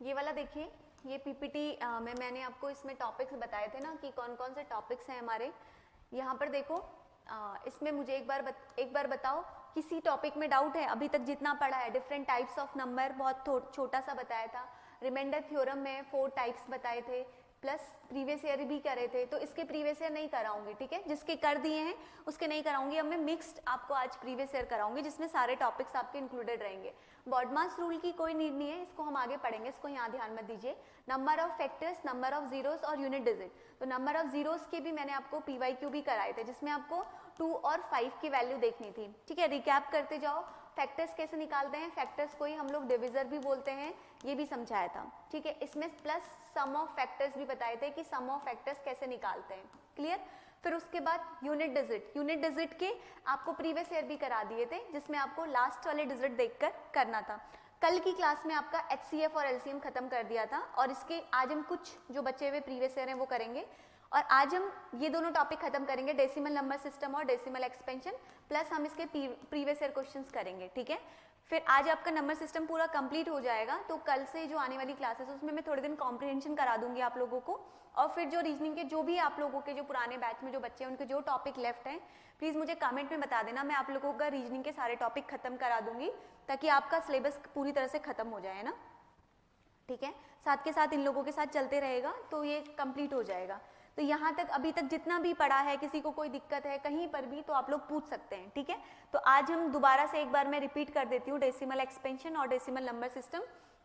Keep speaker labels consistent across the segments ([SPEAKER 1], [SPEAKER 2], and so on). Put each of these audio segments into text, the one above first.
[SPEAKER 1] ये वाला देखिए, ये पीपीटी में मैंने आपको इसमें टॉपिक्स बताए थे ना कि कौन कौन से टॉपिक्स हैं हमारे। यहाँ पर देखो, इसमें मुझे एक बार बताओ, किसी टॉपिक में डाउट है? अभी तक जितना पढ़ा है, डिफरेंट टाइप्स ऑफ नंबर बहुत छोटा सा बताया था, रिमाइंडर थ्योरम में 4 टाइप्स बताए थे, प्लस प्रीवियस ईयर भी करे थे। तो इसके प्रीवियस ईयर नहीं कराऊंगी, ठीक है, जिसके कर दिए हैं उसके नहीं कराऊंगी। अब मैं मिक्स्ड आपको आज प्रीवियस ईयर कराऊंगी, जिसमें सारे टॉपिक्स आपके इंक्लूडेड रहेंगे। बॉडमास रूल की कोई नीड नहीं है, इसको हम आगे पढ़ेंगे, इसको यहाँ ध्यान मत दीजिए। Number of factors, number of zeros और यूनिट डिजिट। तो नंबर ऑफ जीरोस के भी मैंने आपको PYQ भी कराए थे, जिसमें आपको 2 और 5 की वैल्यू देखनी थी, ठीक है। रिकैप करते जाओ, फैक्टर्स कैसे निकालते हैं, फैक्टर्स को ही हम लोग डिविजर भी बोलते हैं, ये भी समझाया था, ठीक है। इसमें प्लस सम ऑफ फैक्टर्स भी बताए थे कि सम ऑफ फैक्टर्स कैसे निकालते हैं, क्लियर। फिर उसके बाद यूनिट डिजिट के आपको प्रीवियस ईयर भी करा दिए थे, जिसमें आपको लास्ट वाले डिजिट देखकर करना था। कल की क्लास में आपका HCF और LCM खत्म कर दिया था, और इसके आज हम कुछ जो बचे हुए प्रीवियस ईयर हैं वो करेंगे। और आज हम ये दोनों टॉपिक खत्म करेंगे, डेसिमल नंबर सिस्टम और डेसिमल एक्सपेंशन, प्लस हम इसके प्रीवियस ईयर क्वेश्चंस करेंगे, ठीक है। फिर आज आपका नंबर सिस्टम पूरा कंप्लीट हो जाएगा। तो कल से जो आने वाली क्लासेस उसमें मैं थोड़े दिन कॉम्प्रिहेंशन करा दूंगी आप लोगों को, और फिर जो रीजनिंग के जो भी आप लोगों के जो पुराने बैच में जो बच्चे हैं उनके जो टॉपिक लेफ्ट हैं, प्लीज़ मुझे कमेंट में बता देना, मैं आप लोगों का रीजनिंग के सारे टॉपिक खत्म करा दूंगी, ताकि आपका सिलेबस पूरी तरह से खत्म हो जाए ना, ठीक है। साथ के साथ इन लोगों के साथ चलते रहेगा तो ये कंप्लीट हो जाएगा। तो यहाँ तक अभी तक जितना भी पढ़ा है, किसी को कोई दिक्कत है कहीं पर भी तो आप लोग पूछ सकते हैं, ठीक है। तो आज हम दोबारा से एक बार मैं रिपीट कर देती हूँ, डेसिमल एक्सपेंशन और decimal number system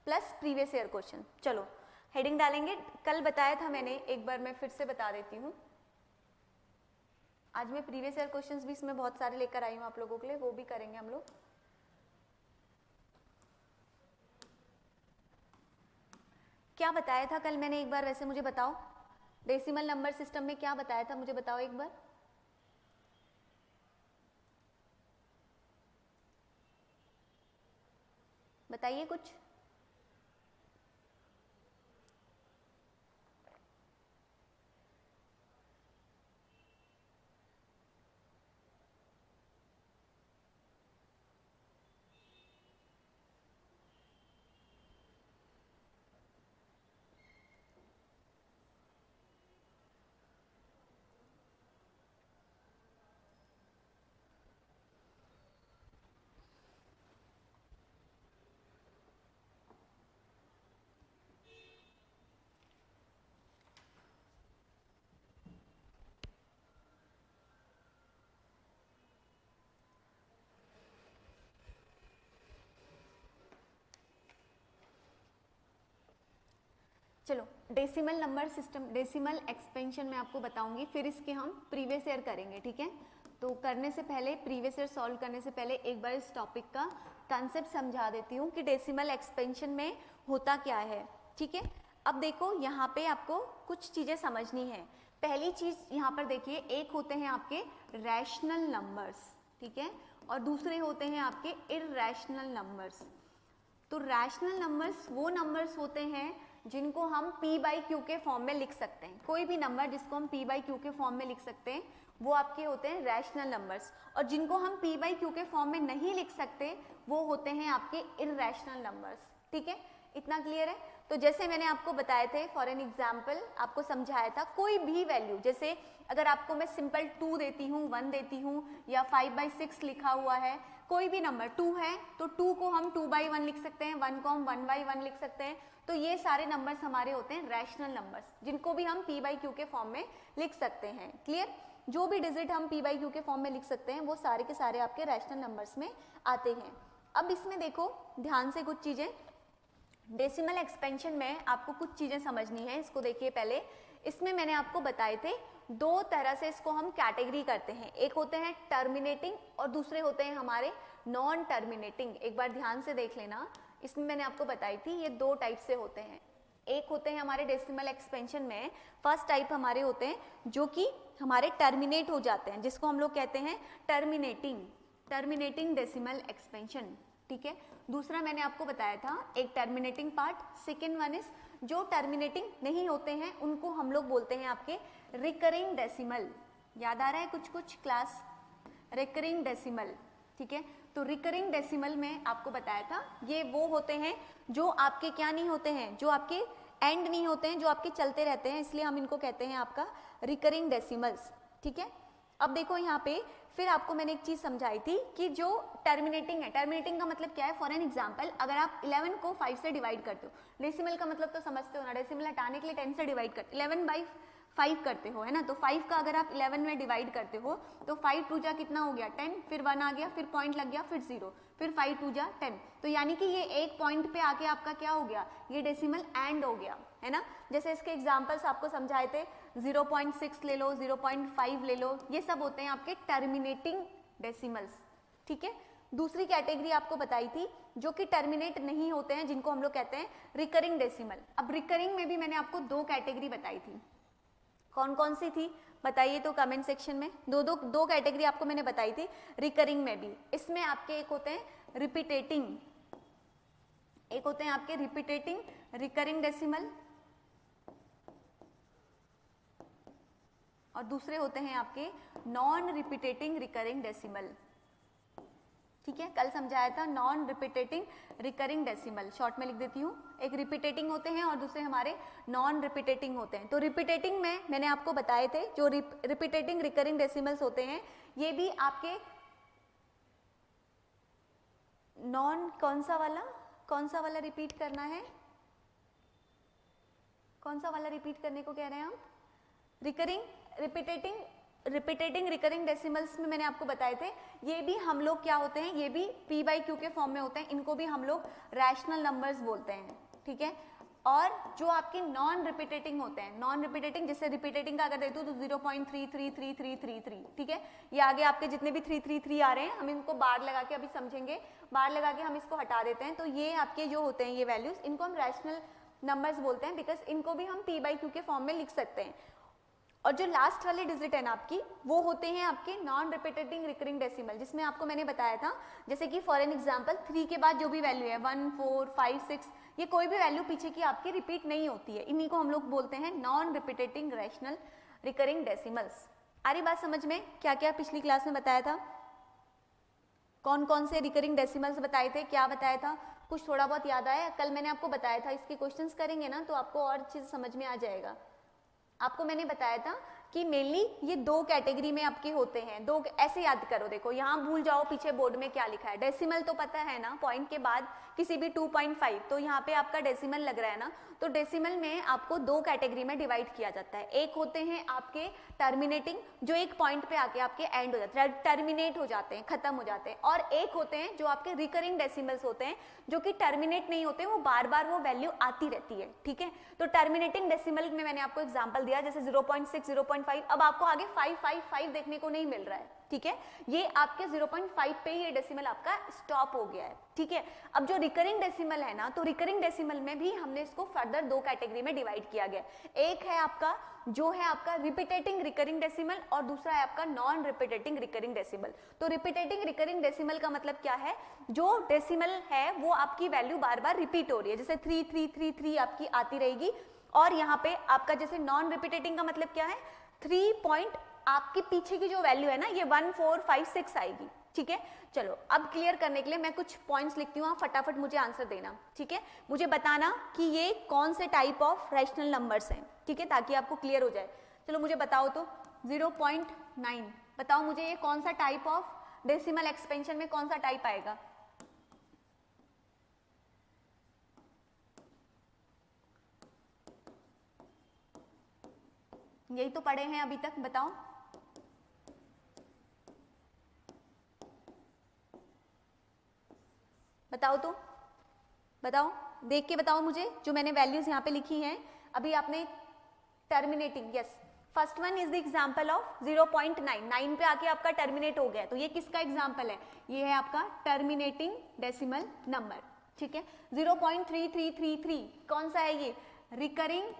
[SPEAKER 1] plus previous year question. चलो हेडिंग डालेंगे, कल बताया था मैंने, एक बार मैं फिर से बता देती हूँ। आज मैं प्रीवियस ईयर क्वेश्चंस भी इसमें बहुत सारे लेकर आई हूँ आप लोगों के लिए, वो भी करेंगे हम लोग। क्या बताया था कल मैंने, एक बार वैसे मुझे बताओ, डेसिमल नंबर सिस्टम में क्या बताया था, मुझे बताओ एक बार। बताइए कुछ। चलो decimal number system, decimal expansion मैं आपको बताऊंगी, फिर इसके हम प्रीवियस ईयर करेंगे, ठीक है। तो करने से पहले, प्रीवियस ईयर सॉल्व करने से पहले एक बार इस टॉपिक का कंसेप्ट समझा देती हूँ कि डेसिमल एक्सपेंशन में होता क्या है, ठीक है। अब देखो यहाँ पे आपको कुछ चीज़ें समझनी है। पहली चीज़ यहाँ पर देखिए, एक होते हैं आपके रैशनल नंबर्स, ठीक है, और दूसरे होते हैं आपके इररैशनल नंबर्स। तो रैशनल नंबर्स वो नंबर्स होते हैं जिनको हम P/Q के फॉर्म में लिख सकते हैं। कोई भी नंबर जिसको हम P/Q के फॉर्म में लिख सकते हैं वो आपके होते हैं रैशनल नंबर्स, और जिनको हम P/Q के फॉर्म में नहीं लिख सकते वो होते हैं आपके इररैशनल नंबर्स, ठीक है। इतना क्लियर है। तो जैसे मैंने आपको बताए थे, फॉर एन एग्जाम्पल आपको समझाया था, कोई भी वैल्यू, जैसे अगर आपको मैं सिंपल 2 देती हूँ, 1 देती हूँ, या 5/6 लिखा हुआ है, कोई भी नंबर 2 है तो 2 को हम 2/1 लिख सकते हैं, 1 को हम 1/1 लिख सकते हैं। तो ये सारे नंबर्स हमारे होते हैं रैशनल नंबर्स, जिनको भी हम P/Q के फॉर्म में लिख सकते हैं, क्लियर। जो भी डिजिट हम P/Q के फॉर्म में लिख सकते हैं वो सारे के सारे आपके रैशनल नंबर्स में आते हैं। अब इसमें देखो ध्यान से कुछ चीजें, डेसिमल एक्सपेंशन में आपको कुछ चीजें समझनी है। इसको देखिए पहले, इसमें मैंने आपको बताए थे 2 तरह से इसको हम कैटेगरी करते हैं, एक होते हैं टर्मिनेटिंग और दूसरे होते हैं हमारे नॉन टर्मिनेटिंग। एक बार ध्यान से देख लेना, इसमें मैंने आपको बताई थी ये 2 टाइप से होते हैं। एक होते हैं हमारे डेसिमल एक्सपेंशन में, फर्स्ट टाइप हमारे होते हैं जो कि हमारे टर्मिनेट हो जाते हैं, जिसको हम लोग कहते हैं टर्मिनेटिंग डेसिमल एक्सपेंशन, ठीक है। दूसरा मैंने आपको बताया था एक terminating part, second one is जो टर्मिनेटिंग नहीं होते हैं उनको हम लोग बोलते हैं आपके रिकरिंग डेसिमल। याद आ रहा है कुछ क्लास, रिकरिंग डेसिमल, ठीक है। तो रिकरिंग डेसिमल में आपको बताया था ये वो होते हैं जो आपके क्या नहीं होते हैं, जो आपके एंड नहीं होते हैं, जो आपके चलते रहते हैं, इसलिए हम इनको कहते हैं आपका रिकरिंग डेसिमल्स। ठीक है, अब देखो यहाँ पे फिर आपको मैंने एक चीज समझाई थी कि जो टर्मिनेटिंग है, टर्मिनेटिंग का मतलब क्या है, फॉर एन एग्जांपल अगर आप 11 को 5 से डिवाइड करते हो, डेसिमल का मतलब तो समझते हो ना, डेसिमल हटाने के लिए 10 से डिवाइड करते, 11/5 करते हो, है ना, तो 5 का अगर आप 11 में डिवाइड करते हो तो 5 2 जा कितना हो गया 10, फिर 1 आ गया, फिर पॉइंट लग गया, फिर 0, फिर 5 2 जा 10, तो यानी कि ये एक पॉइंट पे आके आपका क्या हो गया, ये डेसिमल एंड हो गया, है ना। जैसे इसके एग्जांपल्स आपको समझाए थे, 0.6 ले लो, 0.5 ले लो, ये सब होते हैं आपके टर्मिनेटिंग डेसिमल्स। ठीक है, दूसरी कैटेगरी आपको बताई थी जो कि टर्मिनेट नहीं होते हैं, जिनको हम लोग कहते हैं रिकरिंग डेसिमल। अब रिकरिंग में भी मैंने आपको 2 कैटेगरी बताई थी, कौन कौन सी थी बताइए तो कमेंट सेक्शन में। दो कैटेगरी आपको मैंने बताई थी रिकरिंग में भी। इसमें आपके एक होते हैं रिपीटेटिंग, एक होते हैं आपके रिपीटेटिंग रिकरिंग डेसिमल, और दूसरे होते हैं आपके नॉन रिपीटेटिंग रिकरिंग डेसिमल। ठीक है, कल समझाया था non repeating recurring decimal, short में लिख देती हूँ। एक रिपीटेटिंग होते हैं और दूसरे हमारे नॉन रिपीटेटिंग होते हैं। तो रिपीटेटिंग में मैंने आपको बताए थे जो रिपीटेटिंग रिकरिंग डेसिमल्स होते हैं, ये भी आपके नॉन कौन सा वाला रिपीट करना है, कौन सा वाला रिपीट करने को कह रहे हैं आप, रिपीटेटिंग रिकरिंग डेसिमल्स में मैंने आपको बताए थे, ये भी हम लोग क्या होते हैं, ये भी p/q के फॉर्म में होते हैं, इनको भी हम लोग रैशनल नंबर्स बोलते हैं। ठीक है, और जो आपके नॉन रिपीटेटिंग होते हैं, नॉन रिपीटेटिंग, जैसे रिपीटेटिंग का अगर देखो तो 0.333333, ठीक है, ये आगे आपके जितने भी 333 आ रहे हैं हम इनको बार लगा के अभी समझेंगे, बार लगा के हम इसको हटा देते हैं, तो ये आपके जो होते हैं ये वैल्यूज, इनको हम रैशनल नंबर्स बोलते हैं, बिकॉज इनको भी हम p/q के फॉर्म में लिख सकते हैं। और जो लास्ट वाले डिजिट है ना आपकी, वो होते हैं आपके नॉन रिपीटेटिंग रिकरिंग डेसिमल, जिसमें आपको मैंने बताया था, जैसे कि फॉर एन एग्जांपल 3 के बाद जो भी वैल्यू है 1 4 5 6, ये कोई भी वैल्यू पीछे की आपकी रिपीट नहीं होती है, इन्हीं को हम लोग बोलते हैं non repeating rational recurring decimals. आ रही बात समझ में, क्या क्या पिछली क्लास में बताया था, कौन कौन से रिकरिंग डेसिमल्स बताए थे, क्या बताया था, कुछ थोड़ा बहुत याद आया? कल मैंने आपको बताया था, इसके क्वेश्चंस करेंगे ना तो आपको और चीज समझ में आ जाएगा। आपको मैंने बताया था कि मेनली ये 2 कैटेगरी में आपके होते हैं, 2 ऐसे याद करो, देखो यहाँ भूल जाओ पीछे बोर्ड में क्या लिखा है, डेसिमल तो पता है ना, पॉइंट के बाद किसी भी 2.5, तो यहाँ पे आपका डेसिमल लग रहा है ना, तो डेसिमल में आपको 2 कैटेगरी में डिवाइड किया जाता है। एक होते हैं आपके टर्मिनेटिंग, जो एक पॉइंट पे आके आपके एंड हो जाते हैं, टर्मिनेट हो जाते हैं, खत्म हो जाते हैं, और एक होते हैं जो आपके रिकरिंग डेसिमल्स होते हैं, जो कि टर्मिनेट नहीं होते, वो बार बार वो वैल्यू आती रहती है। ठीक है, तो टर्मिनेटिंग डेसिमल में मैंने आपको एग्जांपल दिया, जैसे 0.6 0.5, अब आपको आगे 555 देखने को नहीं मिल रहा है। ठीक है, ये आपके 0.5 पे ही ये डेसिमल आपका स्टॉप हो गया है। ठीक है, अब जो रिकरिंग डेसिमल है ना, तो रिकरिंग डेसिमल में भी हमने इसको फर्दर 2 कैटेगरी में डिवाइड किया गया। एक है आपका जो है आपका रिपीटेटिंग रिकरिंग डेसिमल, और दूसरा है आपका नॉन रिपीटेटिंग रिकरिंग डेसिमल। तो रिपीटेटिंग रिकरिंग डेसिमल का मतलब क्या है, जो डेसिमल है वो आपकी वैल्यू बार बार रिपीट हो रही है, जैसे 3333 आपकी आती रहेगी, और यहाँ पे आपका जैसे नॉन रिपीटेटिंग का मतलब क्या है, 3 पॉइंट आपके पीछे की जो वैल्यू है ना, ये 1 4 5 6 आएगी। ठीक है, चलो अब क्लियर करने के लिए मैं कुछ पॉइंट्स लिखती हूँ, आप फटाफट मुझे आंसर देना। ठीक है, मुझे बताना कि ये कौन से टाइप ऑफ रैशनल नंबर्स हैं, ठीक है, ताकि आपको क्लियर हो जाए। चलो मुझे बताओ तो 0.9, बताओ मुझे ये कौन सा टाइप ऑफ डेसिमल एक्सपेंशन में कौन सा टाइप आएगा? यही तो पढ़े हैं अभी तक, बताओ। बताओ तो, बताओ, देख के बताओ मुझे, जो मैंने वैल्यूज यहाँ पे लिखी हैं अभी आपने। Terminating, yes, first one is the example of 0.9, 9 पे आके आपका टर्मिनेट हो गया, तो ये किसका एग्जांपल है, ये है आपका टर्मिनेटिंग डेसिमल नंबर। ठीक है, 0.3333 कौन सा है, ये रिकरिंग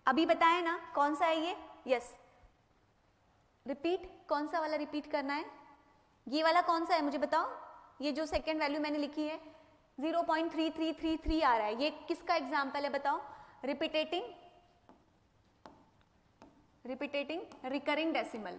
[SPEAKER 1] अभी बताया ना कौन सा है ये, यस, रिपीट, कौन सा वाला रिपीट करना है, ये वाला कौन सा है मुझे बताओ, ये जो सेकेंड वैल्यू मैंने लिखी है 0.3333 आ रहा है, ये किसका एग्जाम्पल है बताओ, रिपीटेटिंग रिकरिंग डेसिमल।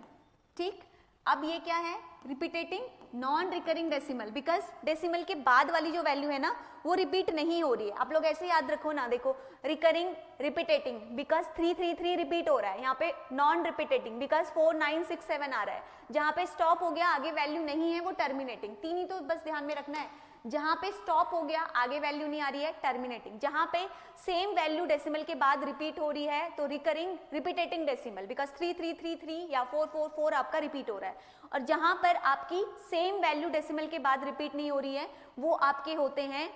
[SPEAKER 1] ठीक, अब ये क्या है, repeating non recurring decimal, because decimal के बाद वाली जो वैल्यू है ना वो रिपीट नहीं हो रही है। आप लोग ऐसे याद रखो ना, देखो रिकरिंग रिपीटेटिंग बिकॉज 333 रिपीट हो रहा है, यहाँ पे नॉन रिपीटेटिंग बिकॉज 4967 आ रहा है, जहाँ पे स्टॉप हो गया आगे वैल्यू नहीं है वो टर्मिनेटिंग। तीन ही तो बस ध्यान में रखना है, जहां पे स्टॉप हो गया आगे वैल्यू नहीं आ रही है टर्मिनेटिंग, जहां पे सेम वैल्यू डेसिमल के बाद रिपीट हो रही है तो रिकरिंग रिपीटेटिंग डेसिमल बिकॉज 3333 या 444 आपका रिपीट हो रहा है, और जहां पर आपकी सेम वैल्यू डेसिमल के बाद रिपीट नहीं हो रही है वो आपके होते हैं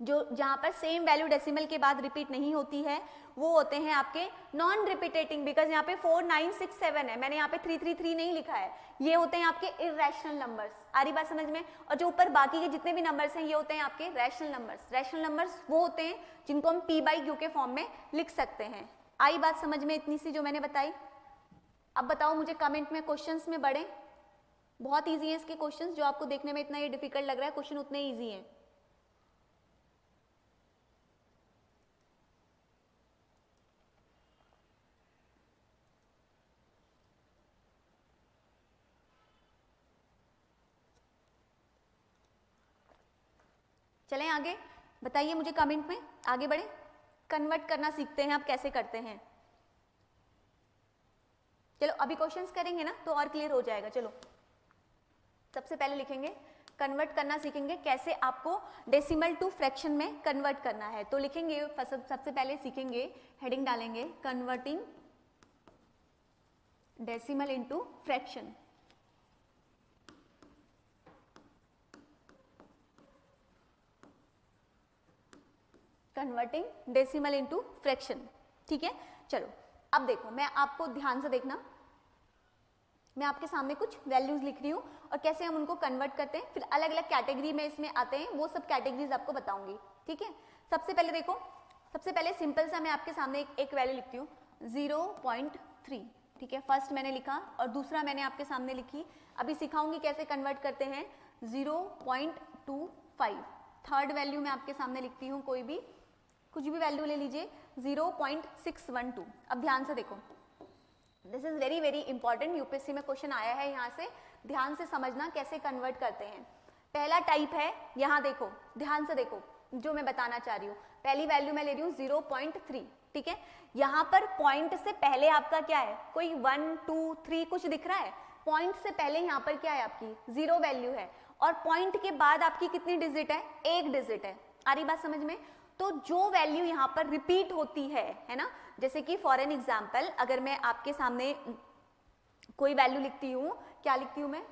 [SPEAKER 1] जो जहां पर सेम वैल्यू डेसिमल के बाद रिपीट नहीं होती है वो होते हैं आपके नॉन रिपीटेटिंग, बिकॉज यहाँ पे 4967 है, मैंने यहाँ पे 333 नहीं लिखा है, ये होते हैं आपके इरेशनल नंबर्स। आ रही बात समझ में? और जो ऊपर बाकी के जितने भी नंबर्स हैं ये होते हैं आपके रैशनल नंबर्स। रैशनल नंबर्स वो होते हैं जिनको हम p/q के फॉर्म में लिख सकते हैं। आई बात समझ में इतनी सी जो मैंने बताई? अब बताओ मुझे कमेंट में, क्वेश्चंस में बढ़े। बहुत ईजी है इसके क्वेश्चंस, जो आपको देखने में इतना ये डिफिकल्ट लग रहा है क्वेश्चन उतने ईजी है। चलें आगे, बताइए मुझे कमेंट में, आगे बढ़े। कन्वर्ट करना सीखते हैं आप कैसे करते हैं। चलो अभी क्वेश्चंस करेंगे ना तो और क्लियर हो जाएगा। चलो सबसे पहले लिखेंगे, कन्वर्ट करना सीखेंगे कैसे आपको डेसिमल टू फ्रैक्शन में कन्वर्ट करना है। तो लिखेंगे सबसे पहले सीखेंगे, हेडिंग डालेंगे converting decimal into fraction. Converting decimal into fraction, ठीक है। चलो अब देखो, मैं आपको ध्यान से देखना, मैं आपके सामने कुछ वैल्यूज लिख रही हूँ और कैसे हम उनको कन्वर्ट करते हैं, फिर अलग अलग कैटेगरी में इसमें आते हैं, वो सब कैटेगरीज आपको बताऊंगी, ठीक है। सबसे पहले देखो, सबसे पहले सिंपल सा मैं आपके सामने एक वैल्यू लिखती हूँ 0.3, ठीक है। फर्स्ट मैंने लिखा और दूसरा मैंने आपके सामने लिखी। अभी सिखाऊंगी कैसे कन्वर्ट करते हैं 0.25। थर्ड वैल्यू मैं आपके सामने लिखती हूँ, कोई भी कुछ भी वैल्यू ले लीजिए 0.612। अब ध्यान से देखो, this is very very important, UPSC में क्वेश्चन आया है, यहाँ से ध्यान से समझना कैसे कन्वर्ट करते हैं। पहला टाइप है, यहाँ देखो ध्यान से देखो जो मैं बताना चाह रही हूँ। पहली वैल्यू मैं ले रही हूँ 0.3, ठीक है। यहाँ पर पॉइंट से पहले आपका क्या है, कोई 1 2 3 कुछ दिख रहा है? पॉइंट से पहले यहाँ पर क्या है आपकी 0 वैल्यू है, और पॉइंट के बाद आपकी कितनी डिजिट है, 1 डिजिट है। आ रही बात समझ में? तो जो वैल्यू यहाँ पर रिपीट होती है ना, जैसे कि फॉर एन एग्जाम्पल अगर मैं आपके सामने कोई वैल्यू लिखती हूँ, क्या लिखती हूँ मैं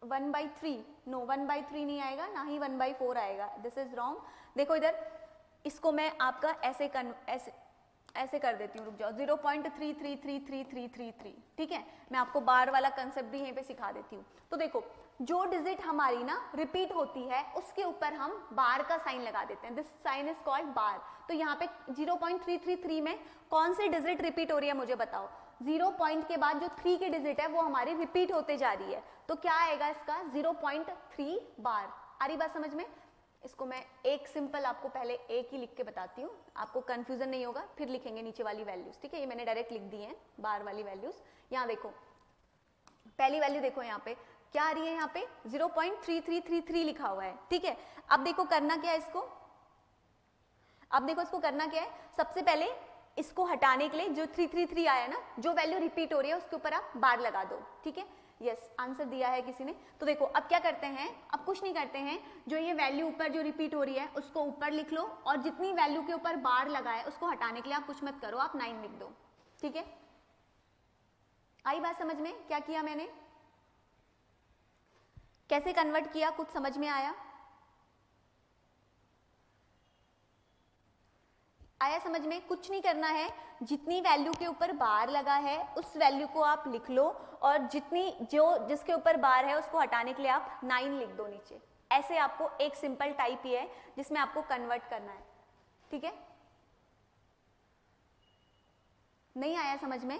[SPEAKER 1] 1/3, नो 1/3 नहीं आएगा, ना ही 1/4 आएगा, दिस इज रॉन्ग। देखो इधर, इसको मैं आपका ऐसे कर देती हूँ, रुक जाओ, 0.333333, ठीक है। मैं आपको बार वाला कंसेप्ट भी यहीं पे सिखा देती हूँ। तो देखो जो डिजिट हमारी ना रिपीट होती है उसके ऊपर हम बार का साइन लगा देते हैं, दिस साइन इज कॉल्ड बार। तो यहाँ पे 0.333 में कौन सी डिजिट रिपीट हो रही है मुझे बताओ? 0 पॉइंट के बाद जो 3 की डिजिट है वो हमारी रिपीट होते जा रही है, तो क्या आएगा इसका 0.3 बार। आ रही बात समझ में? इसको मैं एक सिंपल आपको पहले एक ही लिख के बताती हूँ, आपको कंफ्यूजन नहीं होगा, फिर लिखेंगे नीचे वाली वैल्यूज, ठीक है। ये मैंने डायरेक्ट लिख दी है बार वाली वैल्यूज। यहाँ देखो पहली वैल्यू देखो, यहाँ पे क्या आ रही है, यहाँ पे 0.3333 लिखा हुआ है, ठीक है। अब देखो करना क्या है इसको, अब देखो इसको करना क्या है, सबसे पहले इसको हटाने के लिए जो 333 आया ना, जो वैल्यू रिपीट हो रही है उसके ऊपर आप बार लगा दो, ठीक है। यस, आंसर दिया है किसी ने। तो देखो अब क्या करते हैं, अब कुछ नहीं करते हैं, जो ये वैल्यू ऊपर जो रिपीट हो रही है उसको ऊपर लिख लो, और जितनी वैल्यू के ऊपर बार लगा है उसको हटाने के लिए आप कुछ मत करो, आप 9 लिख दो, ठीक है। आई बात समझ में? क्या किया मैंने, कैसे कन्वर्ट किया, कुछ समझ में आया? आया समझ में? कुछ नहीं करना है, जितनी वैल्यू के ऊपर बार लगा है उस वैल्यू को आप लिख लो, और जिसके ऊपर बार है उसको हटाने के लिए आप 9 लिख दो नीचे। ऐसे आपको एक सिंपल टाइप ही है जिसमें आपको कन्वर्ट करना है, ठीक है। नहीं आया समझ में?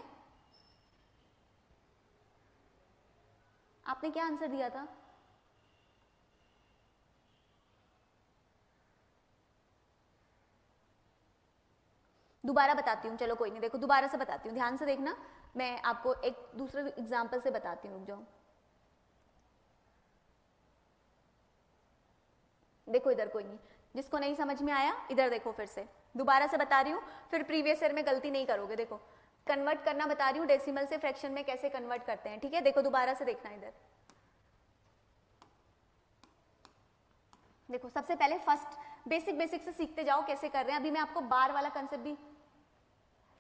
[SPEAKER 1] आपने क्या आंसर दिया था? दोबारा बताती हूँ, चलो कोई नहीं, देखो दोबारा से बताती हूँ, ध्यान से देखना, मैं आपको एक दूसरे एग्जाम्पल से बताती हूँ, रुक जाओ। देखो इधर कोई नहीं, जिसको नहीं समझ में आया इधर देखो, फिर से दोबारा से बता रही हूँ, फिर प्रीवियस ईयर में गलती नहीं करोगे। देखो कन्वर्ट करना बता रही हूँ, डेसिमल से फ्रैक्शन में कैसे कन्वर्ट करते हैं, ठीक है। देखो दोबारा से देखना इधर, देखो सबसे पहले फर्स्ट बेसिक से सीखते जाओ कैसे कर रहे हैं। अभी मैं आपको बार वाला कंसेप्ट भी,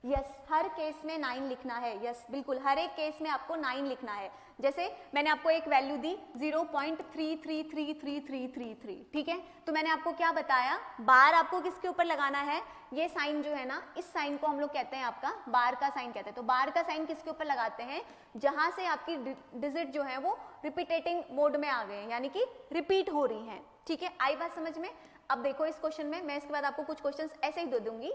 [SPEAKER 1] यस हर केस में 9 लिखना है, यस बिल्कुल हर एक केस में आपको 9 लिखना है। जैसे मैंने आपको एक वैल्यू दी 0.333333, ठीक है, तो मैंने आपको क्या बताया, बार आपको किसके ऊपर लगाना है, ये साइन जो है ना, इस साइन को हम लोग कहते हैं आपका बार का साइन कहते हैं। तो बार का साइन किसके ऊपर लगाते हैं, जहां से आपकी डिजिट जो है वो रिपीटेटिंग मोड में आ गए हैं, यानी कि रिपीट हो रही हैं, ठीक है। आई बात समझ में। अब देखो इस क्वेश्चन में मैं इसके बाद आपको कुछ क्वेश्चन ऐसे ही दे दूंगी,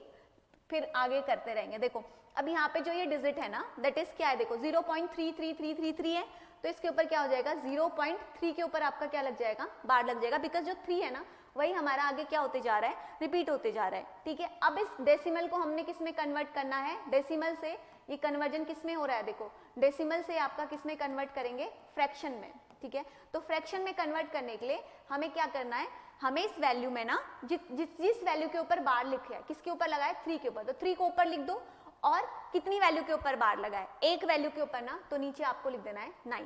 [SPEAKER 1] फिर आगे करते रहेंगे। देखो अब यहाँ पे जो ये डिजिट है ना, दैट इज क्या है, देखो 0.33333 है, तो इसके ऊपर क्या हो जाएगा, 0.3 के ऊपर आपका क्या लग जाएगा, बार लग जाएगा, बिकॉज जो 3 है ना वही हमारा आगे क्या होते जा रहा है, रिपीट होते जा रहा है, ठीक है। अब इस डेसिमल को हमने किस में कन्वर्ट करना है, डेसिमल से, ये कन्वर्जन किस में हो रहा है, देखो डेसिमल से आपका किस में कन्वर्ट करेंगे, फ्रैक्शन में, ठीक है। तो फ्रैक्शन में कन्वर्ट करने के लिए हमें क्या करना है, हमें इस वैल्यू में ना जिस वैल्यू के ऊपर बार लिखे है, किसके ऊपर लगा है, 3 के ऊपर, तो 3 को ऊपर लिख दो, और कितनी वैल्यू के ऊपर बार लगा है, एक वैल्यू के ऊपर ना, तो नीचे आपको लिख देना है 9।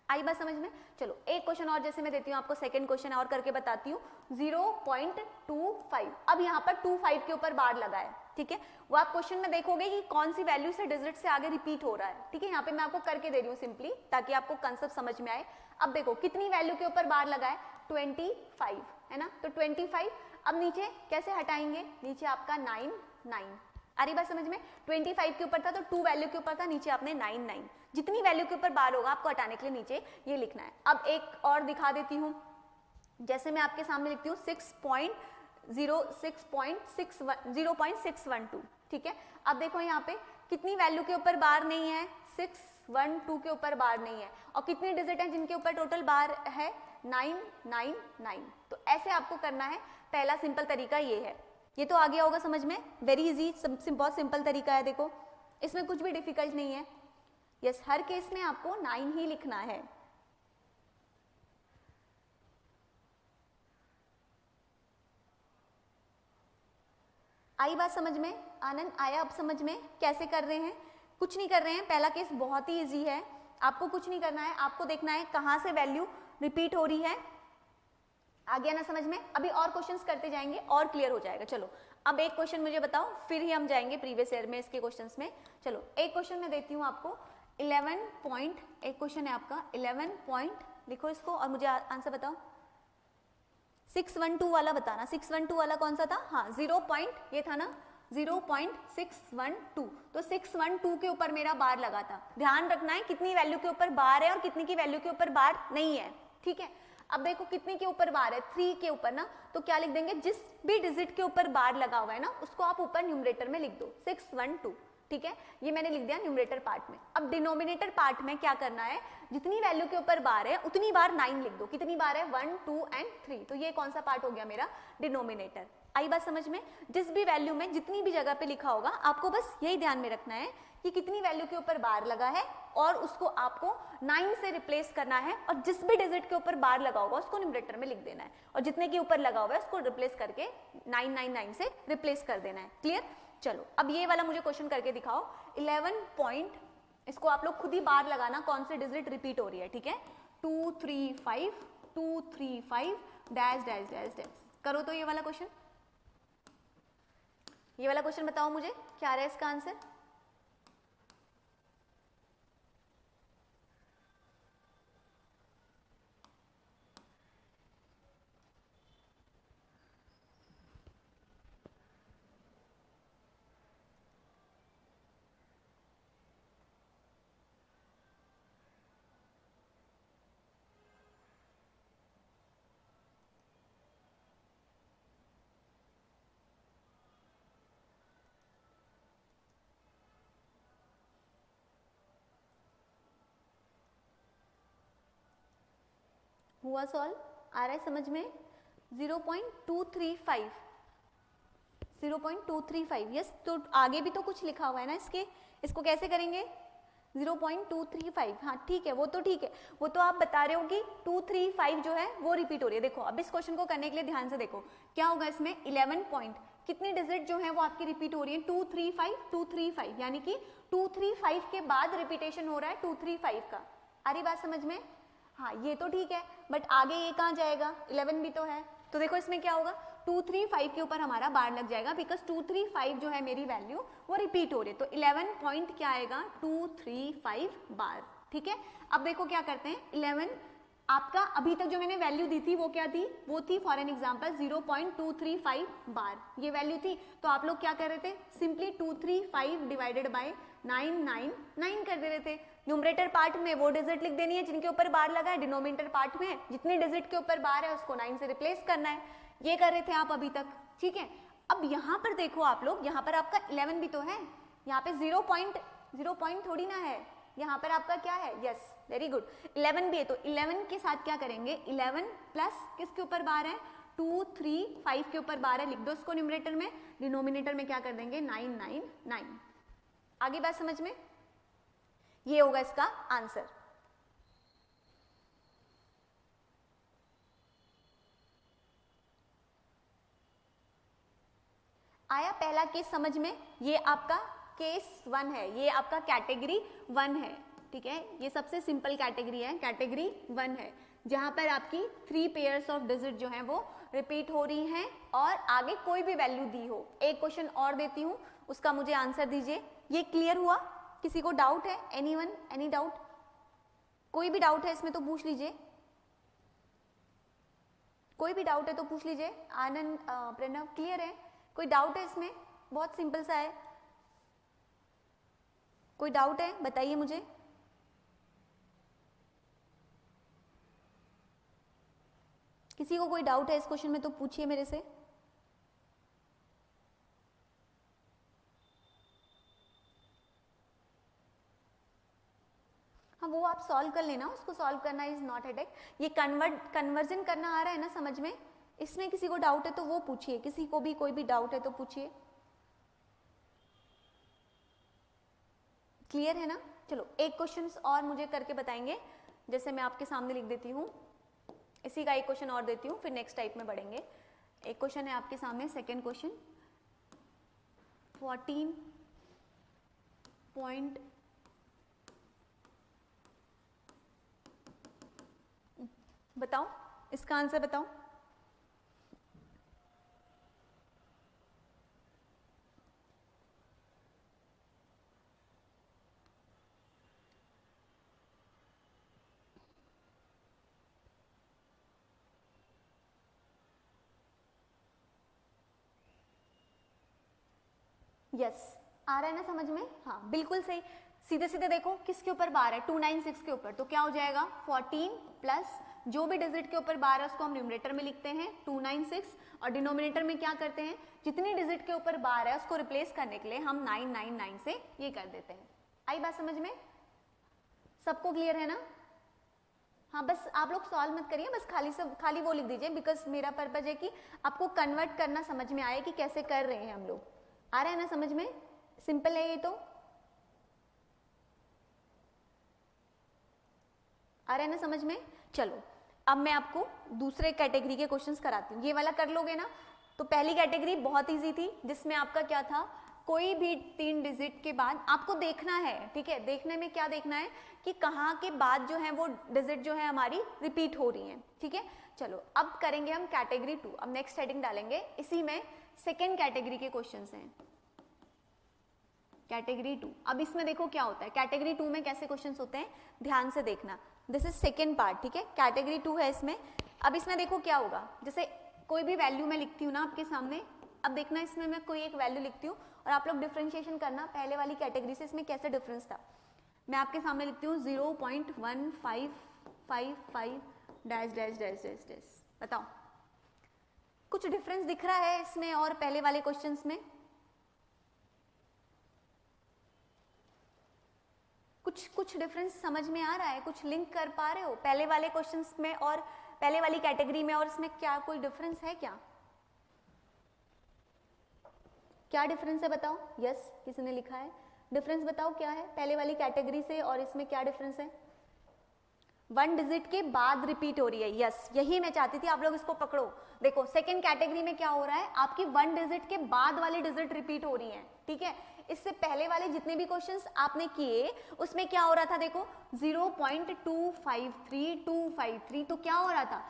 [SPEAKER 1] आई बात समझ में। चलो एक क्वेश्चन और जैसे मैं देती हूँ आपको, सेकंड क्वेश्चन और करके बताती हूँ, 0.25। अब यहाँ पर 25 के ऊपर बार लगा है, ठीक है, वो आप क्वेश्चन में देखोगे कि कौन सी वैल्यू से डिजिट से आगे रिपीट हो रहा है, ठीक है। यहाँ पे मैं आपको करके दे रही हूँ सिंपली, ताकि आपको कंसेप्ट समझ में आए। अब देखो कितनी वैल्यू के ऊपर बार लगा है, 25 है ना, तो 25। अब नीचे कैसे हटाएंगे, नीचे आपका 9 9, आ रही बात समझ में। 25 के ऊपर था तो 2 वैल्यू के ऊपर था, नीचे आपने 9 9, जितनी वैल्यू के ऊपर बार होगा आपको हटाने के लिए नीचे ये लिखना है। अब एक और दिखा देती हूँ, जैसे मैं आपके सामने लिखती हूँ 0.612, ठीक है। अब देखो यहाँ पे कितनी वैल्यू के ऊपर बार नहीं है, 612 के ऊपर बार नहीं है, और कितनी डिजिट है जिनके ऊपर टोटल बार है, 999। तो ऐसे आपको करना है, पहला सिंपल तरीका ये है, ये तो आ गया होगा समझ में, वेरी इजी, बहुत सिंपल तरीका है, देखो इसमें कुछ भी डिफिकल्ट नहीं है। यस हर केस में आपको 9 ही लिखना है। आई बात समझ में, आनंद आया अब समझ में कैसे कर रहे हैं, कुछ नहीं कर रहे हैं, पहला केस बहुत ही इजी है, आपको कुछ नहीं करना है, आपको देखना है कहां से वैल्यू रिपीट हो रही है, आ गया ना समझ में। अभी और क्वेश्चंस करते जाएंगे और क्लियर हो जाएगा। चलो अब एक क्वेश्चन मुझे बताओ, फिर ही हम जाएंगे प्रीवियस ईयर में इसके क्वेश्चंस में। चलो एक क्वेश्चन मैं देती हूँ आपको, 11 पॉइंट, एक क्वेश्चन है आपका 11 पॉइंट, लिखो इसको और मुझे आंसर बताओ। 612 वाला बताना, 612 वाला कौन सा था, हाँ 0 पॉइंट ये था ना, 0.612, तो 612 के ऊपर मेरा बार लगा था। ध्यान रखना है कितनी वैल्यू के ऊपर बार है और कितनी की वैल्यू के ऊपर बार नहीं है, ठीक है। अब देखो कितने के ऊपर बार है, 3 के ऊपर ना, तो क्या लिख देंगे, जिस भी डिजिट के ऊपर बार लगा हुआ है ना उसको आप ऊपर न्यूमरेटर में लिख दो 612, ठीक है। ये मैंने लिख दिया न्यूमरेटर पार्ट में। अब डिनोमिनेटर पार्ट में क्या करना है, जितनी वैल्यू के ऊपर बार है उतनी बार 9 लिख दो। कितनी बार है, 1 2 एंड 3, तो ये कौन सा पार्ट हो गया मेरा, डिनोमिनेटर। आई बात समझ में। जिस भी वैल्यू में जितनी भी जगह पे लिखा होगा आपको बस यही ध्यान में रखना है कि कितनी वैल्यू के ऊपर बार लगा है और उसको आपको 9 से रिप्लेस करना है, और जिस भी डिजिट के ऊपर बार लगा होगा उसको न्यूमरेटर में लिख देना है, और जितने के ऊपर लगा हुआ है उसको रिप्लेस करके 999 से रिप्लेस कर देना है। क्लियर। चलो अब ये वाला मुझे क्वेश्चन करके दिखाओ, 11 पॉइंट, इसको आप लोग खुद ही बार लगाना कौन से डिजिट रिपीट हो रही है, ठीक है। 235 डैश डैश डैश डैश, करो तो ये वाला क्वेश्चन, ये वाला क्वेश्चन बताओ मुझे क्या आ रहा है इसका आंसर। हुआ सॉल्व, आ रहा है समझ में। 0.235 0.235, यस। तो आगे भी तो कुछ लिखा हुआ है ना इसके, इसको कैसे करेंगे 0.235, हाँ ठीक है, वो तो ठीक है, वो तो आप बता रहे हो कि 235 जो है वो रिपीट हो रही है। देखो अब इस क्वेश्चन को करने के लिए ध्यान से देखो क्या होगा इसमें, 11 पॉइंट कितनी डिजिट जो है वो आपकी रिपीट हो रही है, 235 यानी कि 235 के बाद रिपीटेशन हो रहा है 235 का। आ रही बात समझ में? हाँ ये तो ठीक है, बट आगे ये कहाँ जाएगा, 11 भी तो है, तो देखो इसमें क्या होगा 235 के ऊपर हमारा बार लग जाएगा, बिकॉज 235 जो है मेरी वैल्यू वो रिपीट हो रही है, तो 11 पॉइंट क्या आएगा 235 बार। ठीक है, अब देखो क्या करते हैं, 11 आपका अभी तक जो मैंने वैल्यू दी थी वो क्या थी, वो थी फॉर एन एग्जांपल 0.235 बार, ये वैल्यू थी। तो आप लोग क्या कर रहे थे, सिंपली 235 डिवाइडेड बाय 999 कर दे रहे थे। न्यूमरेटर पार्ट में वो डिजिट लिख देनी है जिनके ऊपर बार लगा है, डिनोमिनेटर पार्ट में जितने डिजिट के ऊपर बार है उसको 9 से रिप्लेस करना है, ये कर रहे थे आप अभी तक। ठीक है, अब यहाँ पर देखो आप लोग, यहाँ पर आपका 11 भी तो है, यहाँ पे 0 पॉइंट थोड़ी ना है, यहाँ पर आपका क्या है, यस वेरी गुड 11 भी है, तो 11 के साथ क्या करेंगे, 11 प्लस किसके ऊपर बार है 235 के ऊपर बार है, लिख दो इसको न्यूमरेटर में, डिनोमिनेटर में क्या कर देंगे 999। आगे बात समझ में, ये होगा इसका आंसर। आया पहला केस समझ में, ये आपका केस 1 है, ये आपका कैटेगरी 1 है। ठीक है, ये सबसे सिंपल कैटेगरी है, कैटेगरी 1 है, जहां पर आपकी 3 पेयर्स ऑफ डिजिट जो है वो रिपीट हो रही हैं और आगे कोई भी वैल्यू दी हो। एक क्वेश्चन और देती हूं, उसका मुझे आंसर दीजिए। ये क्लियर हुआ? किसी को डाउट है, एनीवन, एनी डाउट? कोई भी डाउट है इसमें तो पूछ लीजिए, कोई भी डाउट है तो पूछ लीजिए। आनंद, प्रणव क्लियर है? कोई डाउट है इसमें? बहुत सिंपल सा है, कोई डाउट है बताइए मुझे। किसी को कोई डाउट है इस क्वेश्चन में तो पूछिए मेरे से। हाँ वो आप सॉल्व कर लेना, उसको सॉल्व करना इज नॉट हेडेक। ये कन्वर्जन करना आ रहा है ना समझ में, इसमें किसी को डाउट है तो वो पूछिए, किसी को भी कोई भी डाउट है तो पूछिए। क्लियर है ना? चलो एक क्वेश्चन और मुझे करके बताएंगे, जैसे मैं आपके सामने लिख देती हूँ, इसी का एक क्वेश्चन और देती हूँ, फिर नेक्स्ट टाइप में बढ़ेंगे। एक क्वेश्चन है आपके सामने, सेकेंड क्वेश्चन, 14 पॉइंट बताओ, इसका आंसर बताओ। यस आ रहा है ना समझ में? हाँ बिल्कुल सही, सीधे सीधे देखो किसके ऊपर बार है 296 के ऊपर, तो क्या हो जाएगा 14 प्लस जो भी डिजिट के ऊपर बार है उसको हम न्यूमरेटर में लिखते हैं 296, और डिनोमिनेटर में क्या करते हैं, जितनी डिजिट के ऊपर बार है उसको रिप्लेस करने के लिए हम 999 से ये कर देते हैं। आई बात समझ में? सबको क्लियर है ना? हाँ बस आप लोग सॉल्व मत करिए, बस खाली वो लिख दीजिए, बिकॉज मेरा पर्पज है कि आपको कन्वर्ट करना समझ में आए कि कैसे कर रहे हैं हम लोग। आ रहा है ना समझ में? सिंपल है ये तो, आ रहा है ना समझ में? चलो अब मैं आपको दूसरे कैटेगरी के क्वेश्चंस कराती हूँ, ये वाला कर लोगे ना? तो पहली कैटेगरी बहुत इजी थी, जिसमें आपका क्या था, कोई भी 3 डिजिट के बाद आपको देखना है। ठीक है, देखने में क्या देखना है कि कहाँ के बाद जो है वो डिजिट जो है हमारी रिपीट हो रही है। ठीक है, चलो अब करेंगे हम कैटेगरी 2, अब नेक्स्ट हेडिंग डालेंगे, इसी में सेकेंड कैटेगरी के क्वेश्चंस हैं, कैटेगरी 2। अब इसमें देखो क्या होता है, कैटेगरी 2 में कैसे क्वेश्चंस होते हैं, ध्यान से देखना, दिस इज सेकेंड पार्ट। ठीक है, कैटेगरी 2 है इसमें। अब इसमें देखो क्या होगा, जैसे कोई भी वैल्यू मैं लिखती हूँ ना आपके सामने, अब देखना इसमें मैं कोई एक वैल्यू लिखती हूँ और आप लोग डिफ्रेंशिएशन करना पहले वाली कैटेगरी से इसमें कैसे डिफरेंस था। मैं आपके सामने लिखती हूँ 0.1555 dash dash dash dash dash, बताओ कुछ डिफरेंस दिख रहा है इसमें और पहले वाले क्वेश्चंस में? कुछ डिफरेंस समझ में आ रहा है, कुछ लिंक कर पा रहे हो पहले वाले क्वेश्चंस में और पहले वाली कैटेगरी में, और इसमें क्या कोई डिफरेंस है क्या? क्या डिफरेंस है बताओ? यस, किसी ने लिखा है। डिफरेंस बताओ क्या है पहले वाली कैटेगरी से और इसमें, क्या डिफरेंस है? 1 डिजिट के बाद रिपीट हो रही है। यस, यही मैं चाहती थी, आप लोग इसको पकड़ो। देखो सेकेंड कैटेगरी में क्या हो रहा है, आपकी 1 डिजिट के बाद वाली डिजिट रिपीट हो रही है, ठीक है। इससे पहले वाले जितने भी क्वेश्चंस आपने किए उसमें क्या हो रहा था, देखो 0.253253, तो क्या हो रहा था,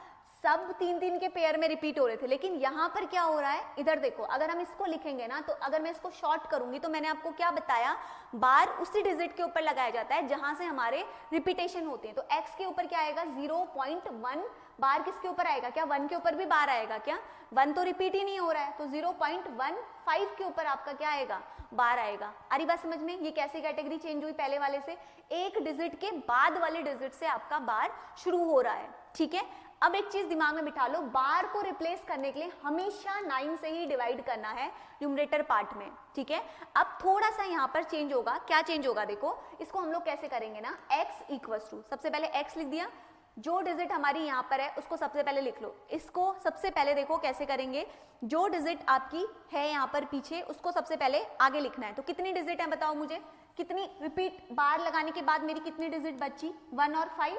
[SPEAKER 1] सब 3-3 के पेयर में रिपीट हो रहे थे। लेकिन यहाँ पर क्या हो रहा है, इधर देखो, अगर हम इसको लिखेंगे ना, तो अगर मैं इसको शॉर्ट करूंगी तो मैंने आपको क्या बताया, बार उसी डिजिट के ऊपर लगाया जाता है जहां से हमारे रिपीटेशन होते हैं। तो x के ऊपर क्या आएगा, 0.1 बार किसके ऊपर आएगा, क्या 1 के ऊपर भी बार आएगा क्या? 1 तो रिपीट ही नहीं हो रहा है, तो 0.15 के ऊपर आपका क्या आएगा, बार आएगा। आ रही बात समझ में? ये कैसी कैटेगरी चेंज हुई पहले वाले से, एक डिजिट के बाद वाले डिजिट से आपका बार शुरू हो रहा है, ठीक है। अब एक चीज दिमाग में बिठा लो, बार को रिप्लेस करने के लिए हमेशा 9 से ही डिवाइड करना है न्यूमरेटर पार्ट में, ठीक है। अब थोड़ा सा यहाँ पर चेंज होगा, क्या चेंज होगा, देखो इसको हम लोग कैसे करेंगे ना, x इक्वल्स टू, सबसे पहले x लिख दिया, जो डिजिट हमारी यहाँ पर है उसको सबसे पहले लिख लो। इसको सबसे पहले देखो कैसे करेंगे, जो डिजिट आपकी है यहाँ पर पीछे उसको सबसे पहले आगे लिखना है। तो कितनी डिजिट है बताओ मुझे, कितनी रिपीट बार लगाने के बाद मेरी कितनी डिजिट बची, 1 और 5,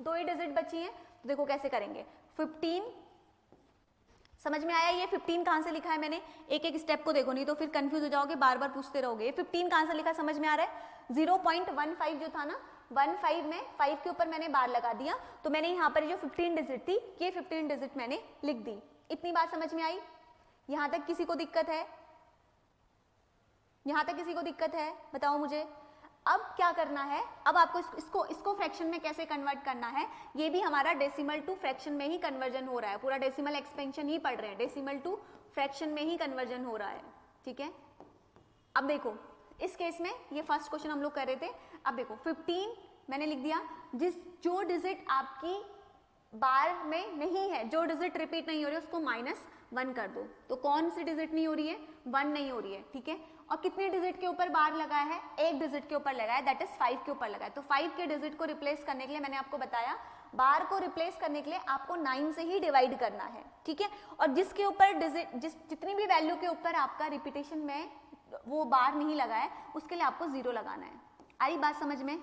[SPEAKER 1] 2 ही डिजिट बची है। तो देखो कैसे करेंगे, 15, समझ में आया ये 15 कहां से लिखा है मैंने, एक एक स्टेप को देखो नहीं तो फिर कंफ्यूज हो जाओगे, बार बार पूछते रहोगे। 15 कहां से लिखा समझ में आ रहा है, 0.15 जो था ना, 15 में 5 के ऊपर मैंने बार लगा दिया, तो मैंने यहाँ पर जो 15 डिजिट थी ये 15 डिजिट मैंने लिख दी। इतनी बात समझ में आई? यहां तक किसी को दिक्कत है? यहां तक किसी को दिक्कत है बताओ मुझे। अब क्या करना है, अब आपको इसको फ्रैक्शन में कैसे कन्वर्ट करना है, ये भी हमारा डेसिमल टू फ्रैक्शन में ही कन्वर्जन हो रहा है, पूरा डेसिमल एक्सपेंशन ही पढ़ रहे हैं, डेसिमल टू फ्रैक्शन में ही कन्वर्जन हो रहा है, ठीक है। अब देखो इस केस में ये फर्स्ट क्वेश्चन हम लोग कर रहे थे। अब देखो 15 मैंने लिख दिया, जो डिजिट आपकी बार में नहीं है, जो डिजिट रिपीट नहीं हो रही है उसको -1 कर दो। तो कौन सी डिजिट नहीं हो रही है, 1 नहीं हो रही है, ठीक है। और कितने डिजिट के ऊपर बार लगाया है, एक डिजिट के ऊपर लगाया, दैट इज 5 के ऊपर लगाया। तो 5 के डिजिट को रिप्लेस करने के लिए मैंने आपको बताया, बार को रिप्लेस करने के लिए आपको 9 से ही डिवाइड करना है, ठीक है। और जिसके ऊपर डिजिट जितनी भी वैल्यू के ऊपर आपका रिपीटेशन में वो बार नहीं लगा है उसके लिए आपको 0 लगाना है। आई बात समझ में?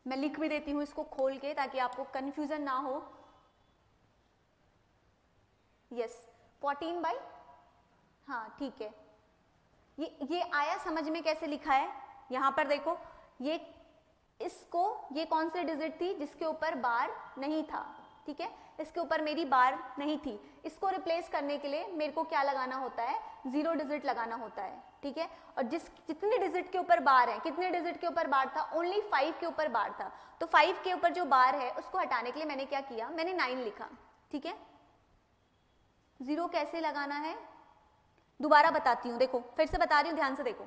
[SPEAKER 1] मैं लिख भी देती हूँ इसको खोल के ताकि आपको कंफ्यूजन ना हो। यस 14 बाई, हाँ ठीक है, ये आया समझ में कैसे लिखा है। यहां पर देखो ये ये कौन सी डिजिट थी जिसके ऊपर बार नहीं था, ठीक है, इसके ऊपर मेरी बार नहीं थी, इसको रिप्लेस करने के लिए मेरे को क्या लगाना होता है, 0 डिजिट लगाना होता है, ठीक है। और जितने डिजिट के ऊपर बार है, कितने डिजिट के ऊपर बार था, ओनली 5 के ऊपर बार था। तो 5 के ऊपर जो बार है उसको हटाने के लिए मैंने क्या किया, मैंने 9 लिखा, ठीक है। 0 कैसे लगाना है दोबारा बताती हूँ, देखो फिर से बता रही हूँ, ध्यान से देखो,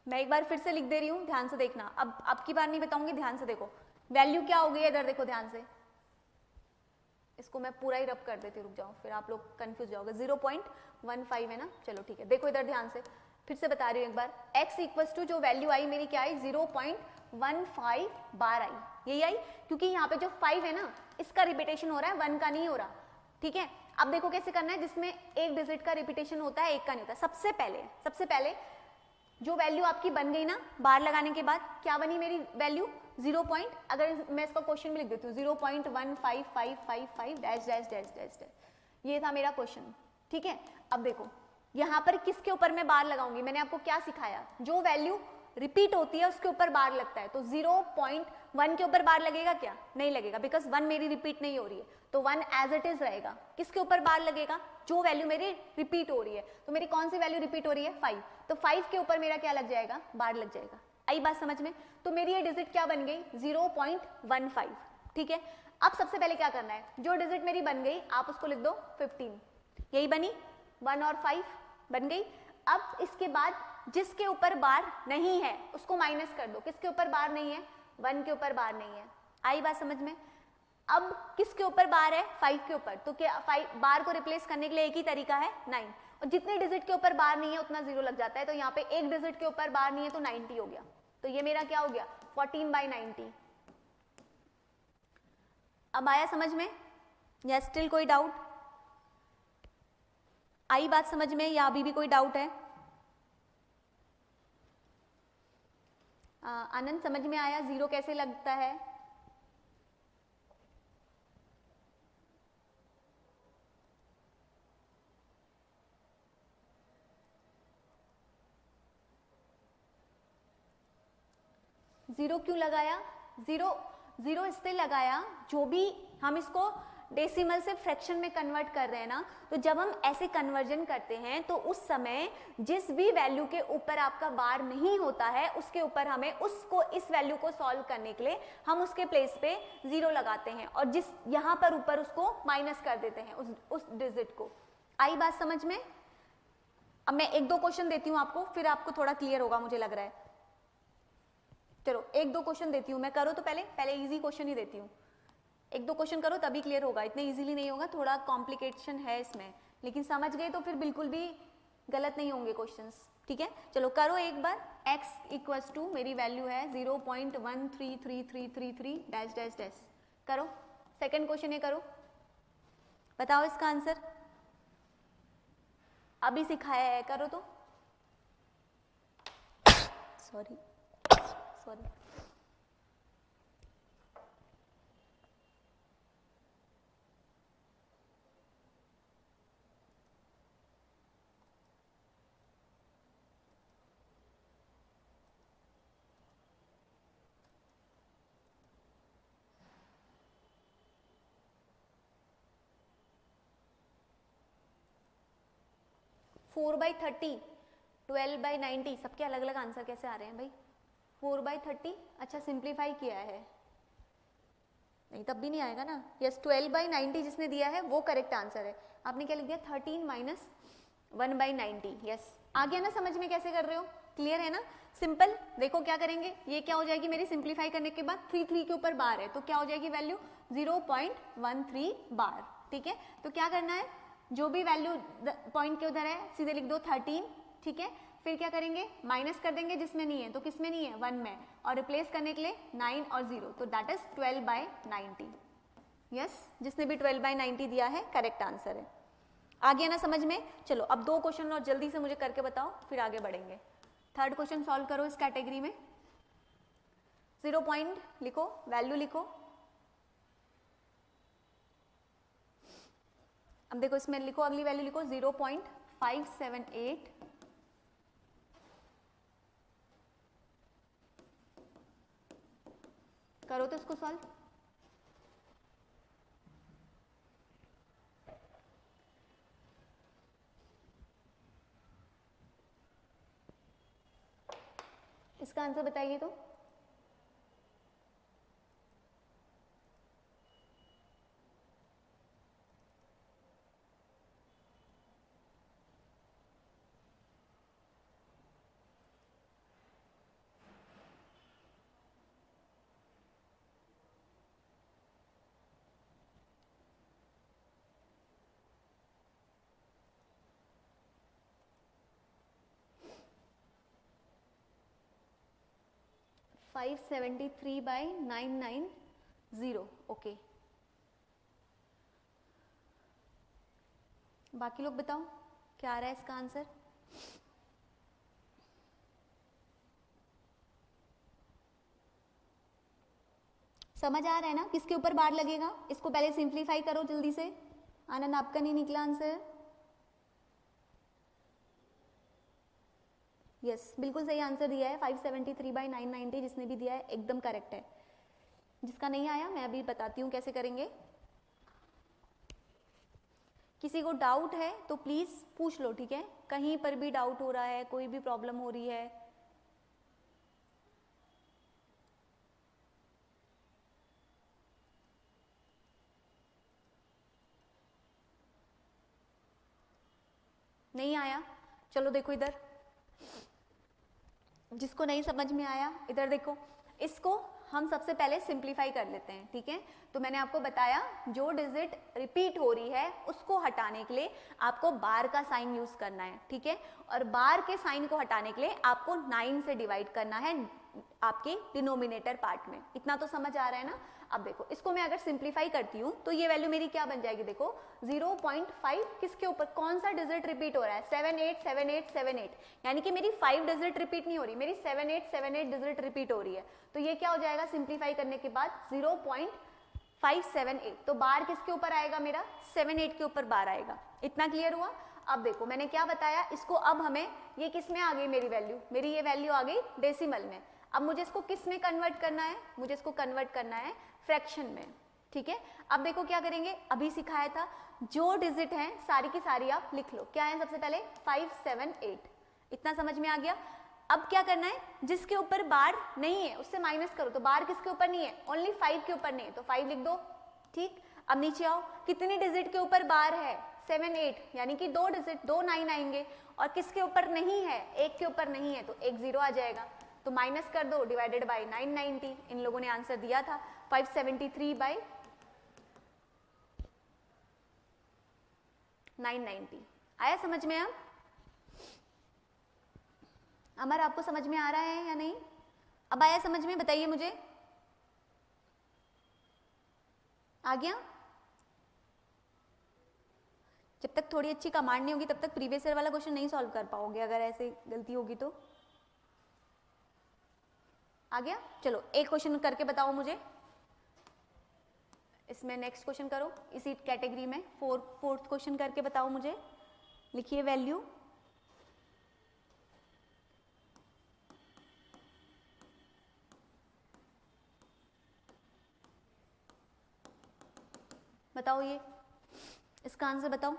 [SPEAKER 1] मैं एक बार फिर से लिख दे रही हूँ, ध्यान से देखना। अब की बार नहीं बताऊंगी, ध्यान से देखो वैल्यू क्या हो गई है, इधर देखो ध्यान से, इसको मैं पूरा ही रब कर देती हूँ, रुक जाओ फिर आप लोग कंफ्यूज जाओगे। 0.15 है ना, चलो ठीक है, देखो इधर ध्यान से, फिर से बता रही हूँ एक बार, x इक्वल्स टू जो वैल्यू आई मेरी क्या आई, 0.15 बार आई, यही आई, क्योंकि यहाँ पे जो 5 है ना इसका रिपीटेशन हो रहा है, 1 का नहीं हो रहा, ठीक है। अब देखो कैसे करना है, जिसमें एक डिजिट का रिपीटेशन होता है, एक का नहीं होता। सबसे पहले जो वैल्यू आपकी बन गई ना बार लगाने के बाद, क्या बनी मेरी वैल्यू, 0. अगर मैं इसका क्वेश्चन में लिख देती हूँ 0.15555 dash dash dash dash dash, ये था मेरा क्वेश्चन, ठीक है। अब देखो यहाँ पर किसके ऊपर मैं बार लगाऊंगी, मैंने आपको क्या सिखाया, जो वैल्यू रिपीट होती है उसके ऊपर बार लगता है। तो 0.1 के ऊपर बार लगेगा क्या, नहीं लगेगा, बिकॉज 1 मेरी रिपीट नहीं हो रही है, तो 1 एज इट इज रहेगा। किसके ऊपर बार लगेगा, जो वैल्यू मेरी रिपीट हो रही है। तो मेरी कौन सी वैल्यू रिपीट हो रही है, 5, तो 5 के ऊपर मेरा क्या लग जाएगा, बार लग जाएगा। आई बात समझ में? तो मेरी ये डिजिट क्या बन गई, 0.15, ठीक है। अब सबसे पहले क्या करना है, जो डिजिट मेरी बन गई आप उसको लिख दो 15, यही बनी, 1 और 5 बन गई। अब इसके बाद जिसके ऊपर बार नहीं है उसको माइनस कर दो, किसके ऊपर बार नहीं है, 1 के ऊपर बार नहीं है। आई बात समझ में? अब किसके ऊपर बार है, 5 के ऊपर, तो क्या 5 बार को रिप्लेस करने के लिए एक ही तरीका है, 9, और जितने डिजिट के ऊपर बार नहीं है उतना 0 लग जाता है। तो यहाँ पे एक डिजिट के ऊपर बार नहीं है तो 90 हो गया, तो ये मेरा क्या हो गया, 14/90। अब आया समझ में, या स्टिल कोई डाउट? आई बात समझ में या अभी भी कोई डाउट है? आनंद समझ में आया जीरो कैसे लगता है? जीरो क्यों लगाया? जीरो इसलिए लगाया, जो भी हम इसको डेसिमल से फ्रैक्शन में कन्वर्ट कर रहे हैं ना, तो जब हम ऐसे कन्वर्जन करते हैं तो उस समय जिस भी वैल्यू के ऊपर आपका बार नहीं होता है उसके ऊपर हमें उसको, इस वैल्यू को सॉल्व करने के लिए हम उसके प्लेस पे जीरो लगाते हैं और जिस यहाँ पर ऊपर उसको माइनस कर देते हैं उस डिजिट को। आई बात समझ में? अब मैं एक दो क्वेश्चन देती हूँ आपको, फिर आपको थोड़ा क्लियर होगा मुझे लग रहा है। चलो एक दो क्वेश्चन देती हूँ मैं, करो तो पहले इजी क्वेश्चन ही देती हूँ। एक दो क्वेश्चन करो तभी क्लियर होगा, इतने इजीली नहीं होगा, थोड़ा कॉम्प्लिकेशन है इसमें, लेकिन समझ गए तो फिर बिल्कुल भी गलत नहीं होंगे क्वेश्चंस, ठीक है? चलो करो एक बार। x इक्वल्स टू, मेरी वैल्यू है 0.13333 डैश डैश डैश। करो सेकंड क्वेश्चन, ये करो, बताओ इसका आंसर। अभी सिखाया है, करो तो। सॉरी 4/30, 12/90, सबके अलग अलग आंसर कैसे आ रहे हैं भाई? 4/30, अच्छा सिंप्लीफाई किया है, नहीं तब भी नहीं आएगा ना। यस 12/90 जिसने दिया है वो करेक्ट आंसर है। आपने क्या लिख दिया? 13 माइनस 1/90। यस, आ गया ना समझ में कैसे कर रहे हो? क्लियर है ना? सिंपल। देखो क्या करेंगे, ये क्या हो जाएगी मेरी सिंप्लीफाई करने के बाद 3 के ऊपर बार है तो क्या हो जाएगी वैल्यू? 0.13 बार, ठीक है? तो क्या करना है, जो भी वैल्यू पॉइंट के उधर है सीधे लिख दो 13, ठीक है? फिर क्या करेंगे, माइनस कर देंगे जिसमें नहीं है, तो किसमें नहीं है? 1 में, और रिप्लेस करने के लिए 9 और 0, तो दैट इज 12/90। यस, जिसने भी 12/90 दिया है करेक्ट आंसर है। आ गया ना समझ में? चलो अब दो क्वेश्चन और जल्दी से मुझे करके बताओ, फिर आगे बढ़ेंगे। थर्ड क्वेश्चन सॉल्व करो इस कैटेगरी में। 0 पॉइंट लिखो, वैल्यू लिखो। अब देखो इसमें लिखो, अगली वैल्यू लिखो 0.578। करो तो इसको सॉल्व। इसका आंसर बताइए तो। फाइव 73/990। ओके, बाकी लोग बताओ क्या आ रहा है इसका आंसर? समझ आ रहा है ना किसके ऊपर बार लगेगा? इसको पहले सिंप्लीफाई करो जल्दी से। आनंद आपका नहीं निकला आंसर? यस, बिल्कुल सही आंसर दिया है, 573/990 जिसने भी दिया है एकदम करेक्ट है। जिसका नहीं आया मैं अभी बताती हूँ कैसे करेंगे। किसी को डाउट है तो प्लीज पूछ लो, ठीक है? कहीं पर भी डाउट हो रहा है, कोई भी प्रॉब्लम हो रही है, नहीं आया? चलो देखो इधर, जिसको नहीं समझ में आया इधर देखो, इसको हम सबसे पहले सिंप्लीफाई कर लेते हैं, ठीक है? तो मैंने आपको बताया जो डिजिट रिपीट हो रही है उसको हटाने के लिए आपको बार का साइन यूज करना है, ठीक है? और बार के साइन को हटाने के लिए आपको 9 से डिवाइड करना है आपके डिनोमिनेटर पार्ट में। इतना तो समझ आ रहा है ना? अब देखो इसको मैं अगर सिंप्लीफाई करती हूँ तो ये वैल्यू मेरी क्या बन जाएगी, देखो 0.5 किसके ऊपर, कौन सा डिजिट रिपीट हो रहा है, 787878, यानी कि मेरी 5 डिजिट रिपीट नहीं हो रही, मेरी 7878 डिजिट रिपीट हो रही है। तो ये क्या हो जाएगा सिंप्लीफाई करने के बाद 0.578, तो बार किसके ऊपर आएगा मेरा, 78 के ऊपर बार आएगा। इतना क्लियर हुआ। अब देखो मैंने क्या बताया, इसको अब हमें, ये किस में आ गई मेरी वैल्यू, मेरी ये वैल्यू आ गई डेसिमल में। अब मुझे इसको किस में कन्वर्ट करना है, मुझे इसको कन्वर्ट करना है फ्रैक्शन में, ठीक है। अब देखो क्या करेंगे, अभी सिखाया था, जो डिजिट हैं सारी की सारी आप लिख लो, क्या है सबसे पहले 578, इतना समझ में आ गया। अब क्या करना है, जिसके ऊपर बार नहीं है उससे माइनस करो, तो बार किसके ऊपर नहीं है, ओनली 5 के ऊपर नहीं है, तो 5 लिख दो, ठीक। अब नीचे आओ, कितनी डिजिट के ऊपर बार है, 7 8, यानी कि 2 डिजिट, 2 9 आएंगे, और किसके ऊपर नहीं है, 1 के ऊपर नहीं है, तो 1 0 आ जाएगा, तो माइनस कर दो, डिवाइडेड बाय 990, इन लोगों ने आंसर दिया था 573/990। आया समझ में? अब अमर आपको समझ में आ रहा है या नहीं, अब आया समझ में, बताइए मुझे, आ गया? जब तक थोड़ी अच्छी कमांड नहीं होगी तब तक प्रीवियस ईयर वाला क्वेश्चन नहीं सॉल्व कर पाओगे, अगर ऐसे गलती होगी तो। आ गया? चलो एक क्वेश्चन करके बताओ मुझे, इसमें नेक्स्ट क्वेश्चन करो, इसी कैटेगरी में फोर्थ क्वेश्चन करके बताओ मुझे। लिखिए वैल्यू, बताओ, ये इसका आंसर बताओ।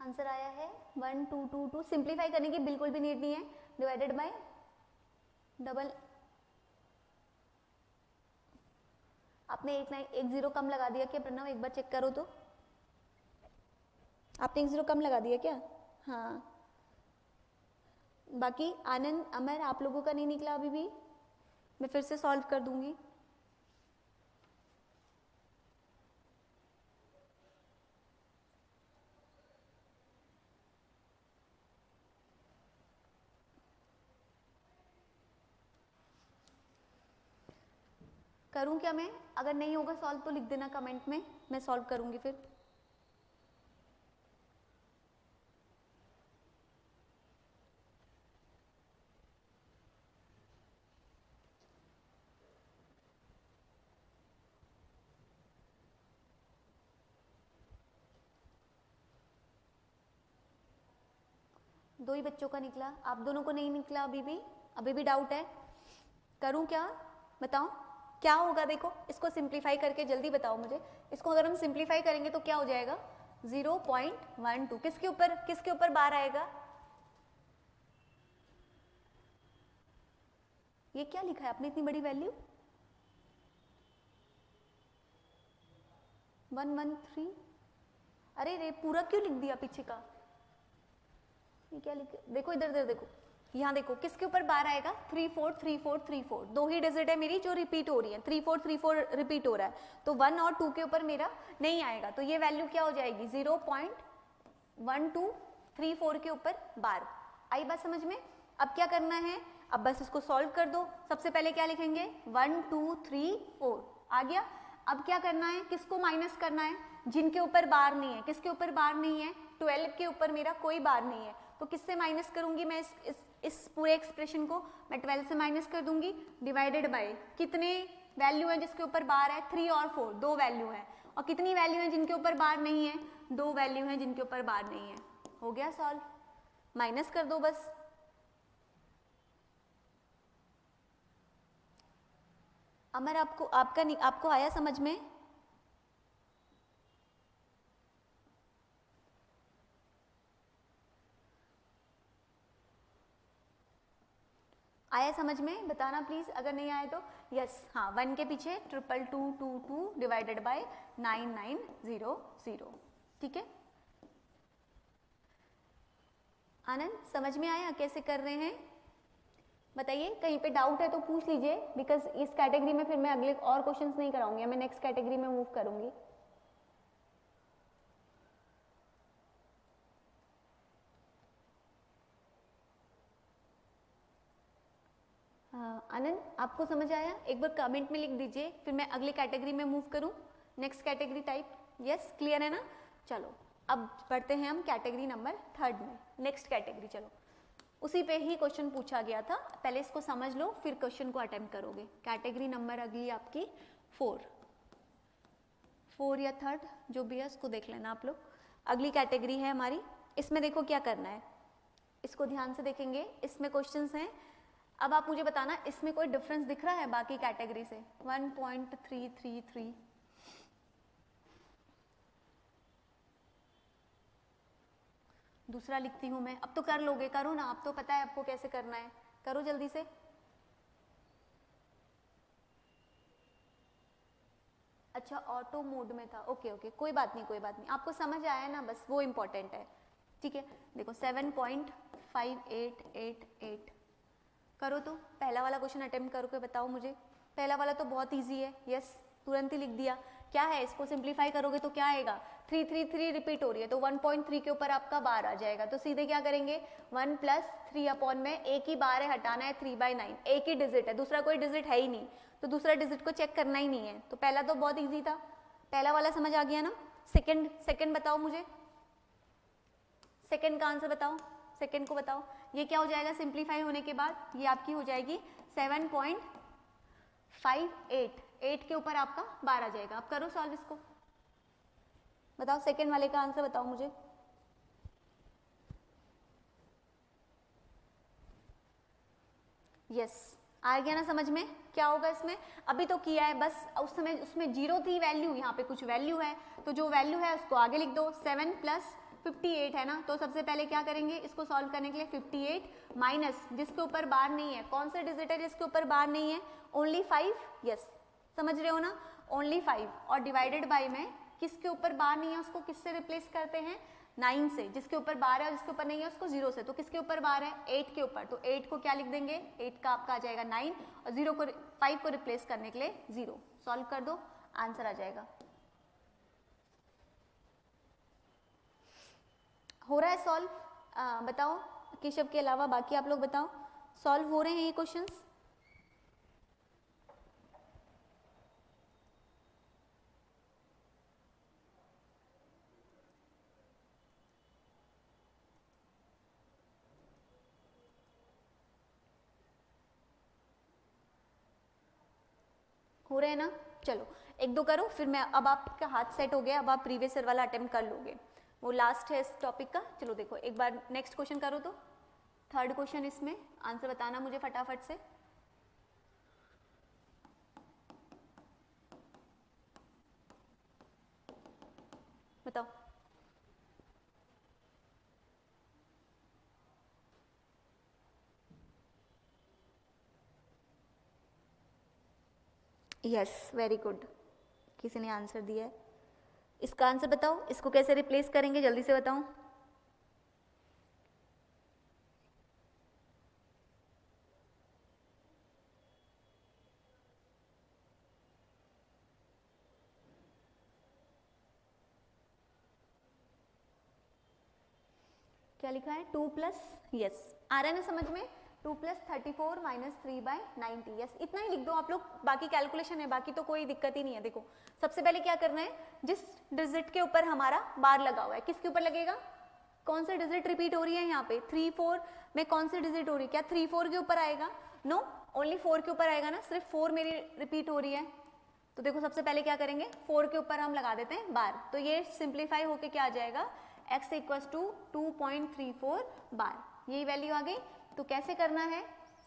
[SPEAKER 1] आंसर आया है 1222, सिंप्लीफाई करने की बिल्कुल भी नीड नहीं है, डिवाइडेड बाय डबल, आपने एक जीरो कम लगा दिया क्या प्रणव, एक बार चेक करो तो, आपने एक जीरो कम लगा दिया क्या? हाँ, बाकी आनंद अमर आप लोगों का नहीं निकला अभी भी, मैं फिर से सॉल्व कर दूंगी। करूं क्या मैं, अगर नहीं होगा सॉल्व तो लिख देना कमेंट में, मैं सॉल्व करूंगी फिर। दो ही बच्चों का निकला, आप दोनों को नहीं निकला अभी भी डाउट है, करूं क्या, बताओ क्या होगा। देखो इसको सिंप्लीफाई करके जल्दी बताओ मुझे, इसको अगर हम सिंप्लीफाई करेंगे तो क्या हो जाएगा 0.12, किसके ऊपर बार आएगा, ये क्या लिखा है आपने इतनी बड़ी वैल्यू, 113, अरे रे पूरा क्यों लिख दिया पीछे का, ये क्या लिख, देखो इधर देखो, यहाँ देखो किसके ऊपर बार आएगा, 343434, दो ही डिजिट है मेरी जो रिपीट हो रही है, 3434 रिपीट हो रहा है, तो 1 और 2 के ऊपर मेरा नहीं आएगा, तो ये वैल्यू क्या हो जाएगी 0.1234 के ऊपर बार। आई बात समझ में? अब क्या करना है, अब बस इसको सॉल्व कर दो, सबसे पहले क्या लिखेंगे 1 2 3 4, आ गया। अब क्या करना है, किसको माइनस करना है, जिनके ऊपर बार नहीं है, किसके ऊपर बार नहीं है, 12 के ऊपर मेरा कोई बार नहीं है, तो किससे माइनस करूंगी मैं, इस पूरे एक्सप्रेशन को मैं 12 से माइनस कर दूंगी, डिवाइडेड बाय कितने वैल्यू है जिसके ऊपर बार है, 3 और 4, 2 वैल्यू है, और कितनी वैल्यू है जिनके ऊपर बार नहीं है, 2 वैल्यू है जिनके ऊपर बार नहीं है। हो गया सॉल्व, माइनस कर दो बस। अमर आपको आया समझ में? आया समझ में? बताना प्लीज अगर नहीं आया तो। यस, हाँ, 1 के पीछे 2222 डिवाइडेड बाय 9900। ठीक है आनंद, समझ में आया कैसे कर रहे हैं? बताइए, कहीं पे डाउट है तो पूछ लीजिए, बिकॉज इस कैटेगरी में फिर मैं अगले और क्वेश्चंस नहीं कराऊंगी, मैं नेक्स्ट कैटेगरी में मूव करूंगी। आनंद, आपको समझ आया? एक बार कमेंट में लिख दीजिए, फिर मैं अगले कैटेगरी में मूव करूं, next category type. Yes, clear है ना? चलो अब बढ़ते हैं हम कैटेगरी नंबर 3 में। नेक्स्ट कैटेगरी, चलो उसी पे ही क्वेश्चन पूछा गया था, पहले इसको समझ लो फिर क्वेश्चन को अटेम्प्ट करोगे। कैटेगरी नंबर अगली आपकी 4 या 3 जो भी है उसको देख लेना आप लोग। अगली कैटेगरी है हमारी, इसमें देखो क्या करना है, इसको ध्यान से देखेंगे, इसमें क्वेश्चंस हैं। अब आप मुझे बताना इसमें कोई डिफरेंस दिख रहा है बाकी कैटेगरी से? 1.333 दूसरा लिखती हूं मैं। अब तो कर लोगे, करो ना, अब तो पता है आपको कैसे करना है, करो जल्दी से। अच्छा, ऑटो मोड में था, ओके ओके, कोई बात नहीं कोई बात नहीं, आपको समझ आया ना, बस वो इम्पोर्टेंट है। ठीक है, देखो 7.5888 करो तो पहला वाला क्वेश्चन अटेम्प्ट करके बताओ मुझे। पहला वाला तो बहुत इजी है, यस तुरंत ही लिख दिया। क्या है, इसको सिंप्लीफाई करोगे तो क्या आएगा? 333 रिपीट हो रही है तो 1.3 के ऊपर आपका बार आ जाएगा, तो सीधे क्या करेंगे 1 + 3 अपॉन में एक ही बार है, हटाना है 3/9, एक ही डिजिट है, दूसरा कोई डिजिट है ही नहीं, तो दूसरा डिजिट को चेक करना ही नहीं है। तो पहला तो बहुत ईजी था, पहला वाला समझ आ गया ना। सेकंड बताओ मुझे, सेकंड का आंसर बताओ, सेकंड को बताओ। ये क्या हो जाएगा सिंप्लीफाई होने के बाद? ये आपकी हो जाएगी 7.58, 8 के ऊपर आपका बार आ जाएगा। अब करो सॉल्व इसको, बताओ सेकंड वाले का आंसर बताओ मुझे। यस, आ गया ना समझ में? क्या होगा इसमें? अभी तो किया है बस, उस समय उसमें 0 थी वैल्यू, यहाँ पे कुछ वैल्यू है, तो जो वैल्यू है उसको आगे लिख दो। 7 + 58 है ना, तो सबसे पहले क्या करेंगे इसको सॉल्व करने के लिए, 58 माइनस जिसके ऊपर बार नहीं है, कौन सा डिजिट है जिसके ऊपर बार नहीं है? ओनली 5। यस, समझ रहे हो ना, ओनली 5, और डिवाइडेड बाय में किसके ऊपर बार नहीं है उसको किससे रिप्लेस करते हैं? 9 से। जिसके ऊपर बार है और जिसके ऊपर नहीं है उसको 0 से। तो किसके ऊपर बार है? 8 के ऊपर, तो 8 को क्या लिख देंगे? 8 का आपका आ जाएगा 9, और 0 को 5 को रिप्लेस करने के लिए 0। सॉल्व कर दो, आंसर आ जाएगा। हो रहा है सॉल्व? बताओ, केशव के अलावा बाकी आप लोग बताओ, सॉल्व हो रहे हैं ये क्वेश्चंस? हो रहे हैं ना? चलो एक दो करो, फिर मैं, अब आपका हाथ सेट हो गया, अब आप प्रीवियस ईयर वाला अटेम्प्ट कर लोगे, वो लास्ट है इस टॉपिक का। चलो देखो एक बार नेक्स्ट क्वेश्चन करो तो, 3rd क्वेश्चन, इसमें आंसर बताना मुझे फटाफट से। बताओ। यस, वेरी गुड, किसी ने आंसर दिया है। इसका आंसर बताओ, इसको कैसे रिप्लेस करेंगे जल्दी से बताओ। क्या लिखा है? 2 प्लस, यस आ रहा है ना समझ में, 2 + 34 - 3/90। यस, इतना ही लिख दो आप लोग, बाकी कैलकुलेशन है, बाकी तो कोई दिक्कत ही नहीं है। देखो सबसे पहले क्या करना है, जिस डिजिट के ऊपर हमारा बार लगा हुआ है किसके ऊपर लगेगा? कौन सा डिजिट रिपीट हो रही है यहाँ पे? 3 4 में कौन सी डिजिट हो रही है? क्या 3 4 के ऊपर आएगा? नो, ओनली 4 के ऊपर आएगा ना, सिर्फ 4 मेरी रिपीट हो रही है। तो देखो सबसे पहले क्या करेंगे, 4 के ऊपर हम लगा देते हैं बार, तो ये सिंप्लीफाई होके क्या आ जाएगा? x = 2.34 बार, यही वैल्यू आ गई। तो कैसे करना है,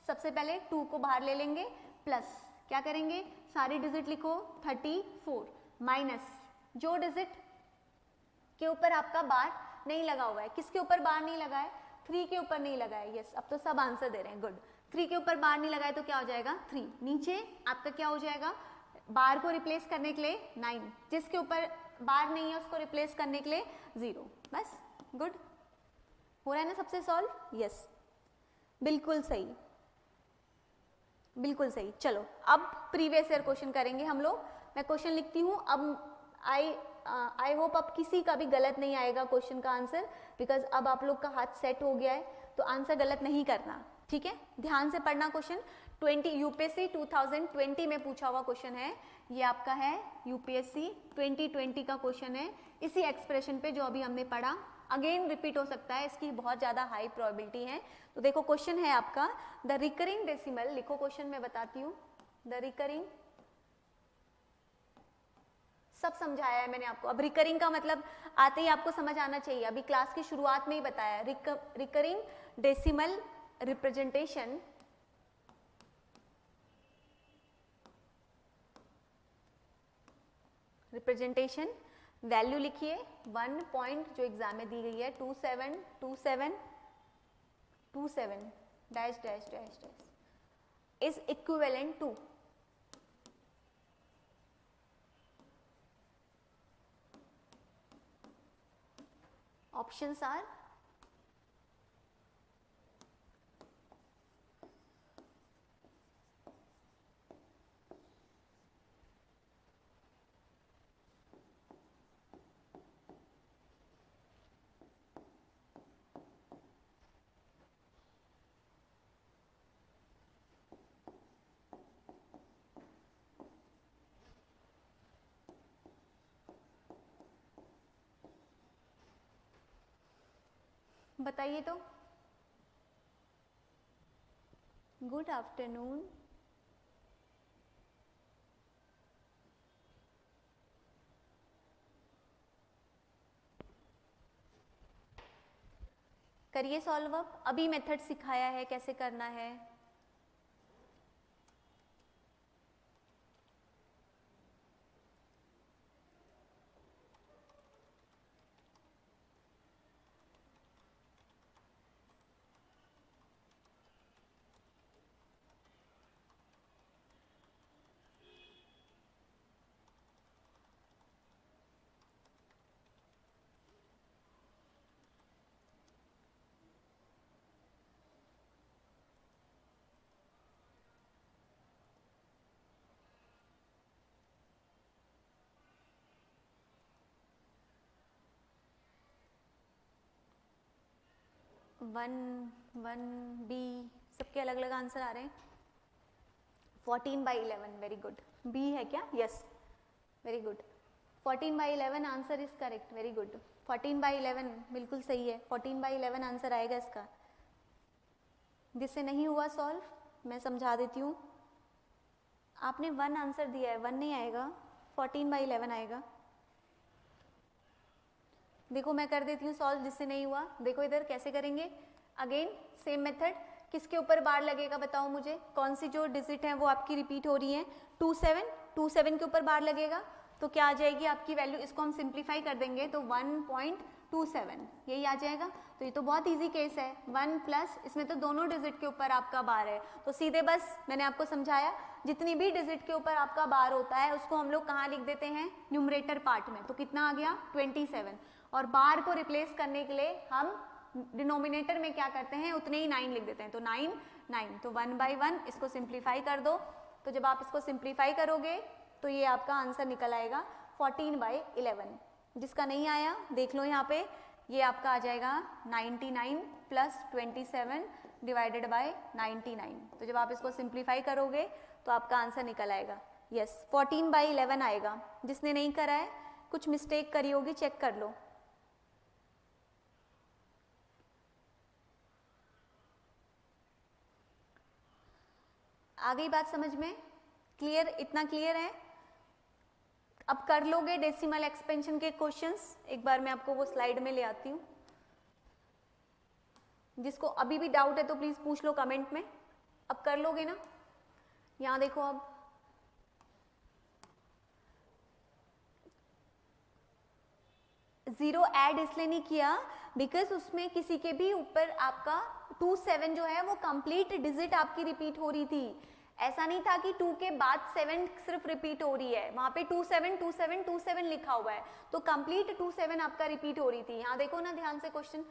[SPEAKER 1] सबसे पहले 2 को बाहर ले लेंगे, प्लस क्या करेंगे, सारी डिजिट लिखो 34 माइनस जो डिजिट के ऊपर आपका बार नहीं लगा हुआ है, किसके ऊपर बार नहीं लगा है? 3 के ऊपर नहीं लगा है। यस, अब तो सब आंसर दे रहे हैं, गुड। 3 के ऊपर बार नहीं लगाए तो क्या हो जाएगा 3, नीचे आपका क्या हो जाएगा, बार को रिप्लेस करने के लिए 9, जिसके ऊपर बार नहीं है उसको रिप्लेस करने के लिए 0। बस, गुड, हो रहा है ना सबसे सॉल्व? यस, बिल्कुल सही, बिल्कुल सही। चलो अब प्रीवियस ईयर क्वेश्चन करेंगे हम लोग। मैं क्वेश्चन लिखती हूँ। अब आई होप अब किसी का भी गलत नहीं आएगा क्वेश्चन का आंसर, बिकॉज अब आप लोग का हाथ सेट हो गया है, तो आंसर गलत नहीं करना, ठीक है? ध्यान से पढ़ना क्वेश्चन। 20 यूपीएससी 2020 में पूछा हुआ क्वेश्चन है, ये आपका है यूपीएससी 2020 का क्वेश्चन है, इसी एक्सप्रेशन पे जो अभी हमने पढ़ा अगेन रिपीट हो सकता है, इसकी बहुत ज्यादा हाई प्रोबेबिलिटी है। तो देखो क्वेश्चन है आपका, द रिकरिंग डेसिमल, लिखो क्वेश्चन मैं बताती हूँ। द रिकरिंग, सब समझाया है मैंने आपको, अब रिकरिंग का मतलब आते ही आपको समझ आना चाहिए, अभी क्लास की शुरुआत में ही बताया। रिकरिंग डेसिमल रिप्रेजेंटेशन वैल्यू लिखिए 1 पॉइंट जो एग्जाम में दी गई है 2727 dash dash dash dash is equivalent to options are बताइए तो। Good afternoon. करिए सॉल्व अप, अभी मेथड सिखाया है कैसे करना है। वन बी सबके अलग अलग आंसर आ रहे हैं। 14/11 वेरी गुड। बी है क्या? Yes, very good. 14/11 answer is correct, very good. 14/11 बिल्कुल सही है, 14/11 आंसर आएगा इसका। जिससे नहीं हुआ सॉल्व मैं समझा देती हूँ। आपने 1 आंसर दिया है, 1 नहीं आएगा, 14/11 आएगा। देखो मैं कर देती हूँ सॉल्व जिससे नहीं हुआ। देखो इधर कैसे करेंगे, अगेन सेम मेथड। किसके ऊपर बार लगेगा बताओ मुझे, कौन सी जो डिजिट है वो आपकी रिपीट हो रही है? 27 के ऊपर बार लगेगा तो क्या आ जाएगी आपकी वैल्यू? इसको हम सिंप्लीफाई कर देंगे तो 1.27 यही आ जाएगा। तो ये तो बहुत इजी केस है। 1 प्लस इसमें तो दोनों डिजिट के ऊपर आपका बार है, तो सीधे बस मैंने आपको समझाया जितनी भी डिजिट के ऊपर आपका बार होता है उसको हम लोग कहाँ लिख देते हैं? न्यूमरेटर पार्ट में। तो कितना आ गया? 27। और बार को रिप्लेस करने के लिए हम डिनोमिनेटर में क्या करते हैं? उतने ही 9 लिख देते हैं। तो 9 तो 1/1 इसको सिंप्लीफाई कर दो। तो जब आप इसको सिंप्लीफाई करोगे तो ये आपका आंसर निकल आएगा 14/11। जिसका नहीं आया देख लो यहाँ पे, ये आपका आ जाएगा 99 प्लस 27 डिवाइडेड बाय 99। तो जब आप इसको सिंप्लीफाई करोगे तो आपका आंसर निकल आएगा यस 14/11 आएगा। जिसने नहीं करा है कुछ मिस्टेक करी होगी, चेक कर लो। आ गई बात समझ में? क्लियर? इतना क्लियर है? अब कर लोगे डेसिमल एक्सपेंशन के क्वेश्चंस? एक बार मैं आपको वो स्लाइड में ले आती हूँ। जिसको अभी भी डाउट है तो प्लीज पूछ लो कमेंट में। अब कर लोगे ना? यहाँ देखो, अब जीरो ऐड इसलिए नहीं किया बिकॉज उसमें किसी के भी ऊपर आपका 27 जो है वो कंप्लीट डिजिट आपकी रिपीट हो रही थी, ऐसा नहीं था कि 2 के बाद 7 सिर्फ रिपीट हो रही है, वहां पे 27 27 27 लिखा हुआ है, तो कंप्लीट 27 आपका रिपीट हो रही थी। यहाँ देखो ना ध्यान से क्वेश्चन,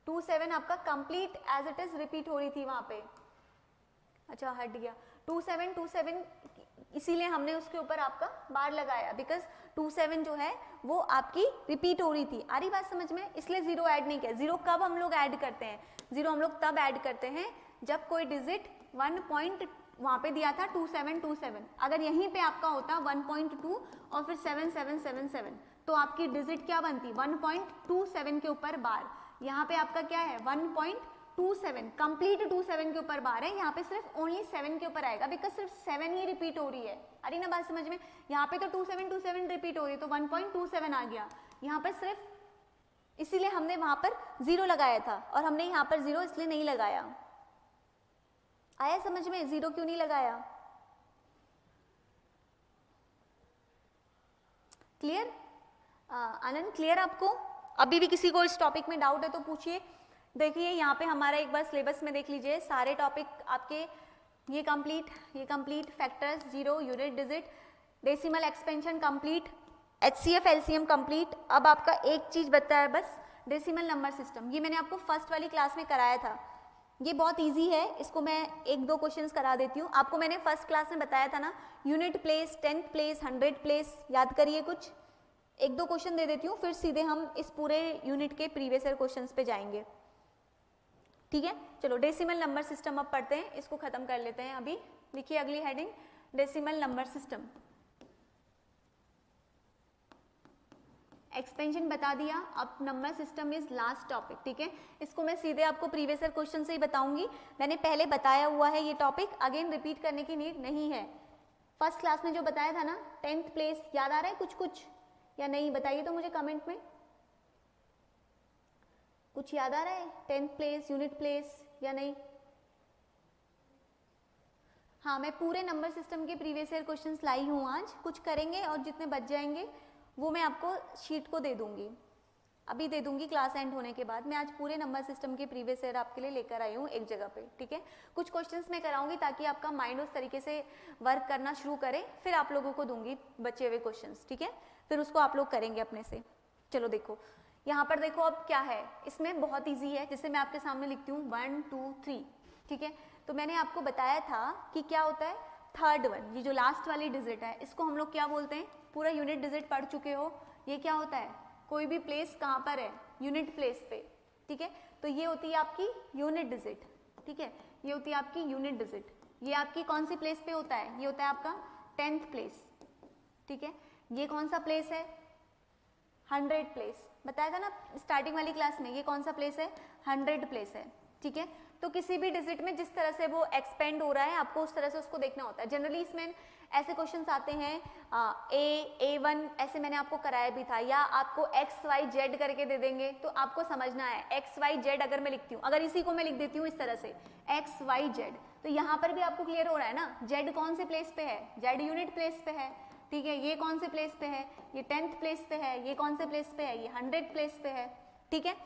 [SPEAKER 1] 27 आपका complete as it is repeat हो रही थी वहां पे। अच्छा हट गया 27 27, इसीलिए हमने उसके ऊपर आपका बार लगाया, बिकॉज 27 जो है वो आपकी रिपीट हो रही थी। आ रही बात समझ में, इसलिए जीरो ऐड नहीं किया। जीरो कब हम लोग ऐड करते हैं, जीरो हम लोग तब ऐड करते हैं जब कोई डिजिट 1 पॉइंट वहां पे दिया था 2727, अगर यहीं पे आपका होता 1.2 और फिर 7777, तो आपकी डिजिट क्या बनती 1.27 के ऊपर बार। यहाँ पे आपका क्या है 1.27, कंप्लीट 27 के ऊपर बार है, यहाँ पे सिर्फ ओनली 7 के ऊपर आएगा, बिकॉज सिर्फ 7 ही रिपीट हो रही है। अरे ना बात समझ में, यहाँ पे तो 2727 रिपीट हो रही है, तो 1.27 आ गया यहाँ पर सिर्फ, इसीलिए हमने वहां पर जीरो लगाया था, और हमने यहाँ पर जीरो इसलिए नहीं लगाया। आया समझ में, जीरो क्यों नहीं लगाया? क्लियर आनंद, क्लियर आपको? अभी भी किसी को इस टॉपिक में डाउट है तो पूछिए। देखिए यहाँ पे हमारा एक बार सिलेबस में देख लीजिए, सारे टॉपिक आपके ये complete, factors zero, unit digit, decimal expansion complete, HCF LCM complete. अब आपका एक चीज बचा है बस, डेसिमल नंबर सिस्टम। ये मैंने आपको फर्स्ट वाली क्लास में कराया था, ये बहुत इजी है, इसको मैं एक दो क्वेश्चंस करा देती हूँ आपको। मैंने फर्स्ट क्लास में बताया था ना, unit place, 10th place, 100 place, याद करिए कुछ एक दो क्वेश्चन दे देती हूँ, फिर सीधे हम इस पूरे यूनिट के प्रीवियस ईयर क्वेश्चंस पे जाएंगे, ठीक है। चलो डेसिमल नंबर सिस्टम अब पढ़ते हैं, इसको खत्म कर लेते हैं अभी। लिखिए अगली heading, decimal number system. Expansion बता दिया, अब number system is last topic, ठीक है। इसको मैं सीधे आपको प्रीवियस ईयर क्वेश्चन से ही बताऊंगी, मैंने पहले बताया हुआ है ये टॉपिक, अगेन रिपीट करने की नीड नहीं है। फर्स्ट क्लास में जो बताया था ना, 10th प्लेस, याद आ रहा है कुछ कुछ या नहीं? बताइए तो मुझे कमेंट में, कुछ याद आ रहा है? 10th प्लेस, यूनिट प्लेस या नहीं? हाँ, मैं पूरे नंबर सिस्टम के प्रीवियस ईयर क्वेश्चंस लाई हूँ आज, कुछ करेंगे और जितने बच जाएंगे वो मैं आपको शीट को दे दूंगी, अभी दे दूंगी क्लास एंड होने के बाद। मैं आज पूरे नंबर सिस्टम के प्रीवियस ईयर आपके लिए लेकर आई हूँ एक जगह पे, ठीक है। कुछ क्वेश्चंस मैं कराऊंगी ताकि आपका माइंड उस तरीके से वर्क करना शुरू करे, फिर आप लोगों को दूंगी बचे हुए क्वेश्चंस, ठीक है, फिर उसको आप लोग करेंगे अपने से। चलो देखो यहाँ पर, देखो अब क्या है, इसमें बहुत ईजी है, जैसे मैं आपके सामने लिखती हूँ 1 2 3, ठीक है। तो मैंने आपको बताया था कि क्या होता है थर्ड वन, ये जो लास्ट वाली डिजिट है इसको हम लोग क्या बोलते हैं, पूरा यूनिट डिजिट पढ़ चुके हो, ये क्या होता है, कोई भी प्लेस कहाँ पर है, यूनिट प्लेस पे, ठीक है। तो ये होती है आपकी यूनिट डिजिट, ठीक है, ये होती है आपकी यूनिट डिजिट। ये आपकी कौन सी प्लेस पे होता है, ये होता है आपका 10th प्लेस, ठीक है। ये कौन सा प्लेस है, 100 प्लेस, बताया था ना स्टार्टिंग वाली क्लास में, ये कौन सा प्लेस है, 100 प्लेस है, ठीक है। तो किसी भी डिजिट में जिस तरह से वो एक्सपेंड हो रहा है आपको उस तरह से उसको देखना होता है। जनरली इसमें ऐसे क्वेश्चंस आते हैं A1, ऐसे मैंने आपको कराया भी था, या आपको XYZ करके दे देंगे, तो आपको समझना है XYZ अगर मैं लिखती हूँ, अगर इसी को मैं लिख देती हूँ इस तरह से XYZ, तो यहाँ पर भी आपको क्लियर हो रहा है ना, Z कौन से प्लेस पे है, Z यूनिट प्लेस पे है, ठीक है। ये कौन से प्लेस पे है, ये 10th प्लेस पे है, ये कौन से प्लेस पे है, ये 100 प्लेस पे है, ठीक है।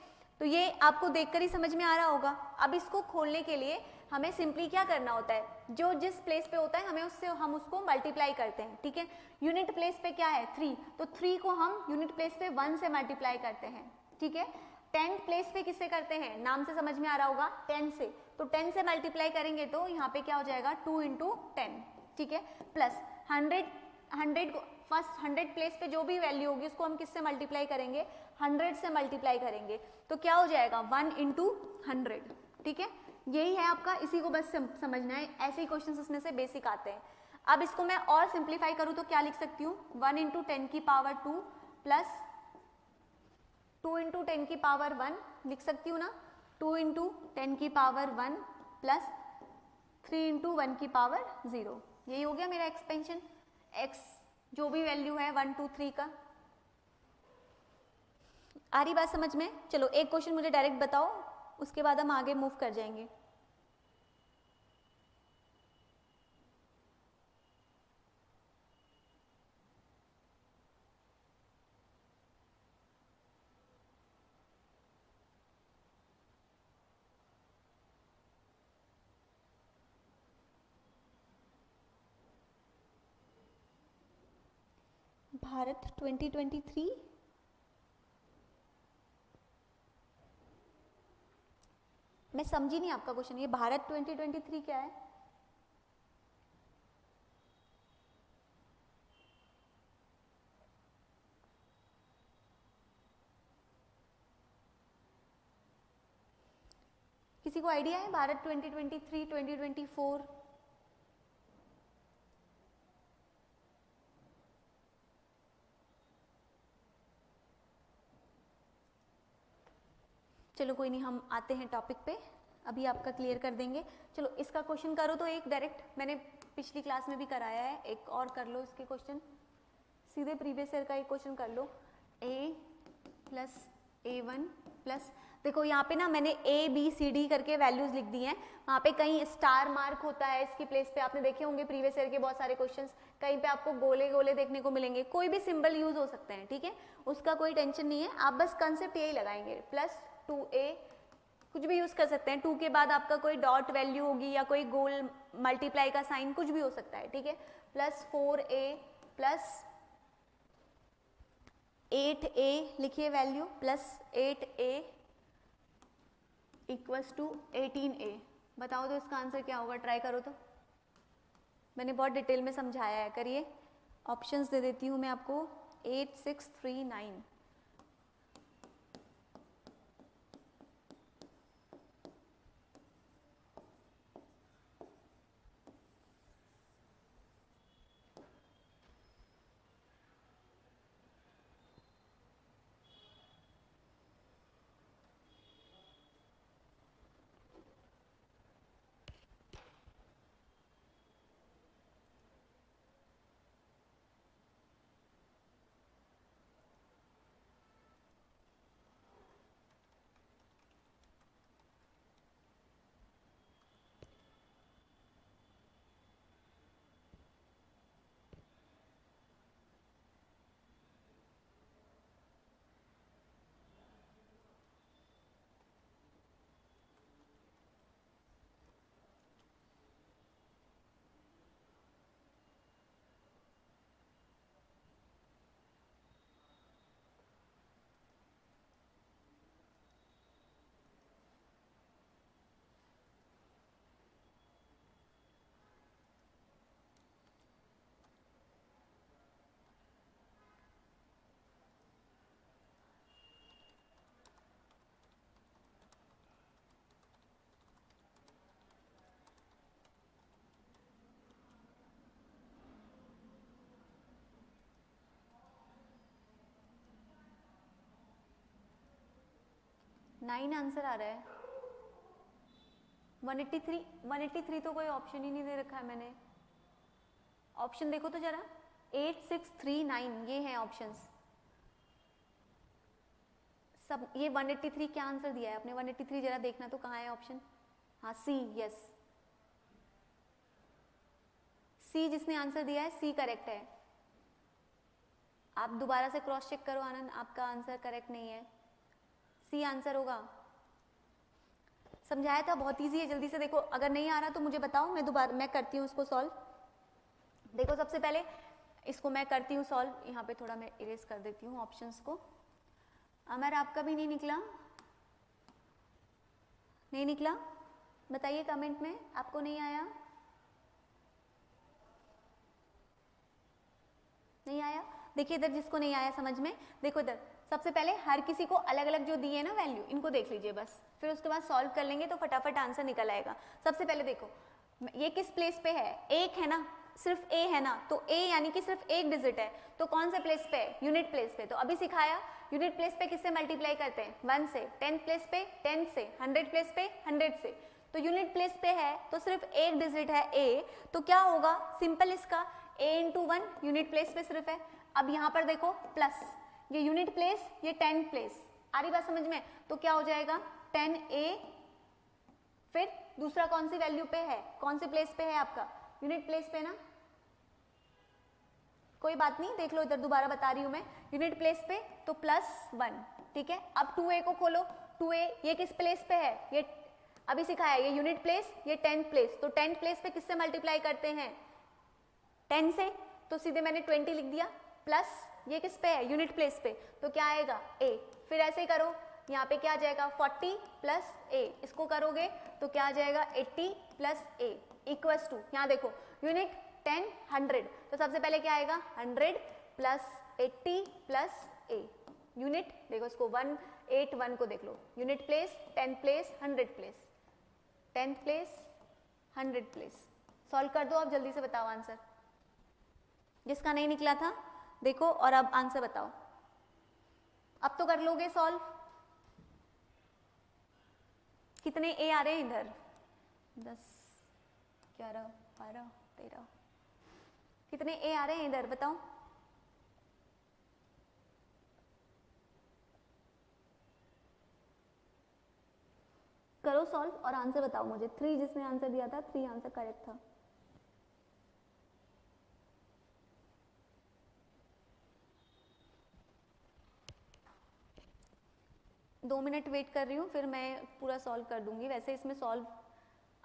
[SPEAKER 1] तो ये आपको देखकर ही समझ में आ रहा होगा। अब इसको खोलने के लिए हमें सिंपली क्या करना होता है, जो जिस प्लेस पे होता है हमें उससे हम उसको मल्टीप्लाई करते हैं, ठीक है। यूनिट प्लेस पे क्या है 3, तो 3 को हम यूनिट प्लेस पे 1 से मल्टीप्लाई करते हैं, ठीक है। 10th प्लेस पे किससे करते हैं, नाम से समझ में आ रहा होगा 10 से, तो 10 से मल्टीप्लाई करेंगे तो यहाँ पे क्या हो जाएगा 2 × 10, ठीक है, प्लस 100 को फर्स्ट 100 प्लेस पे जो भी वैल्यू होगी उसको हम किससे मल्टीप्लाई करेंगे, 100 से मल्टीप्लाई करेंगे, तो क्या हो जाएगा 1 × 100, ठीक है। यही है आपका, इसी को बस समझना है, ऐसे ही क्वेश्चंस इसमें से बेसिक आते हैं। अब इसको मैं और सिंप्लीफाई करूँ तो क्या लिख सकती हूँ, 1 × 10 की पावर 2 प्लस 2 × 10 की पावर 1 लिख सकती हूँ ना, 2 × 10 की पावर 1 प्लस 3 × 1 की पावर 0, यही हो गया मेरा एक्सपेंशन, x जो भी वैल्यू है 1 2 3 का। आ रही बात समझ में? चलो एक क्वेश्चन मुझे डायरेक्ट बताओ, उसके बाद हम आगे मूव कर जाएंगे। भारत 2023, मैं समझी नहीं आपका क्वेश्चन। ये भारत 2023 क्या है? किसी को आइडिया है भारत 2023, 2024? चलो कोई नहीं, हम आते हैं टॉपिक पे, अभी आपका क्लियर कर देंगे। चलो इसका क्वेश्चन करो तो एक डायरेक्ट, मैंने पिछली क्लास में भी कराया है, एक और कर लो इसके क्वेश्चन, सीधे प्रीवियस ईयर का एक क्वेश्चन कर लो। a प्लस A1 प्लस, देखो यहाँ पे ना मैंने ABCD करके वैल्यूज लिख दी हैं, वहाँ पे कहीं स्टार मार्क होता है इसकी प्लेस पे, आपने देखे होंगे प्रीवियस ईयर के बहुत सारे क्वेश्चंस, कहीं पे आपको गोले गोले देखने को मिलेंगे, कोई भी सिंबल यूज हो सकते हैं, ठीक है, उसका कोई टेंशन नहीं है, आप बस कंसेप्ट यही लगाएंगे, प्लस 2a, कुछ भी यूज कर सकते हैं, 2 के बाद आपका कोई डॉट वैल्यू होगी या कोई गोल मल्टीप्लाई का साइन, कुछ भी हो सकता है, ठीक है, प्लस 4a प्लस 8a लिखिए value, plus 8a equals to 18a। बताओ तो इसका आंसर क्या होगा, ट्राई करो तो, मैंने बहुत डिटेल में समझाया है, करिए। ऑप्शंस दे देती हूँ मैं आपको, 8, 6, 3, 9। नाइन आंसर आ रहा है, 183 तो कोई ऑप्शन ही नहीं दे रखा है मैंने, ऑप्शन देखो तो जरा, 8, 6, 3, 9 ये हैं ऑप्शंस सब। ये 183 क्या आंसर दिया है आपने, 183 जरा देखना तो कहाँ है ऑप्शन, हाँ सी, यस सी जिसने आंसर दिया है सी करेक्ट है। आप दोबारा से क्रॉस चेक करो आनंद, आपका आंसर करेक्ट नहीं है, सी आंसर होगा। समझाया था, बहुत इजी है, जल्दी से देखो, अगर नहीं आ रहा तो मुझे बताओ, मैं दोबारा मैं करती हूँ उसको सॉल्व। देखो सबसे पहले इसको मैं करती हूँ सॉल्व, यहाँ पे थोड़ा मैं इरेज कर देती हूँ ऑप्शंस को। अमर आपका भी नहीं निकला, नहीं निकला, बताइए कमेंट में, आपको नहीं आया, नहीं आया। देखिए इधर जिसको नहीं आया समझ में, देखो इधर सबसे पहले हर किसी को अलग अलग जो दिए ना वैल्यू, इनको देख लीजिए बस, फिर उसके बाद सॉल्व कर लेंगे तो फटाफट आंसर निकल आएगा। सबसे पहले देखो ये किस प्लेस पे है, एक है ना, सिर्फ ए है ना, तो ए यानी कि सिर्फ एक डिजिट है, तो कौन से प्लेस पे है, यूनिट प्लेस पे। तो अभी सिखाया यूनिट प्लेस पे किससे मल्टीप्लाई करते हैं, 1 से, 10th प्लेस पे 10 से, 100 प्लेस पे 100 से, तो यूनिट प्लेस पे है तो सिर्फ एक डिजिट है ए, तो क्या होगा, सिंपल इसका a इंटू 1 यूनिट प्लेस पे सिर्फ है। अब यहाँ पर देखो प्लस, ये यूनिट प्लेस, ये 10 प्लेस, आ रही बात समझ में, तो क्या हो जाएगा 10a, फिर दूसरा कौन सी वैल्यू पे है, कौन से प्लेस पे है आपका, यूनिट प्लेस पे ना, कोई बात नहीं, देख लो इधर दोबारा बता रही हूं मैं, यूनिट प्लेस पे तो +1, ठीक है। अब 2a को खोलो, 2a ये किस प्लेस पे है, ये अभी सिखाया, ये यूनिट प्लेस, ये 10th प्लेस, तो 10th प्लेस पे किससे मल्टीप्लाई करते हैं, 10 से, तो सीधे मैंने 20 लिख दिया, प्लस ये किस पे है, यूनिट प्लेस पे, तो क्या आएगा a। फिर ऐसे ही करो, यहाँ पे क्या आ जाएगा 40 प्लस a, इसको करोगे तो क्या आ जाएगा 80 प्लस a इक्वल्स टू, यहाँ देखो यूनिट 10 100, तो सबसे पहले क्या आएगा 100 प्लस 80 प्लस a, यूनिट देखो इसको 181 को देख लो, unit place 10 place 100 place, 10th place 100 place. Solve कर दो आप, जल्दी से बताओ आंसर, जिसका नहीं निकला था देखो और अब आंसर बताओ, अब तो कर लोगे सॉल्व। कितने ए आ रहे हैं इधर, 10 11 12 13, कितने ए आ रहे हैं इधर बताओ। करो सॉल्व और आंसर बताओ मुझे। 3 जिसने आंसर दिया था 3 आंसर करेक्ट था। दो मिनट वेट कर रही हूँ, फिर मैं पूरा सॉल्व कर दूंगी। वैसे इसमें सॉल्व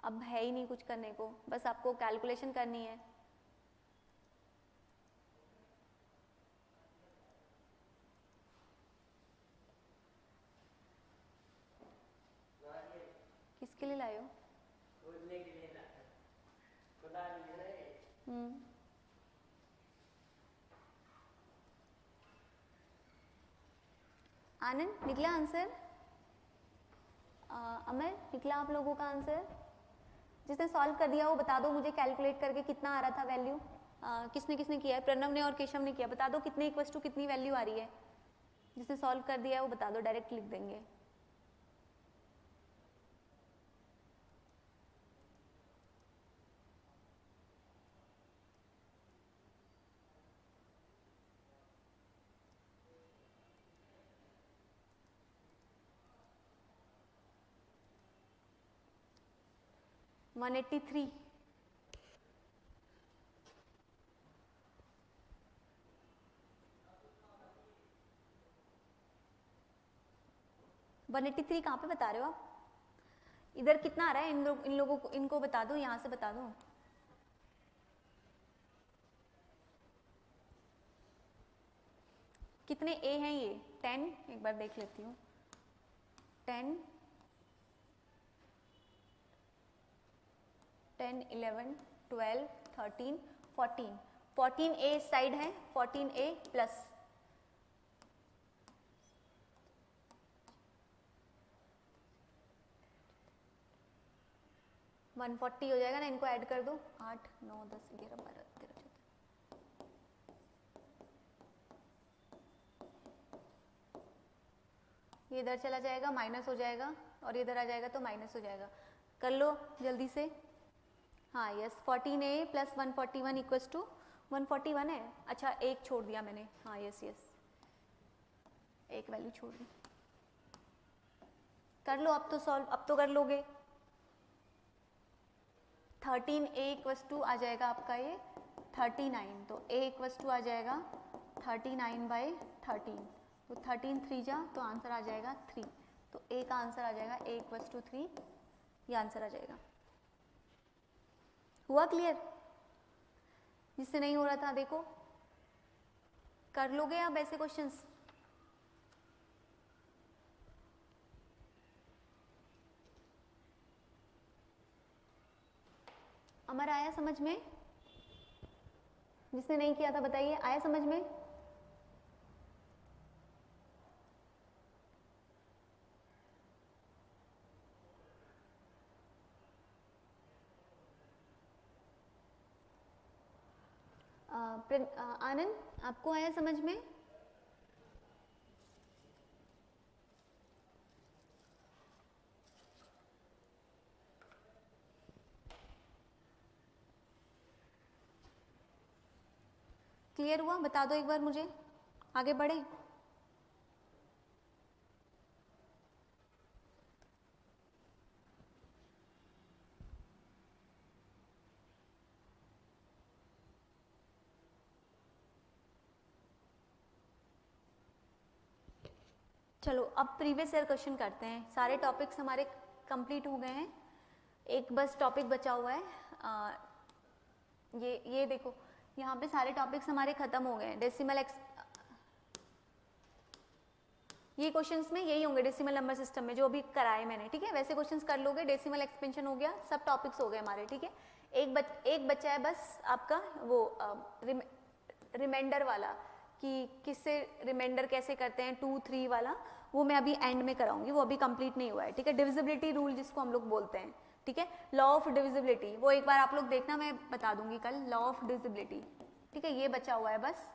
[SPEAKER 1] अब है ही नहीं कुछ करने को, बस आपको कैलकुलेशन करनी है। किसके लिए लाए हो? आनंद निकला आंसर? अमर निकला आप लोगों का आंसर? जिसने सॉल्व कर दिया वो बता दो मुझे कैलकुलेट करके कितना आ रहा था वैल्यू। किसने किसने किया है? प्रणव ने और केशव ने किया। बता दो कितने इक्वल्स टू कितनी वैल्यू आ रही है। जिसने सॉल्व कर दिया है वो बता दो, डायरेक्ट लिख देंगे। वन 183। कहाँ पे बता रहे हो आप? इधर कितना आ रहा है? इन लोगों को, इनको बता दो, यहाँ से बता दो। कितने ए हैं ये? 10, एक बार देख लेती हूँ। 10 10 11 12 13 14, 14 ए इस साइड है, 14 ए प्लस 140 हो जाएगा ना। इनको ऐड कर दो, 8 9 10 11 12 13 14। ये इधर चला जाएगा, माइनस हो जाएगा, और इधर आ जाएगा तो माइनस हो जाएगा। कर लो जल्दी से। हाँ yes, 14a plus 141 equals to 141 है। अच्छा एक छोड़ दिया मैंने। हाँ यस यस, एक वैल्यू छोड़ दी। कर लो अब तो सॉल्व, अब तो कर लोगे। 13a इक्वल्स टू आ जाएगा आपका ये 39, तो a इक्वल्स टू आ जाएगा 39/13, तो 13 3 जा तो आंसर आ जाएगा 3, तो a का आंसर आ जाएगा a इक्वल्स टू 3, ये आंसर आ जाएगा। हुआ क्लियर? जिससे नहीं हो रहा था देखो, कर लोगे आप ऐसे क्वेश्चंस? अमर आया समझ में? जिसने नहीं किया था बताइए, आया समझ में? आनंद आपको आया समझ में? क्लियर हुआ? बता दो एक बार मुझे, आगे बढ़े। चलो अब प्रीवियस ईयर क्वेश्चन करते हैं। सारे टॉपिक्स हमारे कंप्लीट हो गए हैं, एक बस टॉपिक बचा हुआ है। ये देखो यहाँ पे सारे टॉपिक्स हमारे खत्म हो गए हैं। ये क्वेश्चंस में यही होंगे डेसिमल नंबर सिस्टम में जो अभी कराए मैंने, ठीक है। वैसे क्वेश्चंस कर लोगे, डेसिमल एक्सपेंशन हो गया, सब टॉपिक्स हो गए हमारे, ठीक है। एक बच्चा है बस आपका वो रिमाइंडर वाला कि किससे रिमाइंडर कैसे करते हैं 2, 3 वाला, वो मैं अभी एंड में कराऊंगी, वो अभी कंप्लीट नहीं हुआ है, ठीक है। डिविजिबिलिटी रूल जिसको हम लोग बोलते हैं, ठीक है, लॉ ऑफ डिविजिबिलिटी, वो एक बार आप लोग देखना, मैं बता दूंगी कल, लॉ ऑफ डिविजिबिलिटी, ठीक है। ये बचा हुआ है बस,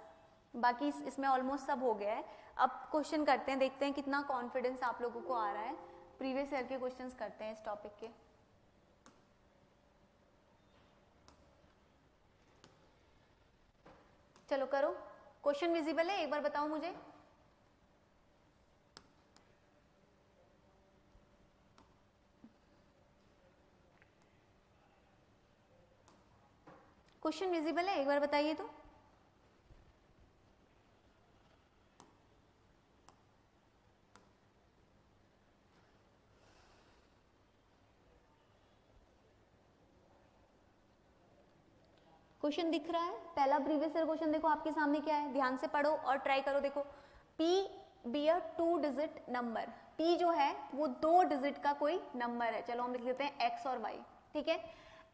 [SPEAKER 1] बाकी इसमें ऑलमोस्ट सब हो गया है। अब क्वेश्चन करते हैं, देखते हैं कितना कॉन्फिडेंस आप लोगों को आ रहा है। प्रीवियस ईयर के क्वेश्चंस करते हैं इस टॉपिक के। चलो करो, क्वेश्चन विजिबल है, एक बार बताओ मुझे। क्वेश्चन विजिबल है, एक बार बताइए तो। क्वेश्चन दिख रहा है, पहला प्रीवियस ईयर क्वेश्चन देखो आपके सामने क्या है, ध्यान से पढ़ो और ट्राई करो। देखो, P be a 2 digit number, P जो है वो 2 डिजिट का कोई नंबर है, चलो हम लिख लेते हैं X और Y, ठीक है।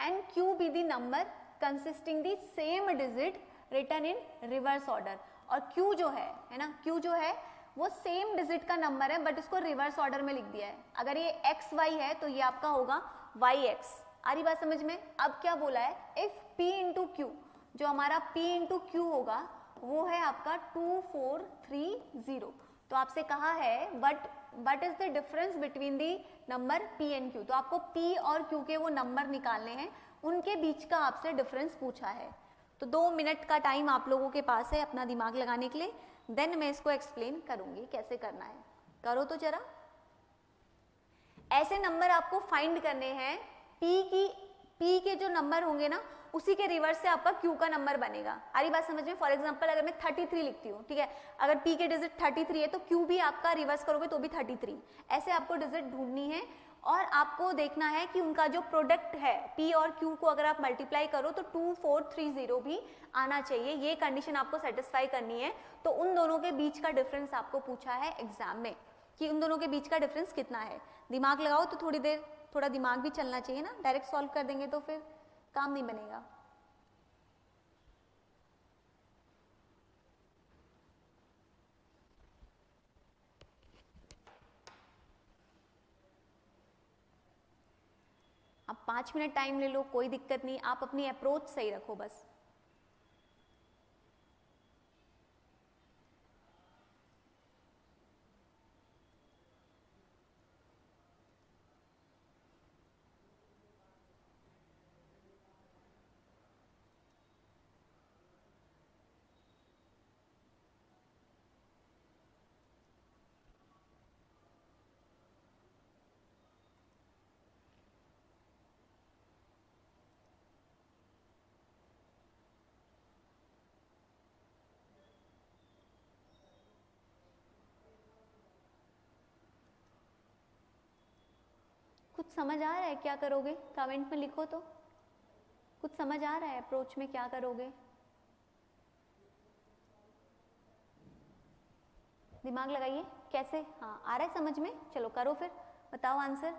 [SPEAKER 1] And Q be the number consisting the same digit written in reverse order, और Q जो है ना, Q जो है वो सेम डिजिट का नंबर है बट इसको रिवर्स ऑर्डर में लिख दिया है। अगर ये XY है तो ये आपका होगा YX। आ रही बात समझ में? अब क्या बोला है, इफ P इंटू क्यू, जो हमारा P इंटू क्यू होगा वो है आपका 2430। तो आपसे कहा है what is the difference between the number P and Q। तो आपको P और Q के वो नंबर निकालने हैं, उनके बीच का आपसे डिफरेंस पूछा है। तो 2 मिनट का टाइम आप लोगों के पास है अपना दिमाग लगाने के लिए, देन मैं इसको एक्सप्लेन करूंगी कैसे करना है। करो तो जरा। ऐसे नंबर आपको फाइंड करने हैं, P के जो नंबर होंगे ना उसी के रिवर्स से आपका Q का नंबर बनेगा। आ रही बात समझ में? फॉर एग्जांपल अगर मैं 33 लिखती हूँ, ठीक है, अगर P के डिजिट 33 है तो Q भी आपका रिवर्स करोगे तो भी 33। ऐसे आपको डिजिट ढूंढनी है और आपको देखना है कि उनका जो प्रोडक्ट है P और Q को अगर आप मल्टीप्लाई करो तो 2430 भी आना चाहिए। ये कंडीशन आपको सेटिस्फाई करनी है। तो उन दोनों के बीच का डिफरेंस आपको पूछा है एग्जाम में कि उन दोनों के बीच का डिफरेंस कितना है। दिमाग लगाओ तो थोड़ी देर, थोड़ा दिमाग भी चलना चाहिए ना, डायरेक्ट सॉल्व कर देंगे तो फिर काम नहीं बनेगा। आप 5 मिनट टाइम ले लो, कोई दिक्कत नहीं, आप अपनी अप्रोच सही रखो बस। कुछ समझ आ रहा है क्या करोगे? कमेंट में लिखो तो कुछ समझ आ रहा है अप्रोच में क्या करोगे। दिमाग लगाइए कैसे, हाँ आ रहा है समझ में? चलो करो फिर, बताओ आंसर।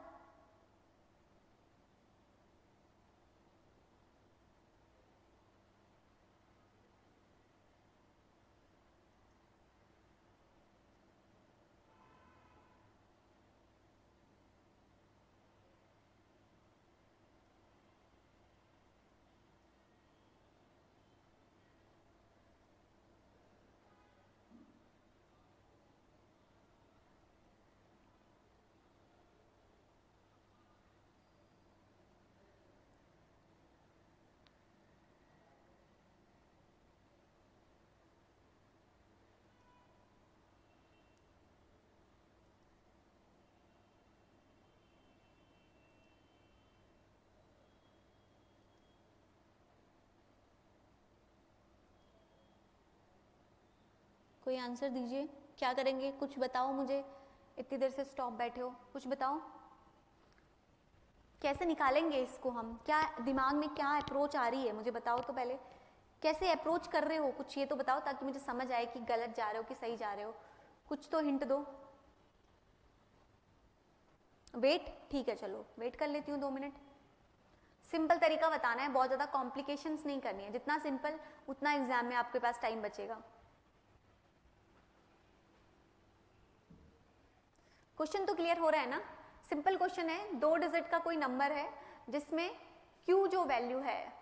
[SPEAKER 1] कोई आंसर दीजिए, क्या करेंगे? कुछ बताओ मुझे, इतनी देर से स्टॉप बैठे हो, कुछ बताओ कैसे निकालेंगे इसको हम? क्या दिमाग में क्या अप्रोच आ रही है मुझे बताओ तो पहले, कैसे अप्रोच कर रहे हो? कुछ ये तो बताओ ताकि मुझे समझ आए कि गलत जा रहे हो कि सही जा रहे हो। कुछ तो हिंट दो। वेट, ठीक है चलो वेट कर लेती हूँ 2 मिनट। सिंपल तरीका बताना है, बहुत ज़्यादा कॉम्प्लिकेशंस नहीं करनी है, जितना सिंपल उतना एग्जाम में आपके पास टाइम बचेगा। क्वेश्चन तो क्लियर हो रहा है ना? सिंपल क्वेश्चन है, 2 डिजिट का कोई नंबर है जिसमें Q जो वैल्यू है,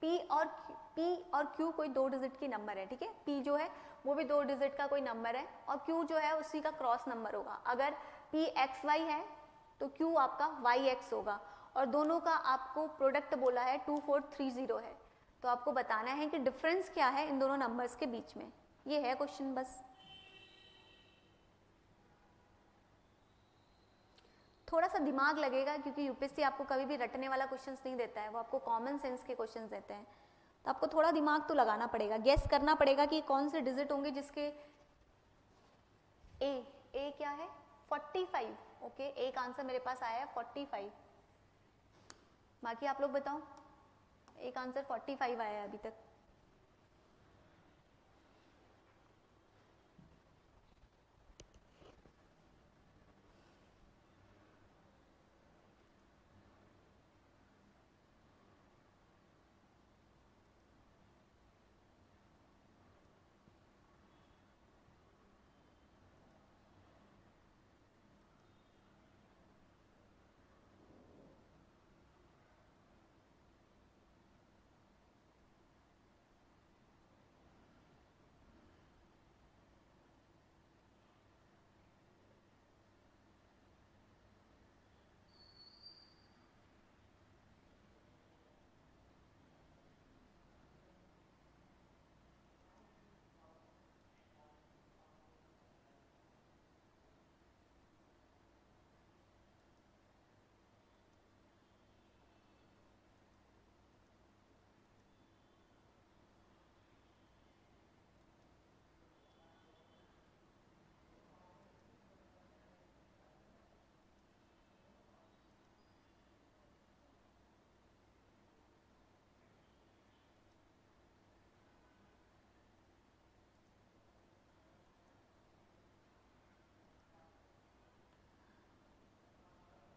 [SPEAKER 1] P और Q कोई 2 डिजिट की नंबर है, ठीक है। P जो है वो भी 2 डिजिट का कोई नंबर है और Q जो है उसी का क्रॉस नंबर होगा। अगर P XY है तो Q आपका YX होगा और दोनों का आपको प्रोडक्ट बोला है 2430 है, तो आपको बताना है कि डिफरेंस क्या है इन दोनों नंबर्स के बीच में। ये है क्वेश्चन बस। थोड़ा सा दिमाग लगेगा क्योंकि यूपीएससी आपको कभी भी रटने वाला क्वेश्चंस नहीं देता है, वो आपको कॉमन सेंस के क्वेश्चंस देते हैं, तो आपको थोड़ा दिमाग तो लगाना पड़ेगा, गेस करना पड़ेगा कि कौन से डिजिट होंगे जिसके ए क्या है 45, ओके, एक आंसर मेरे पास आया है 45। बाकी आप लोग बताओ, एक आंसर 45 आया है अभी तक।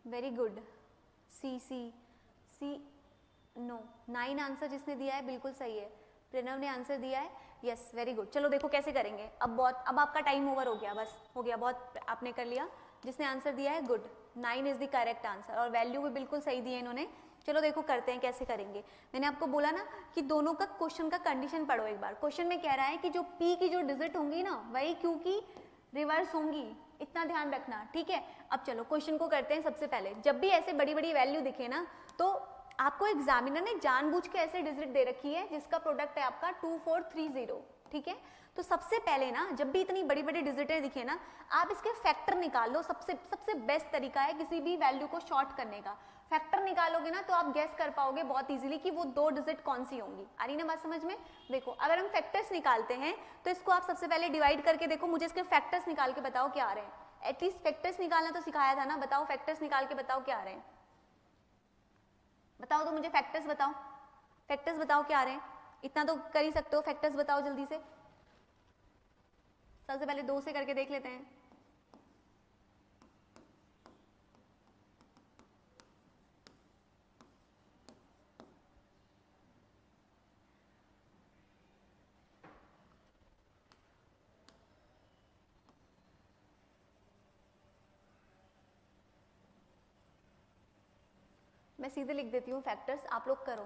[SPEAKER 1] वेरी गुड, सी नो, 9 आंसर जिसने दिया है बिल्कुल सही है, प्रणव ने आंसर दिया है, यस वेरी गुड। चलो देखो कैसे करेंगे, अब आपका टाइम ओवर हो गया, बस हो गया, बहुत आपने कर लिया। जिसने आंसर दिया है good, 9 is the correct answer और वैल्यू भी बिल्कुल सही दी है इन्होंने। चलो देखो करते हैं कैसे करेंगे। मैंने आपको बोला ना कि दोनों का क्वेश्चन का कंडीशन पढ़ो एक बार। क्वेश्चन में कह रहा है कि जो P की जो डिजिट होंगी ना वही Q की रिवर्स होंगी, इतना ध्यान रखना, ठीक है। अब चलो क्वेश्चन को करते हैं। सबसे पहले जब भी ऐसे बड़ी बड़ी वैल्यू दिखे ना तो आपको एग्जामिनर ने जानबूझ के ऐसे डिजिट दे रखी है जिसका प्रोडक्ट है आपका 2430, ठीक है। तो सबसे पहले ना जब भी इतनी बड़ी बड़ी डिजिटें दिखे ना आप इसके फैक्टर निकाल लो। सबसे बेस्ट तरीका है किसी भी वैल्यू को शॉर्ट करने का। फैक्टर निकालोगे ना तो आप गैस कर पाओगे बहुत इजीली कि वो 2 डिजिट कौन सी होंगी। आ रही ना बात समझ में? देखो अगर हम फैक्टर्स निकालते हैं तो इसको आप सबसे पहले डिवाइड करके देखो, मुझे इसके फैक्टर्स निकाल के बताओ क्या आ रहे हैं। एटलीस्ट फैक्टर्स निकालना तो सिखाया था ना, बताओ फैक्टर्स निकाल के बताओ क्या आ रहे हैं। बताओ तो मुझे फैक्टर्स बताओ, फैक्टर्स बताओ क्या आ रहे हैं। इतना तो कर ही सकते हो, फैक्टर्स बताओ जल्दी से। सबसे पहले 2 से करके देख लेते हैं। मैं सीधे लिख देती हूँ फैक्टर्स, आप लोग करो।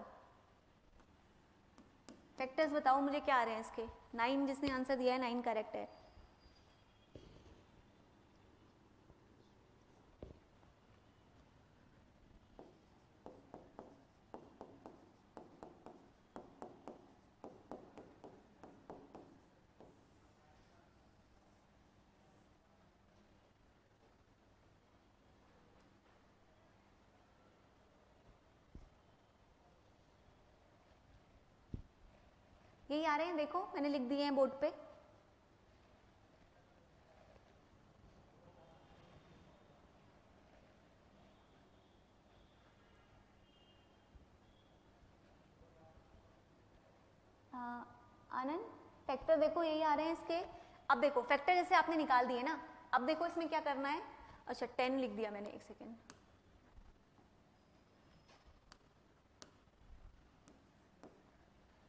[SPEAKER 1] फैक्टर्स बताओ मुझे क्या आ रहे हैं इसके। 9 जिसने आंसर दिया है 9 करेक्ट है। यही आ रहे हैं, देखो मैंने लिख दिए हैं बोर्ड पे। आनंद फैक्टर देखो यही आ रहे हैं इसके। अब देखो फैक्टर जैसे आपने निकाल दिए ना, अब देखो इसमें क्या करना है, अच्छा 10 लिख दिया मैंने, एक सेकेंड।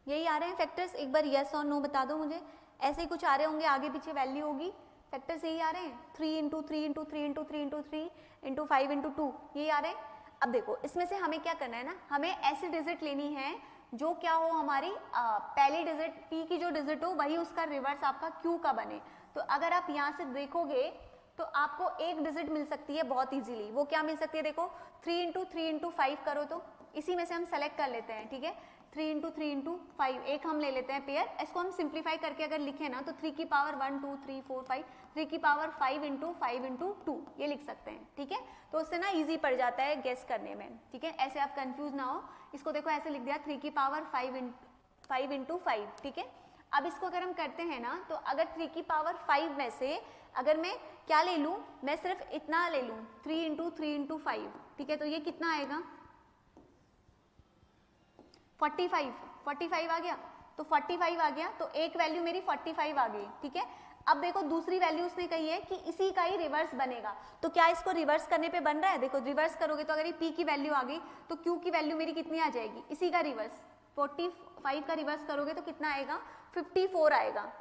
[SPEAKER 1] यही आ रहे हैं फैक्टर्स, एक बार यस और नो बता दो मुझे। ऐसे ही कुछ आ रहे होंगे, आगे पीछे वैल्यू होगी, फैक्टर्स यही आ रहे हैं, 3 into 3 into 3 into 3 into 3 into 5 into 2, यही आ रहे हैं। अब देखो इसमें से हमें क्या करना है ना, हमें ऐसी डिजिट लेनी है जो क्या हो हमारी पहली डिजिट p की जो डिजिट हो वही उसका रिवर्स आपका q का बने। तो अगर आप यहाँ से देखोगे तो आपको एक डिजिट मिल सकती है बहुत इजीली, वो क्या मिल सकती है देखो, 3 इंटू 3 इंटू 5 करो तो इसी में से हम सेलेक्ट कर लेते हैं, ठीक है, 3 इंटू 3 इंटू 5, एक हम ले लेते हैं पेयर, इसको हम सिंप्लीफाई करके अगर लिखे ना तो 3 की पावर 1 2 3 4 5, 3 की पावर 5 इंटू 5 इंटू 2 ये लिख सकते हैं, ठीक है। तो उससे ना इजी पड़ जाता है गेस करने में, ठीक है, ऐसे आप कंफ्यूज ना हो। इसको देखो ऐसे लिख दिया 3 की पावर 5 इंटू 5, ठीक है। अब इसको अगर हम करते हैं ना तो अगर 3 की पावर 5 में से अगर मैं क्या ले लूं, मैं सिर्फ इतना ले लूं 3 इंटू 3 इंटू 5, ठीक है, तो ये कितना आएगा 45 आ गया, तो 45 आ गया, तो एक वैल्यू मेरी 45 आ गई, ठीक है। अब देखो दूसरी वैल्यू उसने कही है कि इसी का ही रिवर्स बनेगा, तो क्या इसको रिवर्स करने पे बन रहा है, देखो रिवर्स करोगे तो अगर ये p की वैल्यू आ गई तो q की वैल्यू मेरी कितनी आ जाएगी, इसी का रिवर्स, 45 का रिवर्स करोगे तो कितना आएगा 54 आएगा।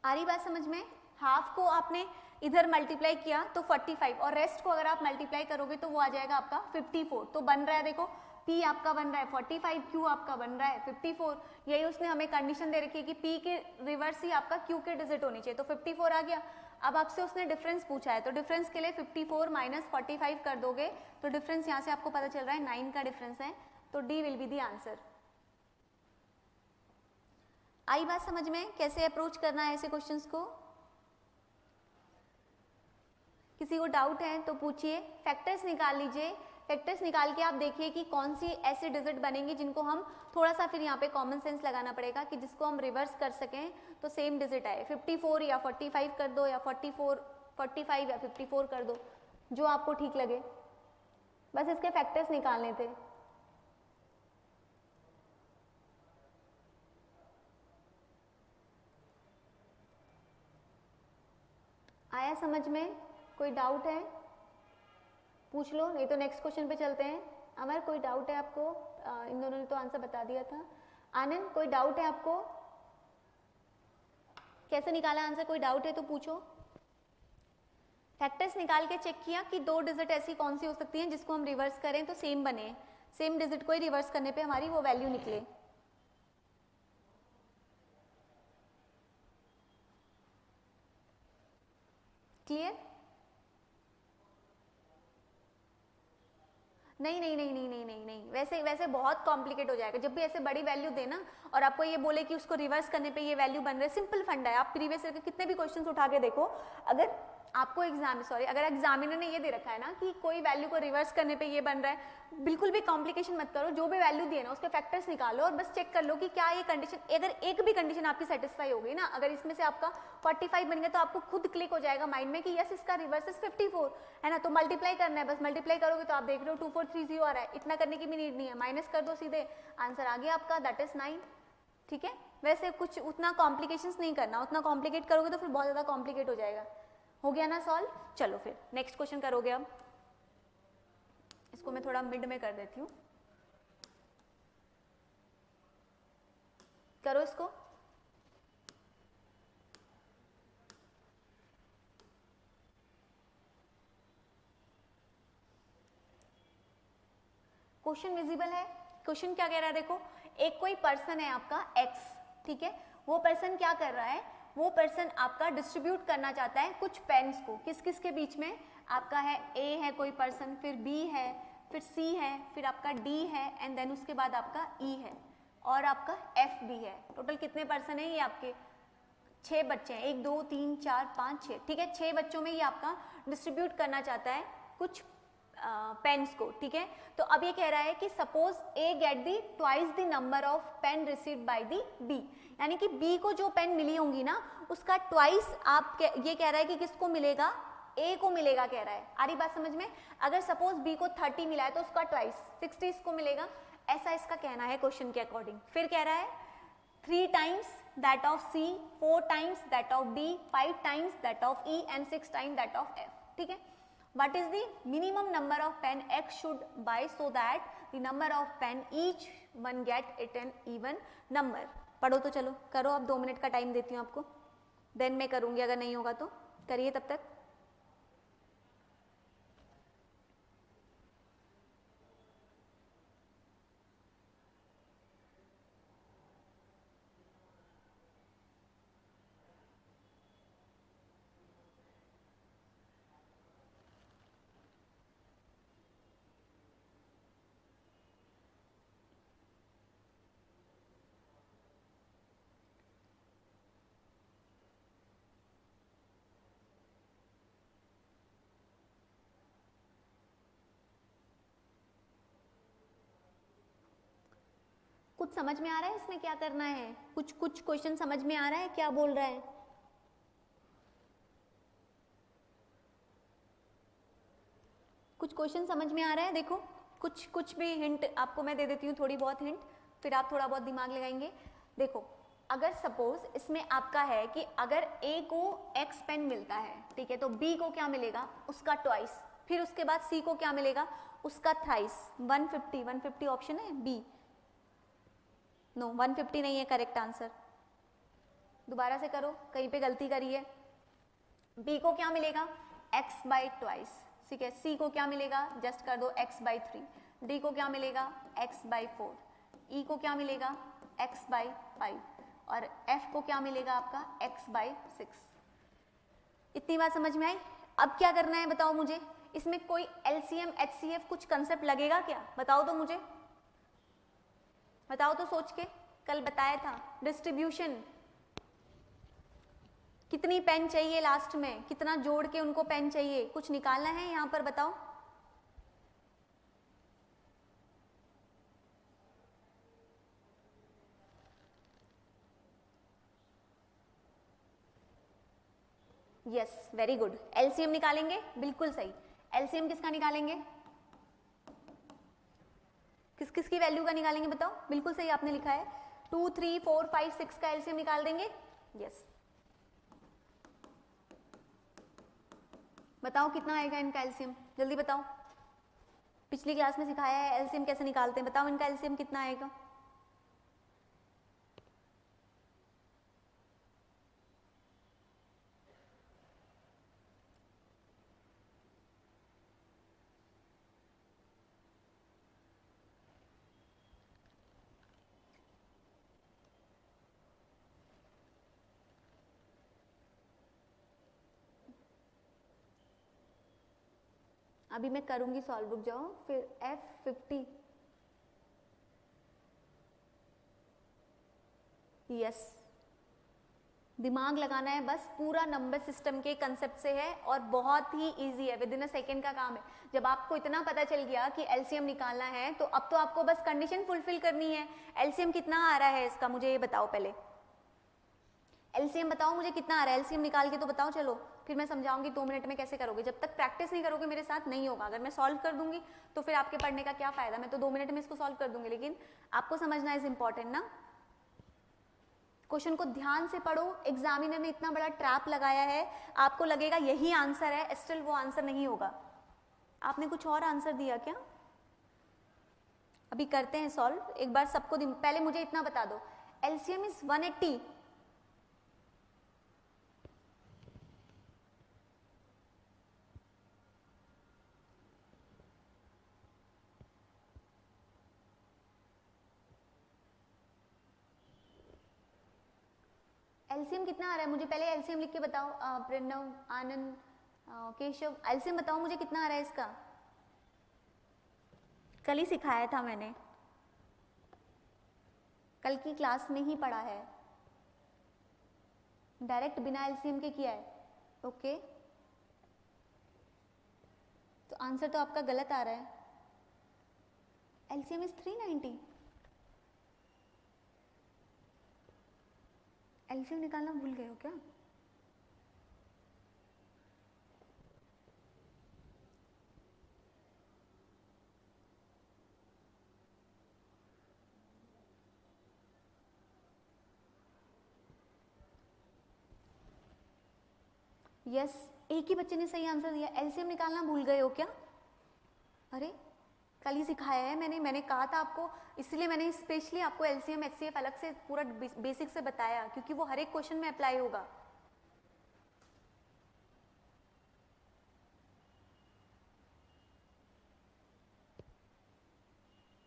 [SPEAKER 1] आ रही बात समझ में, हाफ को आपने इधर मल्टीप्लाई किया तो 45 और रेस्ट को अगर आप मल्टीप्लाई करोगे तो वो आ जाएगा आपका 54, तो बन रहा है देखो p आपका बन रहा है 45, q आपका बन रहा है 54, यही उसने हमें कंडीशन दे रखी है कि p के रिवर्स ही आपका q के डिजिट होनी चाहिए, तो 54 आ गया। अब आपसे उसने डिफरेंस पूछा है तो डिफरेंस के लिए 54 माइनस 45 कर दोगे तो डिफरेंस यहाँ से आपको पता चल रहा है 9 का डिफरेंस है, तो D will be the answer. आई बात समझ में कैसे अप्रोच करना है ऐसे क्वेश्चंस को? किसी को डाउट है तो पूछिए। फैक्टर्स निकाल लीजिए, फैक्टर्स निकाल के आप देखिए कि कौन सी ऐसी डिजिट बनेंगी जिनको हम थोड़ा सा फिर यहाँ पे कॉमन सेंस लगाना पड़ेगा कि जिसको हम रिवर्स कर सकें तो सेम डिजिट आए, 54 या 45 कर दो या 45 या 54 कर दो, जो आपको ठीक लगे, बस इसके फैक्टर्स निकालने थे। आया समझ में? कोई डाउट है पूछ लो, नहीं तो नेक्स्ट क्वेश्चन पे चलते हैं। अमर कोई डाउट है आपको? इन दोनों ने तो आंसर बता दिया था। आनंद कोई डाउट है आपको? कैसे निकाला आंसर, कोई डाउट है तो पूछो। फैक्टर्स निकाल के चेक किया कि दो डिजिट ऐसी कौन सी हो सकती हैं जिसको हम रिवर्स करें तो सेम बने, सेम डिजिट को ही रिवर्स करने पे हमारी वो वैल्यू निकले। क्लियर? नहीं नहीं नहीं नहीं नहीं नहीं नहीं, वैसे बहुत कॉम्प्लिकेट हो जाएगा। जब भी ऐसे बड़ी वैल्यू देना और आपको ये बोले कि उसको रिवर्स करने पे ये वैल्यू बन रहा है, सिंपल फंडा है। आप प्रीवियस ईयर के कितने भी क्वेश्चंस उठा के देखो, अगर आपको अगर एग्जामिनर ने ये दे रखा है ना कि कोई वैल्यू को रिवर्स करने पे ये बन रहा है, बिल्कुल भी कॉम्प्लिकेशन मत करो, जो भी वैल्यू दिए ना उसके फैक्टर्स निकालो और बस चेक कर लो कि क्या ये कंडीशन, अगर एक भी कंडीशन आपकी सेटिस्फाई हो गई ना, अगर इसमें से आपका 45 बन गया तो आपको खुद क्लिक हो जाएगा माइंड में कि यस इसका रिवर्स इज 54 है ना, तो मल्टीप्लाई करना है, बस मल्टीप्लाई करोगे तो आप देख रहे हो 2430 आ रहा है, इतना करने की भी नीड नहीं है, माइनस कर दो सीधे, आंसर आ गया आपका, दैट इज 9। ठीक है, वैसे कुछ उतना कॉम्प्लिकेशंस नहीं करना, उतना कॉम्प्लिकेट करोगे तो फिर बहुत ज्यादा कॉम्प्लिकेट हो जाएगा। हो गया ना सॉल्व? चलो फिर नेक्स्ट क्वेश्चन करोगे। अब इसको मैं थोड़ा मिड में कर देती हूँ, करो इसको। क्वेश्चन विजिबल है? क्वेश्चन क्या कह रहा है देखो, एक कोई पर्सन है आपका x, ठीक है, वो पर्सन क्या कर रहा है, वो पर्सन आपका डिस्ट्रीब्यूट करना चाहता है कुछ पेन्स को, किस किस के बीच में, आपका है A है कोई पर्सन, फिर B है, फिर C है, फिर आपका D है, एंड देन उसके बाद आपका E है और आपका F भी है। टोटल कितने पर्सन है ये आपके? 6 बच्चे हैं, 1 2 3 4 5 6, ठीक है, 6 बच्चों में ये आपका डिस्ट्रीब्यूट करना चाहता है कुछ पेन्स को, ठीक है। तो अब ये कह रहा है कि suppose A get the twice the number of pen received by the B, यानी कि बी को जो पेन मिली होंगी ना उसका ट्वाइस आप ये कह रहा है कि किसको मिलेगा, ए को मिलेगा कह रहा है। आ रही बात समझ में? अगर सपोज बी को 30 मिला है तो उसका ट्वाइस 60 इसको मिलेगा, ऐसा इसका कहना है क्वेश्चन के अकॉर्डिंग। फिर कह रहा है 3 times that of C, 4 times that of D, 5 times that of E and 6 times that of F, ठीक है। What is the minimum number of pen X should buy so that the number of pen each one get it an even number? पढ़ो तो चलो, करो, अब 2 minute का time देती हूँ आपको, देन मैं करूँगी, अगर नहीं होगा तो करिए तब तक। कुछ समझ में आ रहा है इसमें क्या करना है? कुछ क्वेश्चन समझ में आ रहा है क्या बोल रहा है? कुछ क्वेश्चन समझ में आ रहा है? देखो कुछ भी हिंट आपको मैं दे देती हूँ, थोड़ी बहुत हिंट, फिर आप थोड़ा बहुत दिमाग लगाएंगे। देखो अगर सपोज इसमें आपका है कि अगर ए को एक्स पेन मिलता है, ठीक है, तो बी को क्या मिलेगा, उसका ट्वाइस, फिर उसके बाद सी को क्या मिलेगा, उसका थ्राइस। 150 ऑप्शन है बी, नो 150 नहीं है करेक्ट आंसर। दोबारा से करो, कहीं पे गलती करी है। बी को क्या मिलेगा, x बाई ट्वाइस, ठीक है। सी को क्या मिलेगा, जस्ट कर दो x बाई 3। डी को क्या मिलेगा, x बाई 4। ई को क्या मिलेगा, x बाई 5। और f को क्या मिलेगा आपका, x बाई 6। इतनी बात समझ में आई? अब क्या करना है बताओ मुझे, इसमें कोई LCM HCF कुछ कंसेप्ट लगेगा क्या, बताओ तो मुझे, बताओ तो सोच के। कल बताया था डिस्ट्रीब्यूशन, कितनी पेन चाहिए लास्ट में, कितना जोड़ के उनको पेन चाहिए, कुछ निकालना है यहां पर, बताओ। यस वेरी गुड, एलसीएम निकालेंगे, बिल्कुल सही। एलसीएम किसका निकालेंगे, किस किस की वैल्यू का निकालेंगे बताओ, बिल्कुल सही आपने लिखा है। 2 3 4 5 6 का एलसीएम निकाल देंगे। यस बताओ कितना आएगा इनका एलसीएम, जल्दी बताओ। पिछली क्लास में सिखाया है एलसीएम कैसे निकालते हैं, बताओ इनका एलसीएम कितना आएगा। अभी मैं करूंगी सॉल्व, रुक जाओ। फिर F50, यस दिमाग लगाना है बस, पूरा नंबर सिस्टम के कंसेप्ट से है और बहुत ही इजी है, विद इन अ सेकेंड का काम है। जब आपको इतना पता चल गया कि एलसीएम निकालना है तो अब तो आपको बस कंडीशन फुलफिल करनी है। एलसीएम कितना आ रहा है इसका, मुझे ये बताओ पहले। एलसीएम बताओ मुझे कितना आ रहा है, एलसीएम निकाल के तो बताओ, चलो फिर मैं समझाऊंगी 2 मिनट में कैसे करोगे। जब तक प्रैक्टिस नहीं करोगे मेरे साथ नहीं होगा। अगर मैं सॉल्व कर दूंगी तो फिर आपके पढ़ने का क्या फायदा, मैं तो 2 मिनट में इसको सॉल्व कर दूंगी, लेकिन आपको समझना इज इंपॉर्टेंट ना। क्वेश्चन को ध्यान से पढ़ो, एग्जामिनर ने इतना बड़ा ट्रैप लगाया है, आपको लगेगा यही आंसर है, स्टिल वो आंसर नहीं होगा। आपने कुछ और आंसर दिया क्या? अभी करते हैं सॉल्व एक बार सबको। पहले मुझे इतना बता दो, एलसीएम इज 180। एलसीएम कितना आ रहा है मुझे पहले एलसीएम लिख के बताओ। प्रणव, आनंद, केशव, एलसीएम बताओ मुझे कितना आ रहा है इसका। कल ही सिखाया था मैंने, कल की क्लास में ही पढ़ा है। डायरेक्ट बिना एलसीएम के किया है, ओके। तो आंसर तो आपका गलत आ रहा है, एलसीएम इज 390। एलसीएम निकालना भूल गए हो क्या? यस, एक ही बच्चे ने सही आंसर दिया, एलसीएम निकालना भूल गए हो क्या? अरे कल ही सिखाया है मैंने कहा था आपको, इसलिए मैंने स्पेशली आपको एलसीएम एचसीएफ अलग से पूरा बेसिक से बताया, क्योंकि वो हर एक क्वेश्चन में अप्लाई होगा।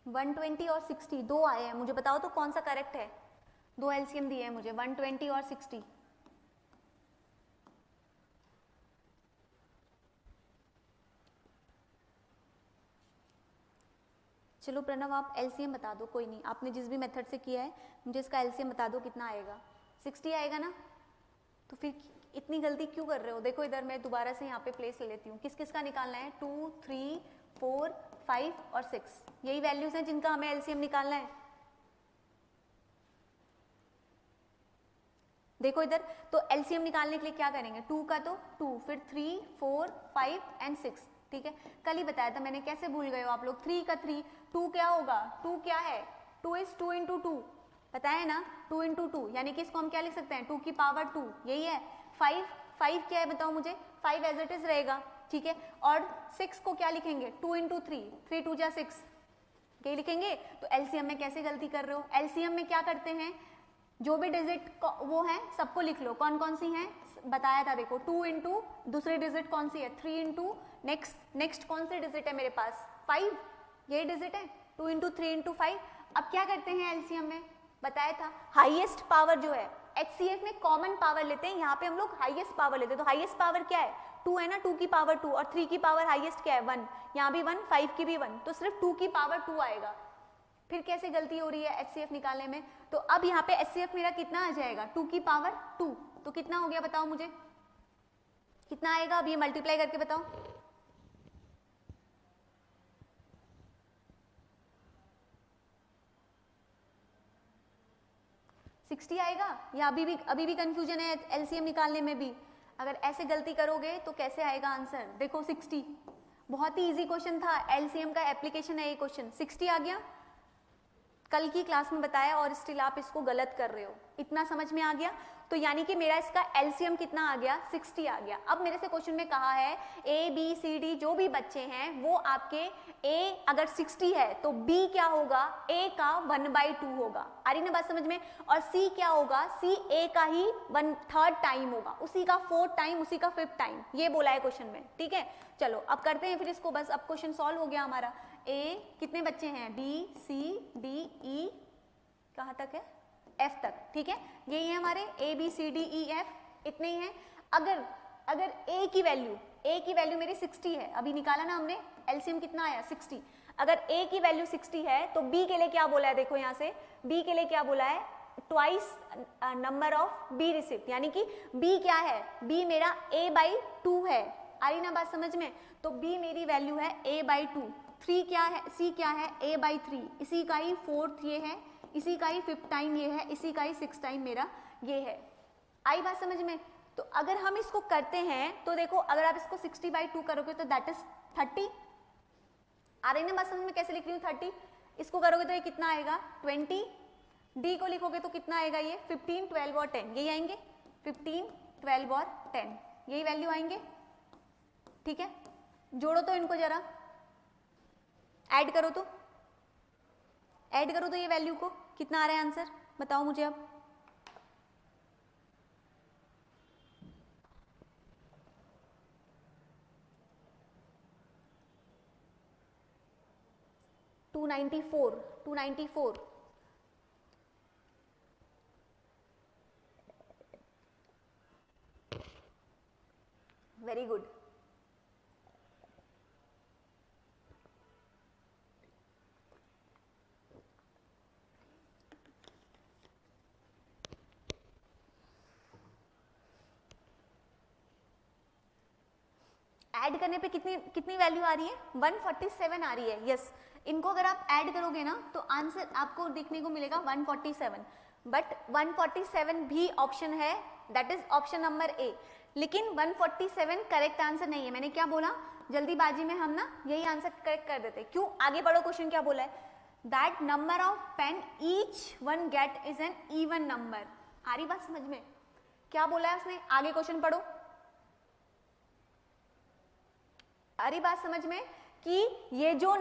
[SPEAKER 1] वन 120 और 60 दो आए हैं, मुझे बताओ तो कौन सा करेक्ट है? दो एलसीएम दिए हैं मुझे, 120 और 60। चलो प्रणव आप एलसीएम बता दो, कोई नहीं, आपने जिस भी मेथड से किया है मुझे इसका एलसीएम बता दो कितना आएगा। 60 आएगा ना? तो फिर इतनी गलती क्यों कर रहे हो? देखो इधर मैं दोबारा से यहाँ पे प्लेस ले लेती हूँ, किस किस का निकालना है? 2, 3, 4, 5 और 6, यही वैल्यूज हैं जिनका हमें एलसीएम निकालना है। देखो इधर, तो एलसीएम निकालने के लिए क्या करेंगे? 2 का तो 2, फिर 3, 4, 5 एंड 6, ठीक है। कल ही बताया था मैंने, कैसे भूल गए हो आप लोग? 3 का 3, 2 क्या होगा? 2 क्या है? 2 इज 2 इंटू 2, बताया ना, 2 इंटू 2, यानी कि इसको हम क्या लिख सकते हैं? 2 की पावर 2, यही है। 5 क्या है बताओ मुझे? 5 एज इट इज रहेगा, ठीक है। और 6 को क्या लिखेंगे? 2 इंटू 3, 3 2 जा 6, यही लिखेंगे। तो एलसीएम में कैसे गलती कर रहे हो? एलसीएम में क्या करते हैं, जो भी डिजिट वो है सबको लिख लो, कौन कौन सी हैं बताया था। देखो 2 इंटू दूसरी डिजिट कौन सी है? 3 इंटू नेक्स्ट कौन सी डिजिट है मेरे पास? 5, यही डिजिट है। 2 इंटू 3 इंटू 5। अब क्या करते हैं एलसीएम में? बताया था हाईएस्ट पावर जो है, एचसीएफ में कॉमन पावर लेते हैं, यहाँ पे हम लोग हाईएस्ट पावर लेते हैं। तो हाईएस्ट पावर क्या है? 2 है ना, 2 की पावर 2, और 3 की पावर हाईएस्ट क्या है? 1, यहाँ भी 1, 5 की भी 1, तो सिर्फ 2 की पावर 2 आएगा। फिर कैसे गलती हो रही है एचसीएफ निकालने में? तो अब यहाँ पे एचसीएफ मेरा कितना आ जाएगा? 2 की पावर 2, तो कितना हो गया बताओ मुझे, कितना आएगा? अब ये मल्टीप्लाई करके बताओ। सिक्सटी आएगा, या अभी भी कंफ्यूजन है एलसीएम निकालने में भी? अगर ऐसे गलती करोगे तो कैसे आएगा आंसर? देखो 60, बहुत ही इजी क्वेश्चन था, एलसीएम का एप्लीकेशन है ये क्वेश्चन। 60 आ गया, कल की क्लास में बताया, और स्टिल आप इसको गलत कर रहे हो। इतना समझ में आ गया? तो यानी कि मेरा इसका एलसीएम कितना आ गया? 60 आ गया। अब मेरे से क्वेश्चन में कहा है ए बी सी डी जो भी बच्चे हैं वो आपके, ए अगर 60 है तो बी क्या होगा? ए का 1/2 होगा। आ रही ना बात समझ में? और सी क्या होगा? सी ए का ही 1/3 टाइम होगा, उसी का 4th टाइम, उसी का 5th टाइम, ये बोला है क्वेश्चन में, ठीक है। चलो अब करते हैं फिर इसको, बस अब क्वेश्चन सॉल्व हो गया हमारा। ए कितने बच्चे हैं? बी सी डी ई, कहाँ तक है? एफ तक, ठीक है। यही है हमारे A B C D E F, इतने ही हैं। अगर ए की वैल्यू मेरी 60 है, अभी निकाला ना हमने, एलसीएम कितना आया? 60। अगर ए की वैल्यू 60 है तो बी के लिए क्या बोला है? देखो यहाँ से बी के लिए क्या बोला है? Twice number of B receipt, यानी कि बी क्या है? बी मेरा a/2 है। आ रही ना बात समझ में? तो बी मेरी वैल्यू है a/2। 3 क्या है? सी क्या है? a/3, इसी का ही 4th ये है, इसी का ही 5th टाइम ये है, इसी का ही 6th टाइम मेरा ये है। आई बात समझ में? तो अगर हम इसको करते हैं तो देखो, अगर आप इसको 60/2 करोगे तो दैट इज 30। आ रही ना बात समझ में? कैसे लिख रही हूँ 30? इसको करोगे तो ये कितना आएगा? 20। डी को लिखोगे तो कितना आएगा? ये 15, 12 और 10, यही आएंगे। 15, 12 और 10, यही वैल्यू आएंगे, ठीक है। जोड़ो तो इनको जरा, ऐड करो तो ये वैल्यू को, कितना आ रहा है आंसर? बताओ मुझे अब। टू 294। Very good. ऐड करने पे कितनी कितनी वैल्यू आ रही है? 147 आ रही है। यस, इनको अगर आप ऐड करोगे ना तो आंसर आपको देखने को मिलेगा 147, बट 147 भी ऑप्शन है, that is option number A, लेकिन 147 करेक्ट आंसर नहीं है। मैंने क्या बोला, जल्दीबाजी में हम ना यही आंसर करेक्ट कर देते। क्यों? आगे पढ़ो, क्वेश्चन क्या बोला है, that number of pen each one get is an even number. आ रही बात समझ में? क्या बोला है उसने? आगे क्वेश्चन पढ़ो। आ रही बात समझ में कि ये जो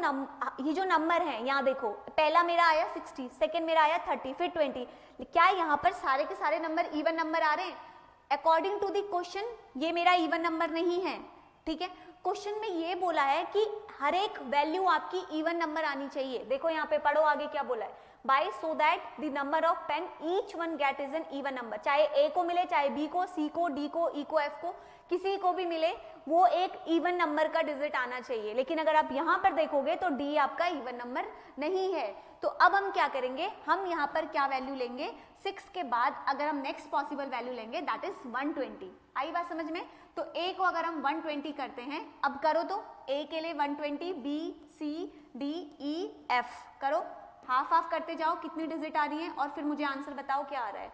[SPEAKER 1] नंबर है, यहाँ देखो, पहला मेरा आया 60, सेकंड मेरा आया 30, फिर 20, क्या यहाँ पर सारे के सारे नंबर इवन नंबर आ रहे हैं? अकॉर्डिंग टू द क्वेश्चन ये मेरा इवन नंबर नहीं है, ठीक है। क्वेश्चन में ये बोला है कि हर एक वैल्यू आपकी इवन नंबर आनी चाहिए। देखो यहाँ पे पढ़ो आगे क्या बोला है, by so that the number of pen each one get is an even number. चाहे ए को मिले, चाहे बी को, सी को, डी को, ई को, एफ को, किसी को भी मिले, वो एक इवन नंबर का डिजिट आना चाहिए। लेकिन अगर आप यहाँ पर देखोगे तो डी आपका इवन नंबर नहीं है। तो अब हम क्या करेंगे, हम यहाँ पर क्या वैल्यू लेंगे, 6 के बाद अगर हम नेक्स्ट पॉसिबल वैल्यू लेंगे दैट इज 120। आई बात समझ में? तो ए को अगर हम 120 करते हैं, अब करो तो ए के लिए 120, B, C, D, E, F करो, हाफ हाफ करते जाओ कितनी डिजिट आ रही है और फिर मुझे आंसर बताओ क्या आ रहा है,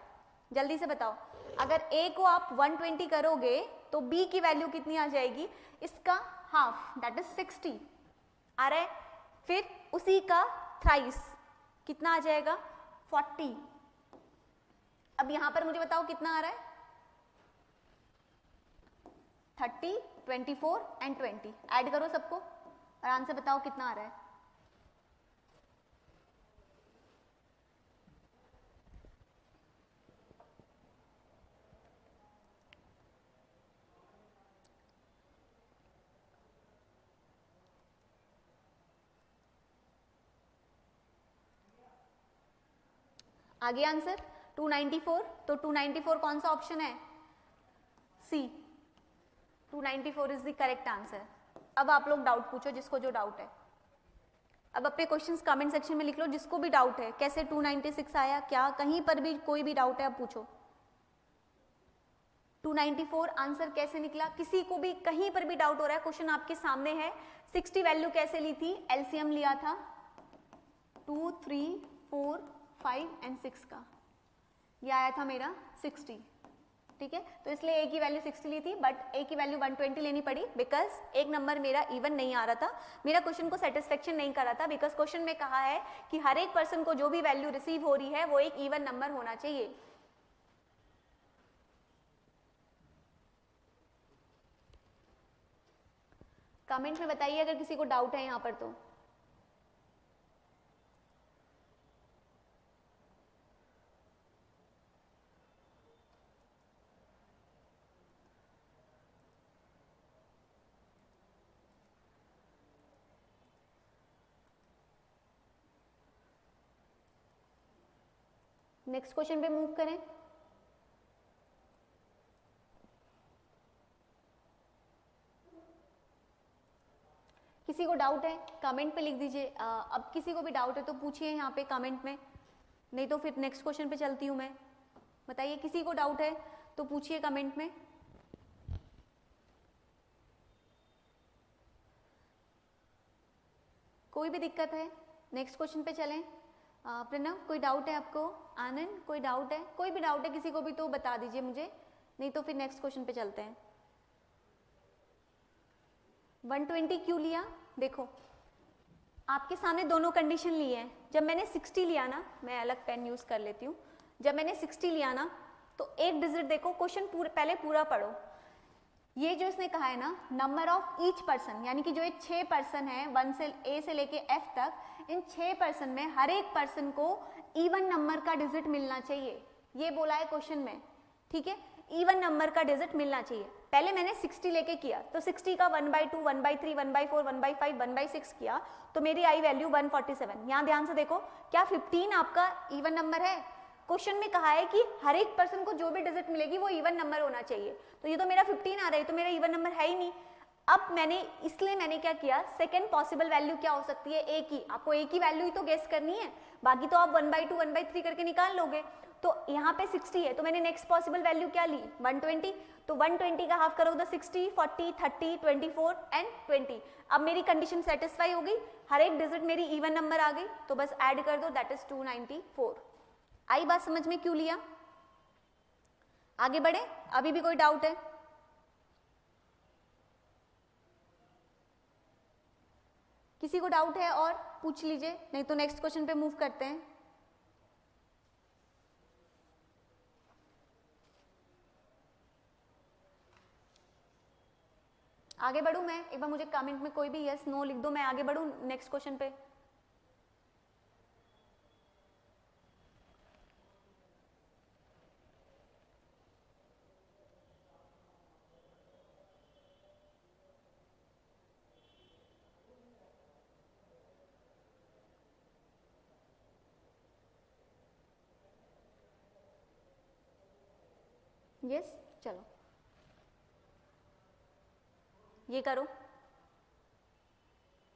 [SPEAKER 1] जल्दी से बताओ। अगर ए को आप 120 करोगे तो बी की वैल्यू कितनी आ जाएगी, इसका हाफ दैट इज 60 आ रहा है, फिर उसी का थ्राइस कितना आ जाएगा 40। अब यहां पर मुझे बताओ कितना आ रहा है, 30, 24 एंड 20, ऐड करो सबको और आंसर बताओ कितना आ रहा है। आगे आंसर 294, तो 294 कौन सा ऑप्शन है, सी, 294 इज द करेक्ट आंसर। अब आप लोग डाउट पूछो जिसको जो डाउट है। अब अपने क्वेश्चंस कमेंट सेक्शन में लिख लो जिसको भी डाउट है, कैसे 296 आया, क्या कहीं पर भी कोई भी डाउट है आप पूछो। 294 आंसर कैसे निकला, किसी को भी कहीं पर भी डाउट हो रहा है, क्वेश्चन आपके सामने है। 60 वैल्यू कैसे ली थी, एलसीएम लिया था 2, 3, 4, 5 एंड 6 का, ये आया था मेरा 60, ठीक है। तो इसलिए ए की वैल्यू 60 ली थी, बट ए की वैल्यू 120 लेनी पड़ी बिकॉज एक नंबर मेरा इवन नहीं आ रहा था, मेरा क्वेश्चन को सेटिस्फेक्शन नहीं कर रहा था, बिकॉज क्वेश्चन में कहा है कि हर एक पर्सन को जो भी वैल्यू रिसीव हो रही है वो एक इवन नंबर होना चाहिए। कमेंट में बताइए अगर किसी को डाउट है यहाँ पर तो। नेक्स्ट क्वेश्चन पे मूव करें। किसी को डाउट है कमेंट पे लिख दीजिए। अब किसी को भी डाउट है तो पूछिए यहाँ पे कमेंट में, नहीं तो फिर नेक्स्ट क्वेश्चन पे चलती हूँ मैं। बताइए किसी को डाउट है तो पूछिए कमेंट में। कोई भी दिक्कत है नेक्स्ट क्वेश्चन पे चलें। प्रणव कोई डाउट है आपको, आनंद कोई डाउट है, कोई भी डाउट है किसी को भी तो बता दीजिए मुझे, नहीं तो फिर नेक्स्ट क्वेश्चन पे चलते हैं। 120 क्यों लिया, देखो आपके सामने दोनों कंडीशन ली है। जब मैंने 60 लिया ना, मैं अलग पेन यूज कर लेती हूँ, जब मैंने 60 लिया ना तो एक डिजिट देखो, क्वेश्चन पहले पूरा पढ़ो। ये जो इसने कहा है ना, नंबर ऑफ ईच पर्सन, यानी कि जो ये 6 पर्सन है 1 से ए से लेके एफ तक, इन 6 पर्सन में हर एक पर्सन को इवन नंबर का डिजिट मिलना चाहिए, ये बोला है क्वेश्चन में, ठीक है। इवन नंबर का डिजिट मिलना चाहिए। पहले मैंने 60 लेके किया तो 60 का 1/2, 1/3, 1/4, 1/5, 1/6 किया तो मेरी आई वैल्यू 147। यहाँ ध्यान से देखो, क्या 15 आपका इवन नंबर है? क्वेश्चन में कहा है कि हर एक पर्सन को जो भी डिजिट मिलेगी वो इवन नंबर होना चाहिए, तो ये तो मेरा 15 आ रहा है, तो मेरा इवन नंबर है ही नहीं। अब इसलिए मैंने क्या किया, सेकेंड पॉसिबल वैल्यू क्या हो सकती है, ए की, आपको ए की वैल्यू ही तो गेस करनी है, बाकी तो आप 1/2 1/3 करके निकाल लोगे। तो यहाँ पे 60 है तो मैंने नेक्स्ट पॉसिबल वैल्यू क्या ली, 120, तो 120 का हाफ करो तो 60, 40, 30, 24 एंड 20। अब मेरी कंडीशन सेटिस्फाई हो गई, हर एक डिजिट मेरी इवन नंबर आ गई, तो बस ऐड कर दो, दैट इज 294। आई बात समझ में, क्यों लिया? आगे बढ़े, अभी भी कोई डाउट है? किसी को डाउट है और पूछ लीजिए, नहीं तो नेक्स्ट क्वेश्चन पे मूव करते हैं। आगे बढ़ूं मैं, एक बार मुझे कमेंट में कोई भी यस नो लिख दो, मैं आगे बढ़ूं नेक्स्ट क्वेश्चन पे। यस, चलो ये करो,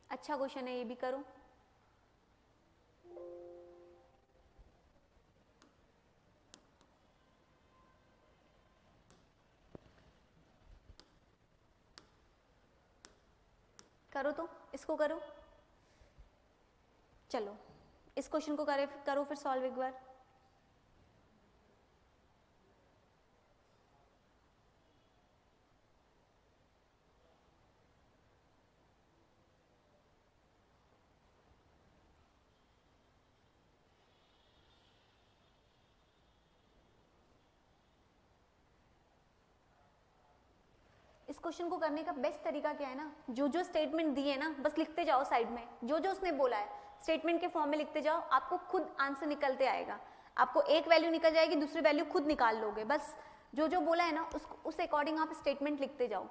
[SPEAKER 1] अच्छा क्वेश्चन है, ये भी करो। करो तो इसको करो, चलो इस क्वेश्चन को करो फिर सॉल्व एक बार। इस क्वेश्चन को करने का बेस्ट तरीका क्या है ना, जो जो स्टेटमेंट दी है ना बस लिखते जाओ साइड में, जो जो उसने बोला है स्टेटमेंट के फॉर्म में लिखते जाओ, आपको खुद आंसर निकलते आएगा। आपको एक वैल्यू निकल जाएगी, दूसरी वैल्यू खुद निकाल लोगे, बस जो जो बोला है ना उस अकॉर्डिंग आप स्टेटमेंट लिखते जाओ।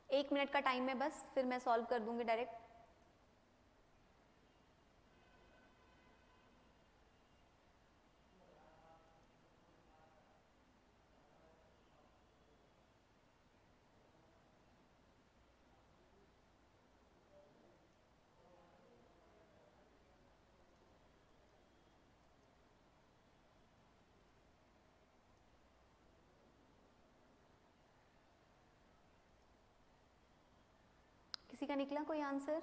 [SPEAKER 1] एक मिनट का टाइम है बस, फिर मैं सॉल्व कर दूंगी डायरेक्ट। किसी का निकला कोई आंसर?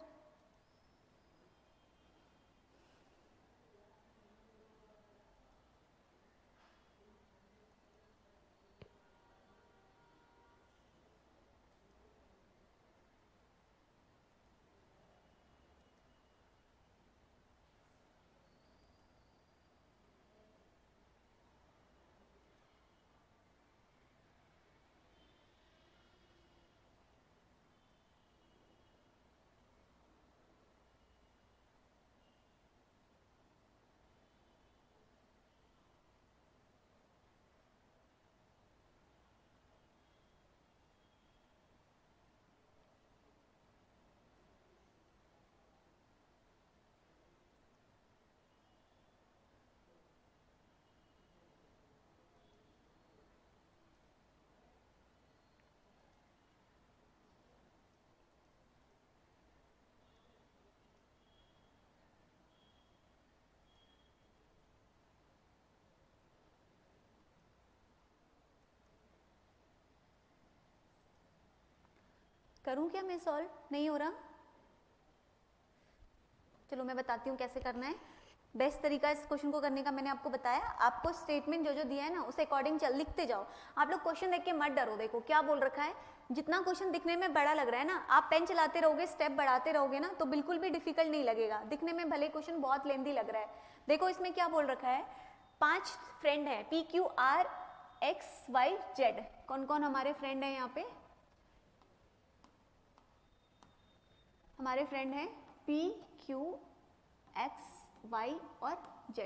[SPEAKER 1] करूं क्या मैं सॉल्व? नहीं हो रहा? चलो मैं बताती हूँ कैसे करना है। बेस्ट तरीका इस क्वेश्चन को करने का मैंने आपको बताया, आपको स्टेटमेंट जो जो दिया है ना उस अकॉर्डिंग लिखते जाओ। आप लोग क्वेश्चन देख के मत डरो, देखो क्या बोल रखा है, जितना क्वेश्चन दिखने में बड़ा लग रहा है ना, आप पेन चलाते रहोगे, स्टेप बढ़ाते रहोगे ना, तो बिल्कुल भी डिफिकल्ट नहीं लगेगा। दिखने में भले क्वेश्चन बहुत लेंदी लग रहा है, देखो इसमें क्या बोल रखा है, 5 फ्रेंड है PQRXYZ। कौन कौन हमारे फ्रेंड है यहाँ पे? हमारे फ्रेंड है PQXY और Z,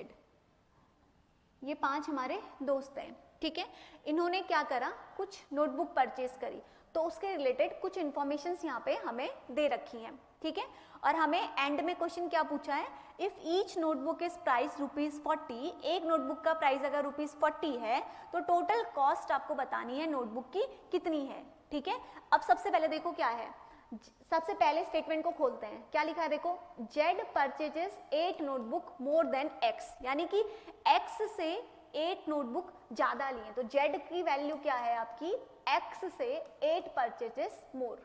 [SPEAKER 1] ये 5 हमारे दोस्त हैं, ठीक है। इन्होंने क्या करा, कुछ नोटबुक परचेज करी, तो उसके रिलेटेड कुछ इंफॉर्मेशन यहाँ पे हमें दे रखी हैं, ठीक है। और हमें एंड में क्वेश्चन क्या पूछा है, if each notebook is price ₹40, एक नोटबुक का प्राइस अगर ₹40 है तो टोटल कॉस्ट आपको बतानी है नोटबुक की कितनी है, ठीक है। अब सबसे पहले देखो क्या है, सबसे पहले स्टेटमेंट को खोलते हैं, क्या लिखा है देखो, Z purchases 8 notebook more than x, यानी कि एक्स से 8 नोटबुक ज्यादा लिए, तो जेड की वैल्यू क्या है आपकी, एक्स से 8 परचेजेस मोर,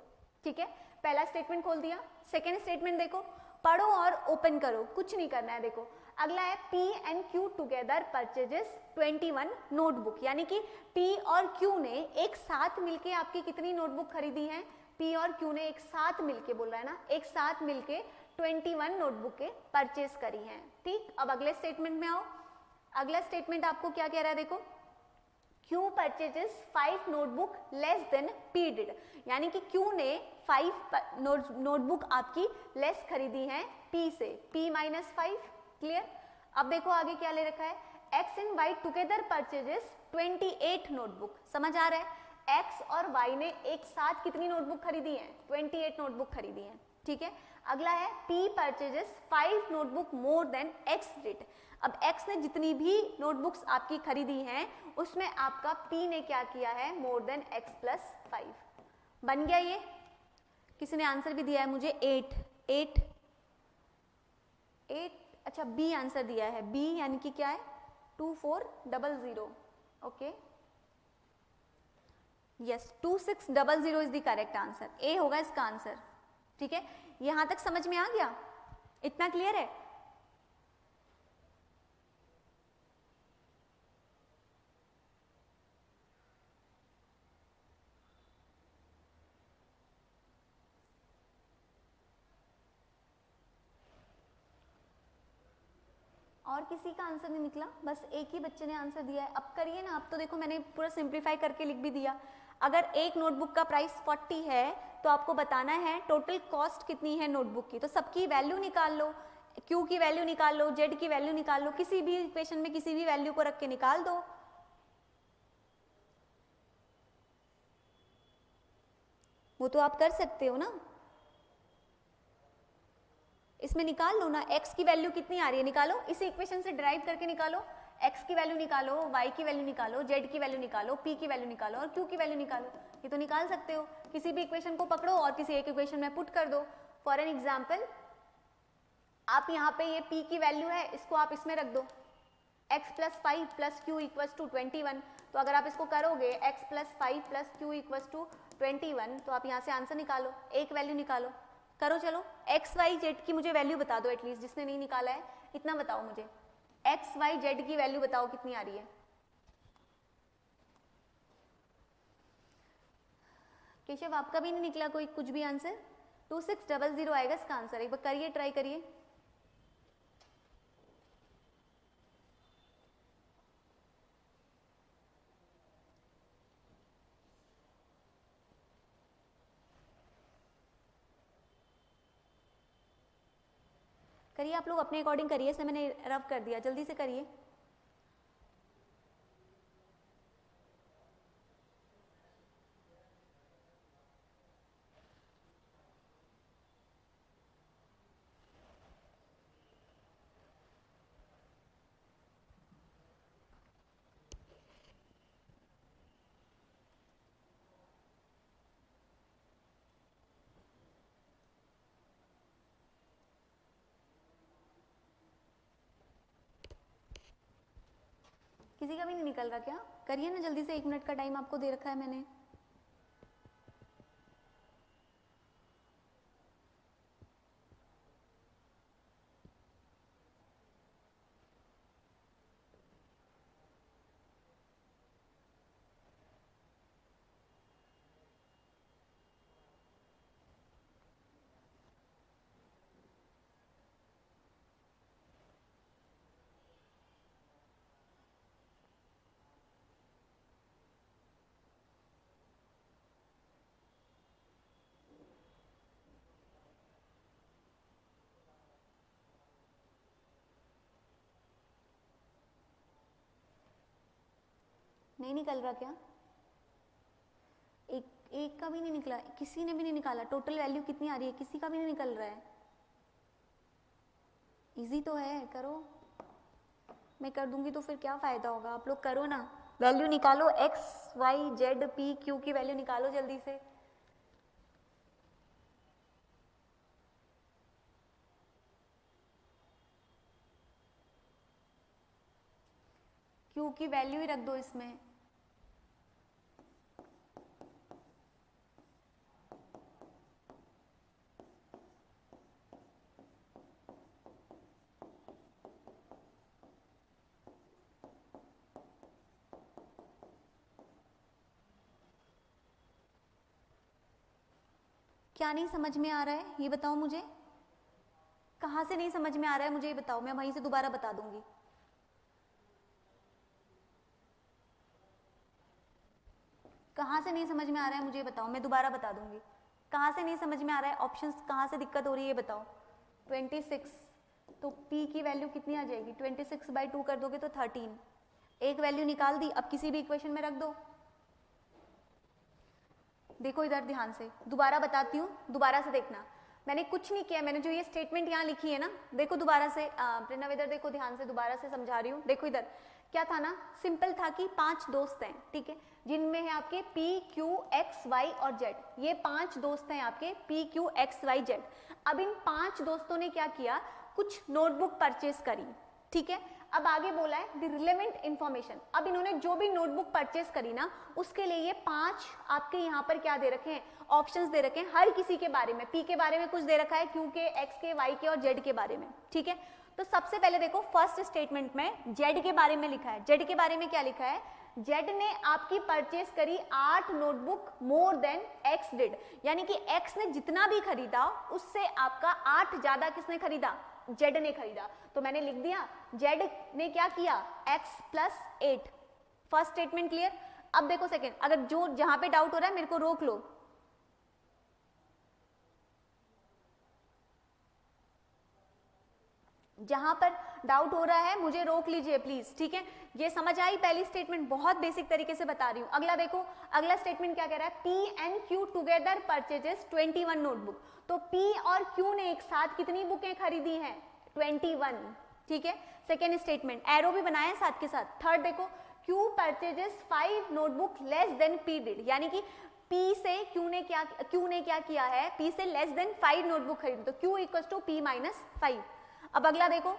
[SPEAKER 1] ठीक है। पहला स्टेटमेंट खोल दिया। सेकेंड स्टेटमेंट देखो, पढ़ो और ओपन करो, कुछ नहीं करना है। देखो अगला है P and Q together purchases 21 notebook, यानी कि P और Q ने एक साथ मिलके आपकी कितनी नोटबुक खरीदी है, P और Q ने एक साथ मिलके, बोल रहा है ना, एक साथ मिलके 21 नोटबुक के परचेज करी हैं, ठीक। अब अगले स्टेटमेंट में आओ। अगला स्टेटमेंट आपको क्या कह रहा है देखो, Q purchases 5 notebook less than P did, यानी कि Q ने 5 नोटबुक आपकी लेस खरीदी है P से, P माइनस 5, क्लियर। अब देखो आगे क्या ले रखा है, X and Y together purchases 28 notebook, समझ आ रहा है, X और Y ने एक साथ कितनी नोटबुक खरीदी है, 28 नोटबुक खरीदी है, ठीक है। अगला है P purchases 5 notebook more than X did, अब X ने जितनी भी नोटबुक्स आपकी खरीदी हैं उसमें आपका P ने क्या किया है, मोर देन X प्लस 5, बन गया ये। किसी ने आंसर भी दिया है मुझे 8, अच्छा B आंसर दिया है, B यानी कि क्या है 2400, okay, yes 2600 is the correct answer, A होगा इसका आंसर, ठीक है। यहां तक समझ में आ गया, इतना क्लियर है। और किसी का आंसर नहीं निकला, बस एक ही बच्चे ने आंसर दिया है। अब करिए ना, अब तो देखो मैंने पूरा सिंप्लीफाई करके लिख भी दिया। अगर एक नोटबुक का प्राइस 40 है तो आपको बताना है टोटल कॉस्ट कितनी है नोटबुक की, तो सबकी वैल्यू निकाल लो, Q की वैल्यू निकाल लो, Z की वैल्यू निकाल लो, किसी भी इक्वेशन में किसी भी वैल्यू को रख के निकाल दो। वो तो आप कर सकते हो ना, इसमें निकाल लो ना, x की वैल्यू कितनी आ रही है निकालो, इसी इक्वेशन से ड्राइव करके निकालो, x की वैल्यू निकालो, y की वैल्यू निकालो, z की वैल्यू निकालो, p की वैल्यू निकालो और q की वैल्यू निकालो, ये तो निकाल सकते हो। किसी भी इक्वेशन को पकड़ो और किसी एक इक्वेशन में पुट कर दो। फॉर एन एग्जाम्पल, आप यहाँ पे ये p की वैल्यू है, इसको आप इसमें रख दो, x plus 5 plus Q equals to 21, तो अगर आप इसको करोगे x plus 5 plus Q equals to 21, तो आप यहाँ से आंसर निकालो, एक वैल्यू निकालो, करो चलो। एक्स वाई जेड की मुझे वैल्यू बता दो एटलीस्ट, जिसने नहीं निकाला है इतना बताओ मुझे, एक्स वाई जेड की वैल्यू बताओ कितनी आ रही है। केशव आपका भी नहीं निकला कोई कुछ भी आंसर, 2600 आएगा इसका आंसर, एक बार करिए, ट्राई करिए। करिए आप लोग अपने अकॉर्डिंग करिए, इसमें मैंने रफ कर दिया, जल्दी से करिए। किसी का भी नहीं निकल रहा क्या, करिए ना जल्दी से, 1 मिनट का टाइम आपको दे रखा है मैंने। नहीं निकल रहा क्या, एक का भी नहीं निकला, किसी ने भी नहीं निकाला। टोटल वैल्यू कितनी आ रही है, किसी का भी नहीं निकल रहा है। इजी तो है, करो। मैं कर दूंगी तो फिर क्या फायदा होगा, आप लोग करो ना। वैल्यू निकालो, X Y Z P Q की वैल्यू निकालो जल्दी से। क्यू की वैल्यू ही रख दो इसमें। क्या नहीं समझ में आ रहा है ये बताओ मुझे, कहाँ से नहीं समझ में आ रहा है मुझे ये बताओ, मैं वहीं से दोबारा बता दूंगी। कहाँ से नहीं समझ में आ रहा है मुझे बताओ, मैं दोबारा बता दूंगी। कहाँ से नहीं समझ में आ रहा है, ऑप्शंस कहाँ से दिक्कत हो रही है ये बताओ। 26, तो P की वैल्यू कितनी आ जाएगी, 26/2 कर दोगे तो 13। एक वैल्यू निकाल दी, अब किसी भी इक्वेशन में रख दो। देखो इधर ध्यान से, दोबारा बताती हूँ, दोबारा से देखना। मैंने कुछ नहीं किया, मैंने जो ये स्टेटमेंट यहाँ लिखी है ना, देखो दोबारा से, प्रणव इधर देखो ध्यान से, दोबारा से समझा रही हूँ। देखो इधर क्या था ना, सिंपल था कि 5 दोस्त हैं, ठीक है, जिनमें है आपके P, Q, X, Y और Z। ये 5 दोस्त हैं आपके P, Q, X, Y, Z। अब इन 5 दोस्तों ने क्या किया, कुछ नोटबुक परचेस करी, ठीक है। अब आगे बोला है द रिलेवेंट इंफॉर्मेशन। अब इन्होंने जो भी नोटबुक परचेस करी ना, उसके लिए ये 5 आपके यहाँ पर क्या दे रखे हैं, ऑप्शंस दे रखे हैं, हर किसी के बारे में। P के बारे में कुछ दे रखा है, Q के, X के, Y के और Z के बारे में, ठीक है। तो सबसे पहले देखो फर्स्ट स्टेटमेंट में Z के बारे में लिखा है। Z के बारे में क्या लिखा है, Z ने आपकी परचेस करी 8 notebook more than X did, यानी कि X ने जितना भी खरीदा उससे आपका 8 ज्यादा किसने खरीदा, Z ने खरीदा। तो मैंने लिख दिया Z ने क्या किया, X + 8। First statement clear. अब देखो सेकेंड, अगर जो जहां पे डाउट हो रहा है मेरे को रोक लो। जहां पर डाउट हो रहा है मुझे रोक लीजिए प्लीज, ठीक है। ये समझ आई पहली स्टेटमेंट, बहुत बेसिक तरीके से बता रही हूं। अगला देखो, अगला स्टेटमेंट क्या कह रहा है, P and Q together purchases 21 notebook. तो P और Q ने एक साथ कितनी बुकें खरीदी हैं, 21, ठीक है। सेकेंड स्टेटमेंट, एरो भी बनाया साथ के साथ। थर्ड देखो, Q purchases 5 notebook less than P did, यानी कि P से Q ने क्या किया है, P से लेस देन 5 नोटबुक खरीदी, तो Q = P - 5। अब अगला देखो,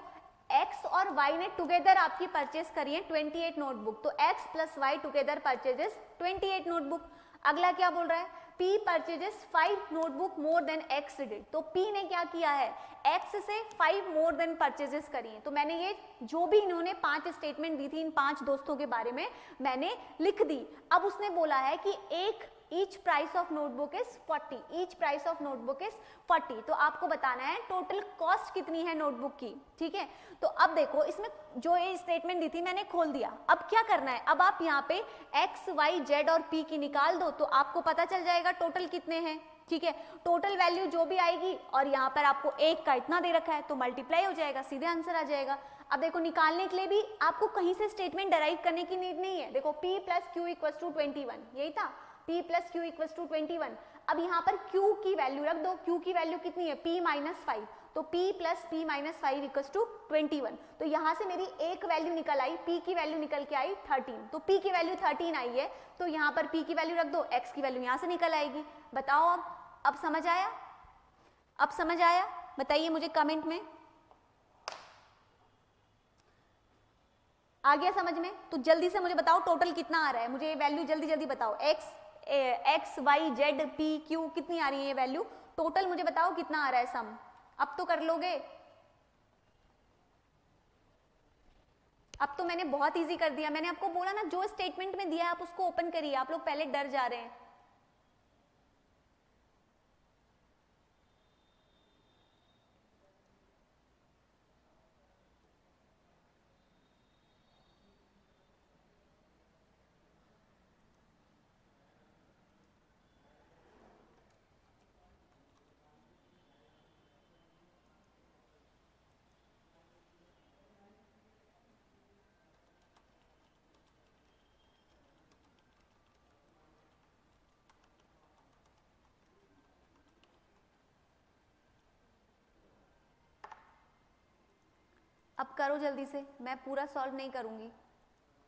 [SPEAKER 1] X और Y ने टुगेदर आपकी परचेस करी है 28 नोटबुक, तो X + Y together purchases 28 notebook. अगला क्या बोल रहा है, P purchases 5 notebook more than X did, तो P ने क्या किया है, X से 5 मोर देन परचेजेस करी है। तो मैंने ये जो भी इन्होंने 5 स्टेटमेंट दी थी इन 5 दोस्तों के बारे में मैंने लिख दी। अब उसने बोला है कि एक each price of notebook is 40, each price of notebook is 40। तो आपको बताना है टोटल कॉस्ट कितनी है नोटबुक की, ठीक है। तो अब देखो इसमें जो ये स्टेटमेंट दी थी मैंने खोल दिया। अब क्या करना है, अब आप यहाँ पे X, Y, Z और P की निकाल दो तो आपको पता चल जाएगा टोटल कितने हैं, ठीक है। टोटल वैल्यू जो भी आएगी, और यहाँ पर आपको एक का इतना दे रखा है तो मल्टीप्लाई हो जाएगा, सीधे आंसर आ जाएगा। अब देखो निकालने के लिए भी आपको कहीं से स्टेटमेंट डराइव करने की नीड नहीं है। देखो P + Q = 21, यही था, P + Q = 21। अब यहाँ पर Q की वैल्यू रख दो, Q की वैल्यू कितनी है, P - 5, तो P + P - 5 = 21। तो यहाँ से मेरी एक वैल्यू निकल आई, P की वैल्यू निकल के आई 13, तो P की वैल्यू 13 आई है, तो यहाँ पर P की वैल्यू रख दो, X की वैल्यू यहाँ से निकल आएगी। बताओ अब समझ आया, अब समझ आया, बताइए मुझे कमेंट में। आ गया समझ में? तो जल्दी से मुझे बताओ टोटल कितना आ रहा है, मुझे ये वैल्यू जल्दी जल्दी बताओ। X, Y, Z, P, Q कितनी आ रही है ये वैल्यू, टोटल मुझे बताओ कितना आ रहा है सम। अब तो कर लोगे, अब तो मैंने बहुत इजी कर दिया। मैंने आपको बोला ना जो स्टेटमेंट में दिया है आप उसको ओपन करिए, आप लोग पहले डर जा रहे हैं। अब करो जल्दी से, मैं पूरा सॉल्व नहीं करूँगी।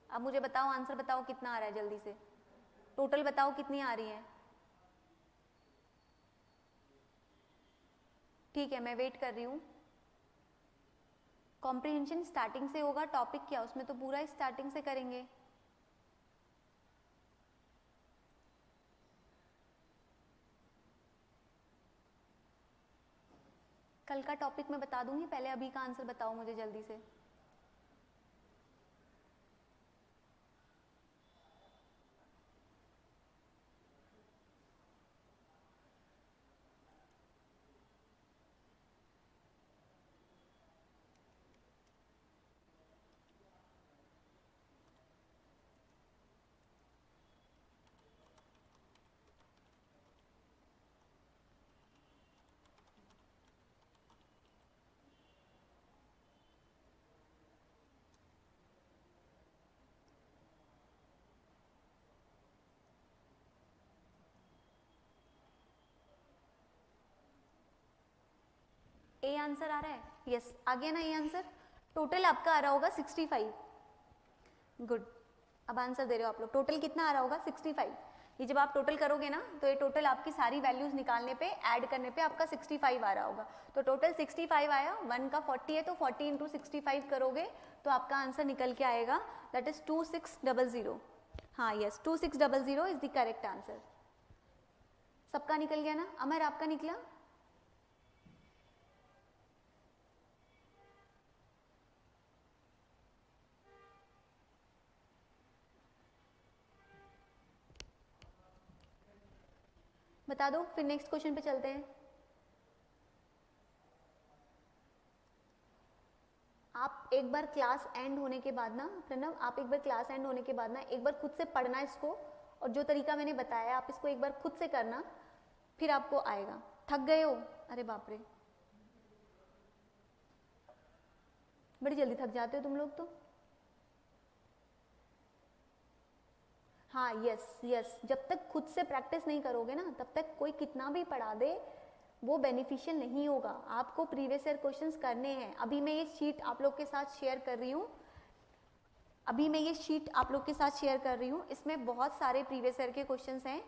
[SPEAKER 1] अब मुझे बताओ, आंसर बताओ कितना आ रहा है, जल्दी से टोटल बताओ कितनी आ रही है। ठीक है, मैं वेट कर रही हूँ। कॉम्प्रिहेंशन स्टार्टिंग से होगा, टॉपिक क्या उसमें तो पूरा स्टार्टिंग से करेंगे। कल का टॉपिक मैं बता दूंगी, पहले अभी का आंसर बताओ मुझे जल्दी से। ए आंसर आ रहा है? यस, आ गया ना ए आंसर। टोटल आपका आ रहा होगा 65। गुड, अब आंसर दे रहे हो आप लोग। टोटल कितना आ रहा होगा? 65। ये जब आप टोटल करोगे ना तो ये टोटल आपकी सारी वैल्यूज निकालने पे, ऐड करने पे आपका 65 आ रहा होगा। तो टोटल 65 आया, 1 का 40 है तो 40 इंटू 65 करोगे तो आपका आंसर निकल के आएगा, दैट इज 2600। हाँ yes, 2600 is the correct answer. सबका निकल गया ना? अमर आपका निकला? बता दो, फिर नेक्स्ट क्वेश्चन पे चलते हैं। आप एक बार क्लास एंड होने के बाद ना प्रणव, आप एक बार क्लास एंड होने के बाद ना एक बार खुद से पढ़ना इसको, और जो तरीका मैंने बताया आप इसको एक बार खुद से करना, फिर आपको आएगा। थक गए हो? अरे बाप रे, बड़ी जल्दी थक जाते हो तुम लोग तो। हाँ यस यस, जब तक खुद से प्रैक्टिस नहीं करोगे ना तब तक कोई कितना भी पढ़ा दे वो बेनिफिशियल नहीं होगा। आपको प्रीवियस ईयर क्वेश्चंस करने हैं। अभी मैं ये शीट आप लोग के साथ शेयर कर रही हूँ, इसमें बहुत सारे प्रीवियस ईयर के क्वेश्चंस हैं,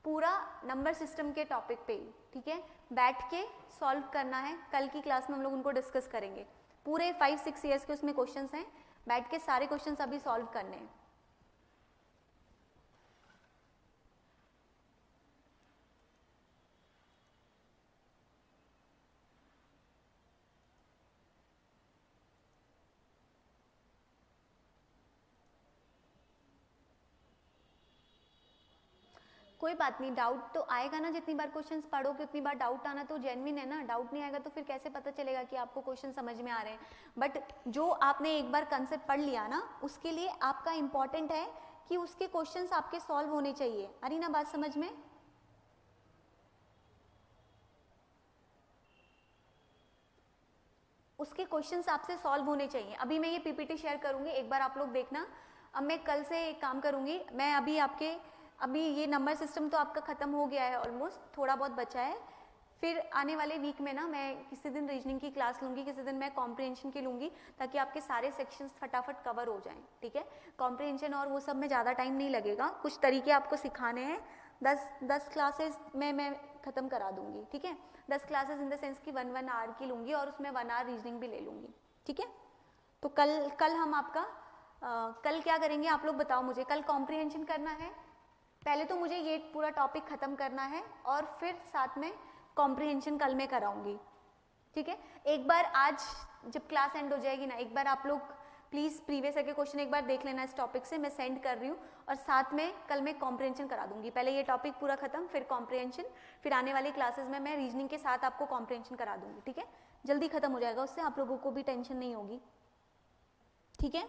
[SPEAKER 1] पूरा नंबर सिस्टम के टॉपिक पे ही। ठीक है, बैठ के सॉल्व करना है। कल की क्लास में हम लोग उनको डिस्कस करेंगे। पूरे 5-6 ईयर्स के उसमें क्वेश्चंस हैं, बैठ के सारे क्वेश्चंस अभी सॉल्व करने हैं। कोई बात नहीं, डाउट तो आएगा ना, जितनी बार क्वेश्चंस पढ़ोगे उतनी बार डाउट आना तो जेन्युइन है ना। डाउट नहीं आएगा तो फिर कैसे पता चलेगा कि आपको क्वेश्चन समझ में आ रहे हैं। बट जो आपने एक बार कंसेप्ट पढ़ लिया ना, उसके लिए आपका इंपॉर्टेंट है कि उसके क्वेश्चंस आपके सॉल्व होने चाहिए। आ रही ना बात समझ में? उसके क्वेश्चंस आपसे सॉल्व होने चाहिए। अभी मैं ये पीपीटी शेयर करूंगी, एक बार आप लोग देखना। अब मैं कल से एक काम करूंगी, मैं अभी ये नंबर सिस्टम तो आपका खत्म हो गया है ऑलमोस्ट, थोड़ा बहुत बचा है। फिर आने वाले वीक में ना मैं किसी दिन रीजनिंग की क्लास लूंगी, किसी दिन मैं कॉम्प्रिहेंशन की लूंगी, ताकि आपके सारे सेक्शंस फटाफट कवर हो जाएं। ठीक है, कॉम्प्रिहेंशन और वो सब में ज़्यादा टाइम नहीं लगेगा, कुछ तरीके आपको सिखाने हैं। 10 क्लासेस में मैं ख़त्म करा दूंगी। ठीक है, 10 क्लासेस इन द सेंस की 1 आवर की लूंगी और उसमें 1 आवर रीजनिंग भी ले लूंगी। ठीक है, तो कल हम आपका कल क्या करेंगे आप लोग बताओ मुझे। कल कॉम्प्रिहेंशन करना है, पहले तो मुझे ये पूरा टॉपिक खत्म करना है और फिर साथ में कॉम्प्रिहेंशन कल मैं कराऊंगी। ठीक है, एक बार आज जब क्लास एंड हो जाएगी ना, एक बार आप लोग प्लीज़ प्रीवियस ईयर के क्वेश्चन एक बार देख लेना इस टॉपिक से, मैं सेंड कर रही हूँ। और साथ में कल मैं कॉम्प्रिहेंशन करा दूंगी। पहले ये टॉपिक पूरा खत्म, फिर कॉम्प्रिहेंशन, फिर आने वाली क्लासेस में मैं रीजनिंग के साथ आपको कॉम्प्रिहेंशन करा दूंगी। ठीक है, जल्दी खत्म हो जाएगा, उससे आप लोगों को भी टेंशन नहीं होगी। ठीक है,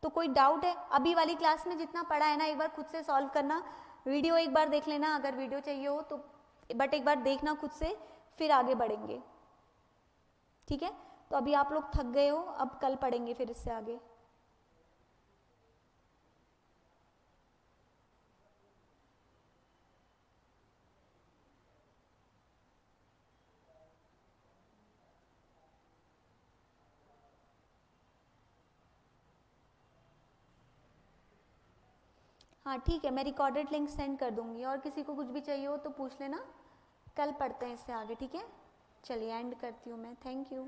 [SPEAKER 1] तो कोई डाउट है? अभी वाली क्लास में जितना पढ़ा है ना, एक बार खुद से सॉल्व करना। वीडियो एक बार देख लेना अगर वीडियो चाहिए हो तो, बट एक बार देखना खुद से, फिर आगे बढ़ेंगे। ठीक है, तो अभी आप लोग थक गए हो, अब कल पढ़ेंगे फिर इससे आगे। हाँ ठीक है, मैं रिकॉर्डेड लिंक सेंड कर दूंगी, और किसी को कुछ भी चाहिए हो तो पूछ लेना, कल पढ़ते हैं इससे आगे, ठीक है। चलिए एंड करती हूँ मैं, थैंक यू।